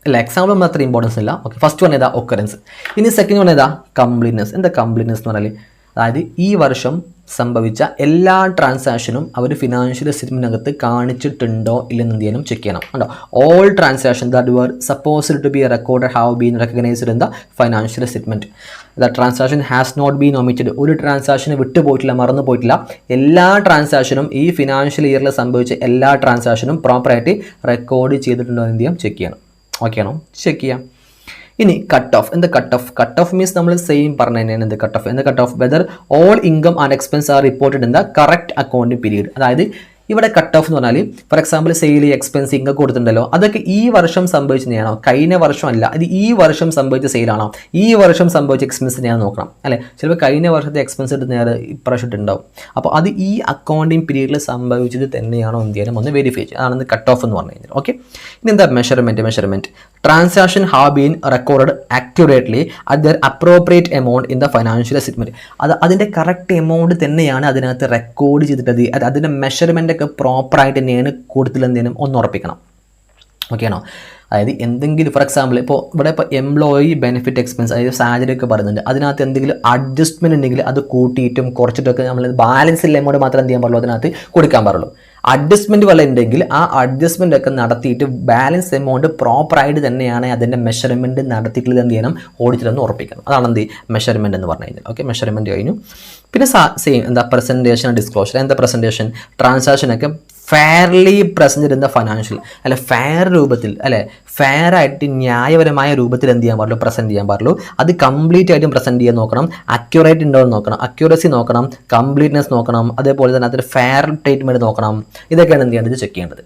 Speaker 1: അല്ല എക്സാമ്പിൾ ഒന്നും അത്ര ഇമ്പോർട്ടൻസ് ഇല്ല. ഓക്കെ. ഫസ്റ്റ് വൺ ഏതാ? ഒക്കറൻസ്. ഇനി സെക്കൻഡ് വൺ ഏതാ? കംപ്ലീറ്റ്നെസ്. എന്താ കംപ്ലീറ്റ്നെസ് എന്ന് പറഞ്ഞാൽ, അതായത് ഈ വർഷം സംഭവിച്ച എല്ലാ ട്രാൻസാക്ഷനും അവർ ഫിനാൻഷ്യൽ സ്റ്റേറ്റ്മെൻറ്റിനകത്ത് കാണിച്ചിട്ടുണ്ടോ ഇല്ലെന്ന് എന്ത് ചെയ്യണം, ചെക്ക് ചെയ്യണം. ഉണ്ടോ? All transaction that were supposed to be recorded have been recognised in the financial statement. The transaction has not been omitted. ഒരു ട്രാൻസാക്ഷന് വിട്ടുപോയിട്ടില്ല, മറന്നു പോയിട്ടില്ല. എല്ലാ ട്രാൻസാക്ഷനും ഈ ഫിനാൻഷ്യൽ ഇയറിൽ സംഭവിച്ച എല്ലാ ട്രാൻസാക്ഷനും പ്രോപ്പറായിട്ട് റെക്കോർഡ് ചെയ്തിട്ടുണ്ടോ എന്ന് എന്ത് ചെയ്യാം, ചെക്ക് ചെയ്യണം. ഓക്കെ ആണോ? ചെക്ക് ചെയ്യാം. ഇനി കട്ട് ഓഫ്. എന്താ cut off? Cut off means നമ്മൾ സെയിം പറഞ്ഞു തന്നെയാണ്. എന്ത് കട്ട് ഓഫ്? എന്താ cut off? Whether all income and expense are reported in the correct accounting period. അതായത് ഇവിടെ കട്ട് ഓഫ് എന്ന് പറഞ്ഞാൽ for example sale expense income കൊടുത്തിട്ടുണ്ടല്ലോ, അതൊക്കെ ഈ വർഷം സംഭവിച്ചതാണോ കഴിഞ്ഞ വർഷം അല്ല, ഇത് ഈ വർഷം സംഭവിച്ച സെയിലാണോ ഈ വർഷം സംഭവിച്ച എക്സ്പെൻസ് ഞാൻ നോക്കണം അല്ലേ. ചിലപ്പോൾ കഴിഞ്ഞ വർഷത്തെ എക്സ്പെൻസ് എടുത്ത് നേരെ ഇപ്രാവശ്യം ഇട്ടുണ്ടാവും. അപ്പോൾ അത് ഈ അക്കൗണ്ടിങ് പീരീഡിൽ സംഭവിച്ചത് തന്നെയാണോ എന്ത് ചെയ്യാനും ഒന്ന് വെരിഫൈ ചെയ്യുക. അതാണ് കട്ട് ഓഫ് എന്ന് പറഞ്ഞു കഴിഞ്ഞാൽ. ഓക്കെ. ഇനി എന്താ measurement. Transaction have been record accurately at there appropriate amount in the financial statement. അതിൻ്റെ കറക്റ്റ് എമൗണ്ട് തന്നെയാണ് അതിനകത്ത് റെക്കോർഡ് ചെയ്തിട്ടത്. അതിൻ്റെ മെഷർമെൻ്റ് ഒക്കെ പ്രോപ്പറായിട്ട് തന്നെയാണ് കൂടുതലെന്തേലും ഒന്ന് ഉറപ്പിക്കണം. ഓക്കെ ആണോ? അതായത് എന്തെങ്കിലും ഫോർ എക്സാമ്പിൾ ഇപ്പോൾ എംപ്ലോയി ബെനിഫിറ്റ് എക്സ്പെൻസ്, അതായത് സാലറി ഒക്കെ പറയുന്നുണ്ട്, അതിനകത്ത് എന്തെങ്കിലും അഡ്ജസ്റ്റ്മെൻറ്റ് ഉണ്ടെങ്കിൽ അത് കൂട്ടിയിട്ടും കുറച്ചിട്ടൊക്കെ നമ്മൾ ബാലൻസ് ഇല്ല എമൗണ്ട് മാത്രം എന്ത് ചെയ്യാൻ പാടുള്ളൂ, അതിനകത്ത് കൊടുക്കാൻ പാടുള്ളൂ. അഡ്ജസ്റ്റ്മെൻറ്റ് വല്ല ഉണ്ടെങ്കിൽ ആ അഡ്ജസ്റ്റ്മെൻ്റ് ഒക്കെ നടത്തിയിട്ട് ബാലൻസ് എമൗണ്ട് പ്രോപ്പറായിട്ട് തന്നെയാണ് അതിൻ്റെ മെഷർമെൻറ്റ് നടത്തിയിട്ടുള്ളത് എന്ത് ചെയ്യണം, ഓഡിറ്ററൊന്ന് ഉറപ്പിക്കണം. അതാണ് എന്ത് മെഷർമെൻറ്റ് എന്ന് പറഞ്ഞു കഴിഞ്ഞാൽ. ഓക്കെ, മെഷർമെൻറ്റ് കഴിഞ്ഞു. പിന്നെ സെയിം എന്താ പ്രസൻറ്റേഷൻ ഡിസ്ക്ലോഷർ. എന്താ പ്രസൻറ്റേഷൻ, ട്രാൻസാക്ഷനൊക്കെ ഫെയർലി പ്രസൻറ്റ് ചെയ്യുന്ന ഫൈനാൻഷ്യൽ അല്ലെ ഫെയർ രൂപത്തിൽ അല്ലെ ഫെയർ ആയിട്ട് ന്യായപരമായ രൂപത്തിൽ എന്ത് ചെയ്യാൻ പാടുള്ളൂ, പ്രസൻറ്റ് ചെയ്യാൻ പാടുള്ളൂ. അത് കംപ്ലീറ്റ് ആയിട്ടും പ്രസൻറ്റ് ചെയ്യാൻ നോക്കണം, അക്യുറേറ്റ് ഉണ്ടോ എന്ന് നോക്കണം, അക്യുറസി നോക്കണം, കംപ്ലീറ്റ്നെസ് നോക്കണം, അതേപോലെ തന്നെ അതിൻ്റെ ഫെയർ ട്രീറ്റ്മെൻറ്റ് നോക്കണം. ഇതൊക്കെയാണ് എന്ത് ചെയ്യേണ്ടത്, ചെക്ക് ചെയ്യേണ്ടത്.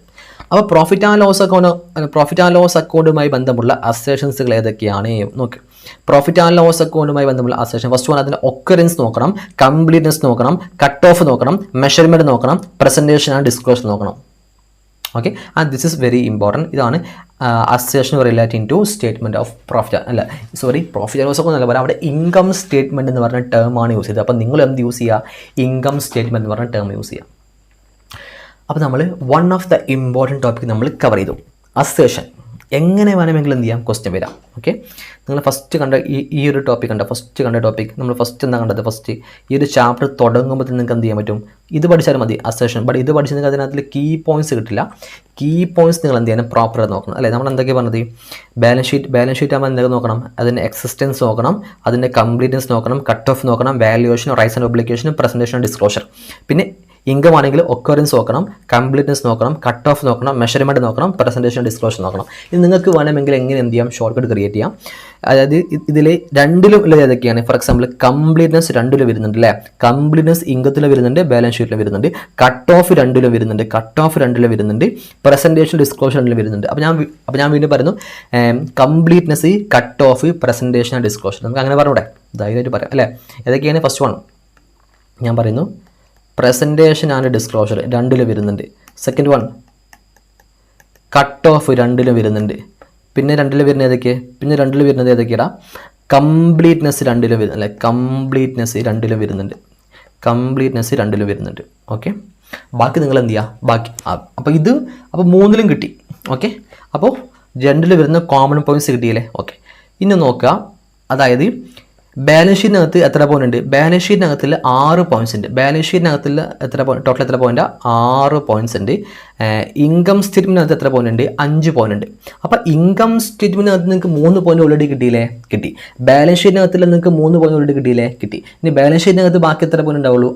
Speaker 1: അപ്പോൾ പ്രോഫിറ്റ് ആൻഡ് ലോസ് അക്കൗണ്ടുമായി ബന്ധമുള്ള അസേഷൻസുകൾ ഏതൊക്കെയാണ് നോക്ക്. പ്രോഫിറ്റ് ആൻഡ് ലോസ് അക്കൗണ്ടുമായി ബന്ധമുള്ള അസേഷൻ ഫസ്റ്റ് വൺ അതിൻ്റെ ഒക്കറൻസ് നോക്കണം, കംപ്ലീറ്റ്നെസ് നോക്കണം, കട്ട് ഓഫ് നോക്കണം, മെഷർമെൻറ്റ് നോക്കണം, പ്രസൻറ്റേഷൻ ആൻഡ് ഡിസ്ക്ലോഷർ നോക്കണം. Okay, and this is very important. ഇതാണ് assertion relating to statement of profit profit and loss account എന്നല്ല പറയാം, അവിടെ ഇൻകം സ്റ്റേറ്റ്മെൻറ്റ് എന്ന് പറഞ്ഞ ടേമാണ് യൂസ് ചെയ്തത്. അപ്പോൾ നിങ്ങൾ എന്ത് യൂസ് ചെയ്യുക, ഇൻകം സ്റ്റേറ്റ്മെൻറ്റ് എന്ന് പറഞ്ഞ ടേം യൂസ് ചെയ്യുക. അപ്പോൾ നമ്മൾ one of the important topic നമ്മൾ കവർ ചെയ്തു, അസേഷൻ. എങ്ങനെ വേണമെങ്കിലും എന്ത് ചെയ്യാം, ക്വസ്റ്റ്യൻ വരാം. ഓക്കെ, നിങ്ങൾ ഫസ്റ്റ് കണ്ട ഈ ഒരു ടോപ്പിക് നമ്മൾ ഫസ്റ്റ് എന്താ കണ്ടത്, ഫസ്റ്റ് ഈ ഒരു ചാപ്റ്റർ തുടങ്ങുമ്പോൾ നിങ്ങൾക്ക് എന്ത് ചെയ്യാൻ പറ്റും, ഇത് പഠിച്ചാലും മതി അസേഷൻ. ബട്ട് ഇത് പഠിച്ച് നിങ്ങൾക്ക് അതിനകത്തിൽ കീ പോയിന്റ്സ് കിട്ടില്ല. കീ പോയിന്റ്സ് നിങ്ങൾ എന്ത് ചെയ്യണം, പ്രോപ്പറായി നോക്കണം. അല്ലേ, നമ്മൾ എന്തൊക്കെയാണ് പറഞ്ഞത്, ബാലൻസ് ഷീറ്റ് ആകുമ്പോൾ എന്തൊക്കെ നോക്കണം, അതിൻ്റെ എക്സിസ്റ്റൻസ് നോക്കണം, അതിൻ്റെ കംപ്ലീറ്റ്നെസ് നോക്കണം, കട്ട് ഓഫ് നോക്കണം, valuation, rights and obligation, presentation, disclosure. പിന്നെ ഇൻകം ആണെങ്കിൽ ഒക്കറൻസ് നോക്കണം, കംപ്ലീറ്റ്നെസ് നോക്കണം, കട്ട് ഓഫ് നോക്കണം, മെഷർമെൻറ്റ് നോക്കണം, പ്രസൻറ്റേഷൻ, ഡിസ്ക്ലോഷർ നോക്കണം. ഇത് നിങ്ങൾക്ക് വേണമെങ്കിൽ എങ്ങനെ എന്ത് ചെയ്യാം, ഷോർട്ട് കട്ട് ക്രിയേറ്റ് ചെയ്യാം. അതായത് ഇതിൽ രണ്ടിലും ഉള്ളത് ഏതൊക്കെയാണ്, ഫോർ എക്സാമ്പിൾ കംപ്ലീറ്റ്നെസ് രണ്ടിലും വരുന്നുണ്ട് അല്ലേ, കംപ്ലീറ്റ്നെസ് ഇൻകത്തിലും വരുന്നുണ്ട്, ബാലൻസ് ഷീറ്റിലും വരുന്നുണ്ട്, കട്ട് ഓഫ് രണ്ടിലും വരുന്നുണ്ട്, പ്രസൻറ്റേഷൻ, ഡിസ്ക്ലോഷർ രണ്ടിലും വരുന്നുണ്ട്. അപ്പോൾ ഞാൻ വീണ്ടും പറയുന്നു, completeness, cut off, presentation, disclosure. നമുക്ക് അങ്ങനെ പറഞ്ഞൂടെ, ധൈര്യമായിട്ട് പറയാം അല്ലേ. ഏതൊക്കെയാണ്, ഫസ്റ്റ് വൺ ഞാൻ പറയുന്നു പ്രസൻറ്റേഷൻ ആൻഡ് ഡിസ്ക്ലോഷർ രണ്ടിലും വരുന്നുണ്ട്. സെക്കൻഡ് വൺ കട്ട് ഓഫ് രണ്ടിലും വരുന്നുണ്ട്. പിന്നെ രണ്ടിൽ വരുന്നത് ഏതൊക്കെയാടാ, കംപ്ലീറ്റ്നെസ് രണ്ടിലും വരുന്നത് അല്ലേ, കംപ്ലീറ്റ്നെസ് രണ്ടിലും വരുന്നുണ്ട്. ഓക്കെ, ബാക്കി നിങ്ങൾ എന്ത് ചെയ്യുക, ബാക്കി അപ്പോൾ മൂന്നിലും കിട്ടി. ഓക്കെ, അപ്പോൾ രണ്ടിൽ വരുന്ന കോമൺ പോയിന്റ്സ് കിട്ടിയില്ലേ. ഓക്കെ, ഇനി നോക്കുക, അതായത് ബാലൻസ് ഷീറ്റിനകത്ത് എത്ര പോയിന്റ് ഉണ്ട്, ബാലൻസ് ഷീറ്റിനകത്തിൽ 6 പോയിന്റ്സ് ഉണ്ട്. ബാലൻസ് ഷീറ്റിനകത്തിൽ ടോട്ടൽ എത്ര പോയിന്റ്, 6 പോയിന്റ്സ് ഉണ്ട്. ഇൻകം സ്റ്റേറ്റ്മെൻറ്റിനകത്ത് എത്ര പോയിന്റ് ഉണ്ട്, 5 പോയിന്റ് ഉണ്ട്. അപ്പോൾ ഇൻകം സ്റ്റേറ്റ്മെൻറ്റിനകത്ത് നിങ്ങൾക്ക് 3 പോയിന്റ് ഓൾറെഡി കിട്ടിയില്ലേ, കിട്ടി. ബാലൻസ് ഷീറ്റിനകത്തിൽ നിങ്ങൾക്ക് 3 പോയിന്റ് ഓൾറെഡി കിട്ടിയില്ലേ, കിട്ടി. ഇനി ബാലൻസ് ഷീറ്റിനകത്ത് ബാക്കി എത്ര പോയിന്റ് ഉണ്ടാവുള്ളൂ,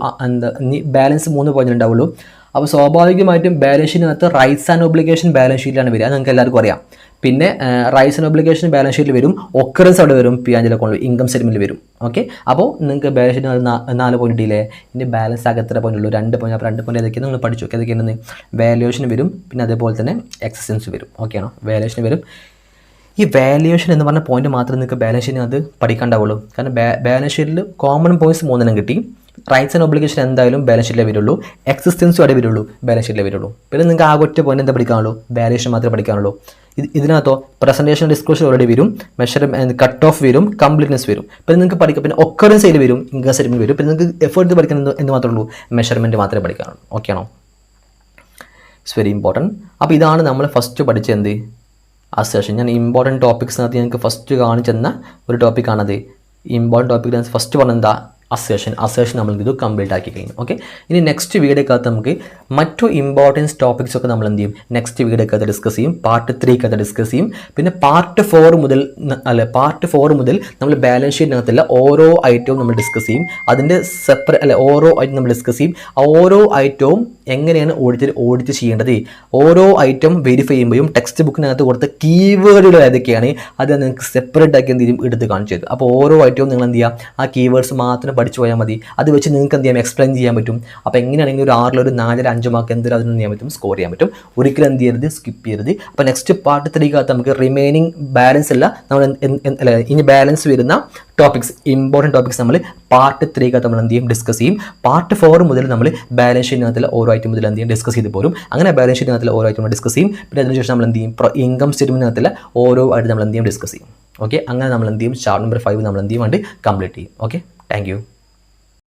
Speaker 1: ഇനി ബാലൻസ് 3 പോയിന്റ് ഉണ്ടാവുള്ളൂ. അപ്പോൾ സ്വാഭാവികമായിട്ടും ബാലൻസ് ഷീറ്റിനകത്ത് റൈറ്റ്സ് ആൻഡ് ഒബ്ലിഗേഷൻ ബാലൻസ് ഷീറ്റിലാണ് വരിക, നിങ്ങൾക്ക് എല്ലാവർക്കും അറിയാം. പിന്നെ റൈറ്റ്സ് ആൻഡ് ഒബ്ലിഗേഷൻ ബാലൻസ് ഷീറ്റിൽ വരും, ഒക്കറൻസ് അവിടെ വരും, P and L account income സ്റ്റേറ്റ്മെൻറ്റിൽ വരും. ഓക്കെ, അപ്പോൾ നിങ്ങൾക്ക് ബാലൻസ് ഷീറ്റിനകത്ത് 4 പോയിന്റ് ഇല്ലേ, ഇനി ബാലൻസ് ആകെ എത്ര പോയിന്റ് ഉള്ളൂ, 2 പോയിന്റ്. അപ്പോൾ 2 പോയിന്റ് ഏതൊക്കെയാണ് നിങ്ങൾ പഠിച്ചു, ഏതൊക്കെയാണ്, വാല്യുവേഷൻ വരും, പിന്നെ അതേപോലെ തന്നെ എക്സിസ്റ്റൻസ് വരും. ഓക്കെ ആണോ, വാല്യുവേഷൻ വരും. ഈ വാല്യുവേഷൻ എന്ന് പറഞ്ഞ പോയിന്റ് മാത്രമേ നിങ്ങൾക്ക് ബാലൻസ് ഷീറ്റിനകത്ത് പഠിക്കാണ്ടാവുള്ളൂ. കാരണം ബാലൻസ് ഷീറ്റിൽ കോമൺ പോയിന്റ്സ് 3 കിട്ടി. റൈറ്റ്സ് ആൻഡ് ഒബ്ലിഗേഷൻ എന്തായാലും ബാലൻസ് ഷീറ്റിലേ വരുള്ളൂ, എക്സിസ്റ്റൻസും അവിടെ വരുള്ളൂ, ബാലൻസ് ഷീറ്റിലേ വരുള്ളൂ. പിന്നെ നിങ്ങൾക്ക് ആ ഒറ്റ പോയിന്റ് എന്താ പഠിക്കാനുള്ളൂ, വാല്യുവേഷൻ മാത്രമേ പഠിക്കാനുള്ളൂ. ഇതിനകത്തോ പ്രസൻറ്റേഷൻ, ഡിസ്ക്ലോഷർ ഓൾറെഡി വരും, കട്ട് ഓഫ് വരും, കംപ്ലീറ്റ്നെസ് വരും. പിന്നെ നിങ്ങൾക്ക് പഠിക്കാം, പിന്നെ ഒക്കറൻസ് അതിൽ വരും, ഇൻകം സ്റ്റേറ്റ്മെൻറ്റ് വരും. പിന്നെ നിങ്ങൾക്ക് എഫേർട്ട് പഠിക്കാൻ എന്ത് മാത്രമേ ഉള്ളൂ, മെഷർമെൻറ്റ് മാത്രമേ പഠിക്കാനുള്ളൂ. ഓക്കെ ആണോ, ഇറ്റ്സ് വെരി ഇമ്പോർട്ടൻറ്റ്. അപ്പോൾ ഇതാണ് നമ്മൾ ഫസ്റ്റ് പഠിച്ച എന്ത് അസേഷൻ. ഞാൻ ഇമ്പോർട്ടൻറ്റ് ടോപ്പിക്സിനകത്ത് ഞങ്ങൾക്ക് ഫസ്റ്റ് കാണിച്ചെന്ന ഒരു ടോപ്പിക്കാണത്. ഇമ്പോർട്ടൻറ്റ് ടോപ്പിക് ഫസ്റ്റ് പറഞ്ഞെന്താ, അസേഷൻ നമ്മൾ ഇത് കംപ്ലീറ്റ് ആക്കി കഴിഞ്ഞു. ഓക്കെ, ഇനി നെക്സ്റ്റ് വീഡിയോക്കകത്ത് നമുക്ക് മറ്റു ഇമ്പോർട്ടൻസ് ടോപ്പിക്സ് ഒക്കെ നമ്മൾ എന്ത് ചെയ്യും, നെക്സ്റ്റ് വീഡിയോക്കകത്ത് ഡിസ്കസ് ചെയ്യും. പാർട്ട് 3 ഡിസ്കസ് ചെയ്യും. പിന്നെ പാർട്ട് 4 മുതൽ നമ്മൾ ബാലൻസ് ഷീറ്റിനകത്തുള്ള ഓരോ ഐറ്റവും നമ്മൾ ഡിസ്കസ് ചെയ്യും. അതിൻ്റെ ഓരോ ഐറ്റം നമ്മൾ ഡിസ്കസ് ചെയ്യും. ഓരോ ഐറ്റവും എങ്ങനെയാണ് ഓഡിറ്റ് ചെയ്യേണ്ടത്, ഓരോ ഐറ്റം വെരിഫൈ ചെയ്യുമ്പോഴും ടെക്സ്റ്റ് ബുക്കിനകത്ത് കൊടുത്ത കീവേഡുകൾ ഏതൊക്കെയാണ് അത് നിങ്ങൾക്ക് സെപ്പറേറ്റ് ആക്കി എന്ത് ചെയ്യും, എടുത്ത് കാണിച്ചു തരും. അപ്പോൾ ഓരോ ഐറ്റവും നിങ്ങൾ എന്ത് ചെയ്യുക, ആ കീവേഡ്സ് മാത്രം പഠിച്ചു പോയാൽ മതി. അത് വെച്ച് നിങ്ങൾക്ക് എന്ത് ചെയ്യാം, എക്സ്പ്ലെയിൻ ചെയ്യാൻ പറ്റും. അപ്പോൾ എങ്ങനെയാണെങ്കിൽ ഒരു 6 ഒരു 4 5 മാർക്ക് എന്തെങ്കിലും അതിന് ചെയ്യാൻ പറ്റും, സ്കോർ ചെയ്യാൻ പറ്റും. ഒരിക്കലും എന്ത് ചെയ്യരുത്, സ്കിപ്പ് ചെയ്യരുത്. അപ്പോൾ നെക്സ്റ്റ് പാർട്ട് 3 നമുക്ക് റിമൈനിങ് ബാലൻസ് അല്ല, നമ്മൾ ഇനി ബാലൻസ് വരുന്ന ടോപ്പിക്സ്, ഇമ്പോർട്ടൻറ്റ് ടോപ്പിക്സ് നമ്മൾ പാർട്ട് 3 നമ്മൾ എന്ത് ചെയ്യും, ഡിസ്കസ് ചെയ്യും. പാർട്ട് 4 മുതൽ നമ്മൾ ബാലൻസ് ഷീറ്റിനകത്തുള്ള ഓരോ ഐറ്റം മുതൽ എന്ത് ചെയ്യും, ഡിസ്കസ് ചെയ്ത് പോരും. അങ്ങനെ ബാലൻസ് ഷീറ്റിനകത്തുള്ള ഓരോ ഐറ്റം ഡിസ്കസ് ചെയ്യും. പിന്നെ അതിനുശേഷം നമ്മൾ എന്ത് ചെയ്യും, ഇൻകം സ്റ്റേറ്റ്മെൻറ്റിനകത്തുള്ള ഓരോ ആയിട്ട് നമ്മൾ എന്ത് ചെയ്യും, ഡിസ്കസ് ചെയ്യും. ഓക്കെ, അങ്ങനെ നമ്മൾ എന്ത് ചെയ്യും, ചാപ്റ്റർ നമ്പർ 5 നമ്മൾ എന്ത് ചെയ്യും, കംപ്ലീറ്റ് ചെയ്യും. Okay, thank you.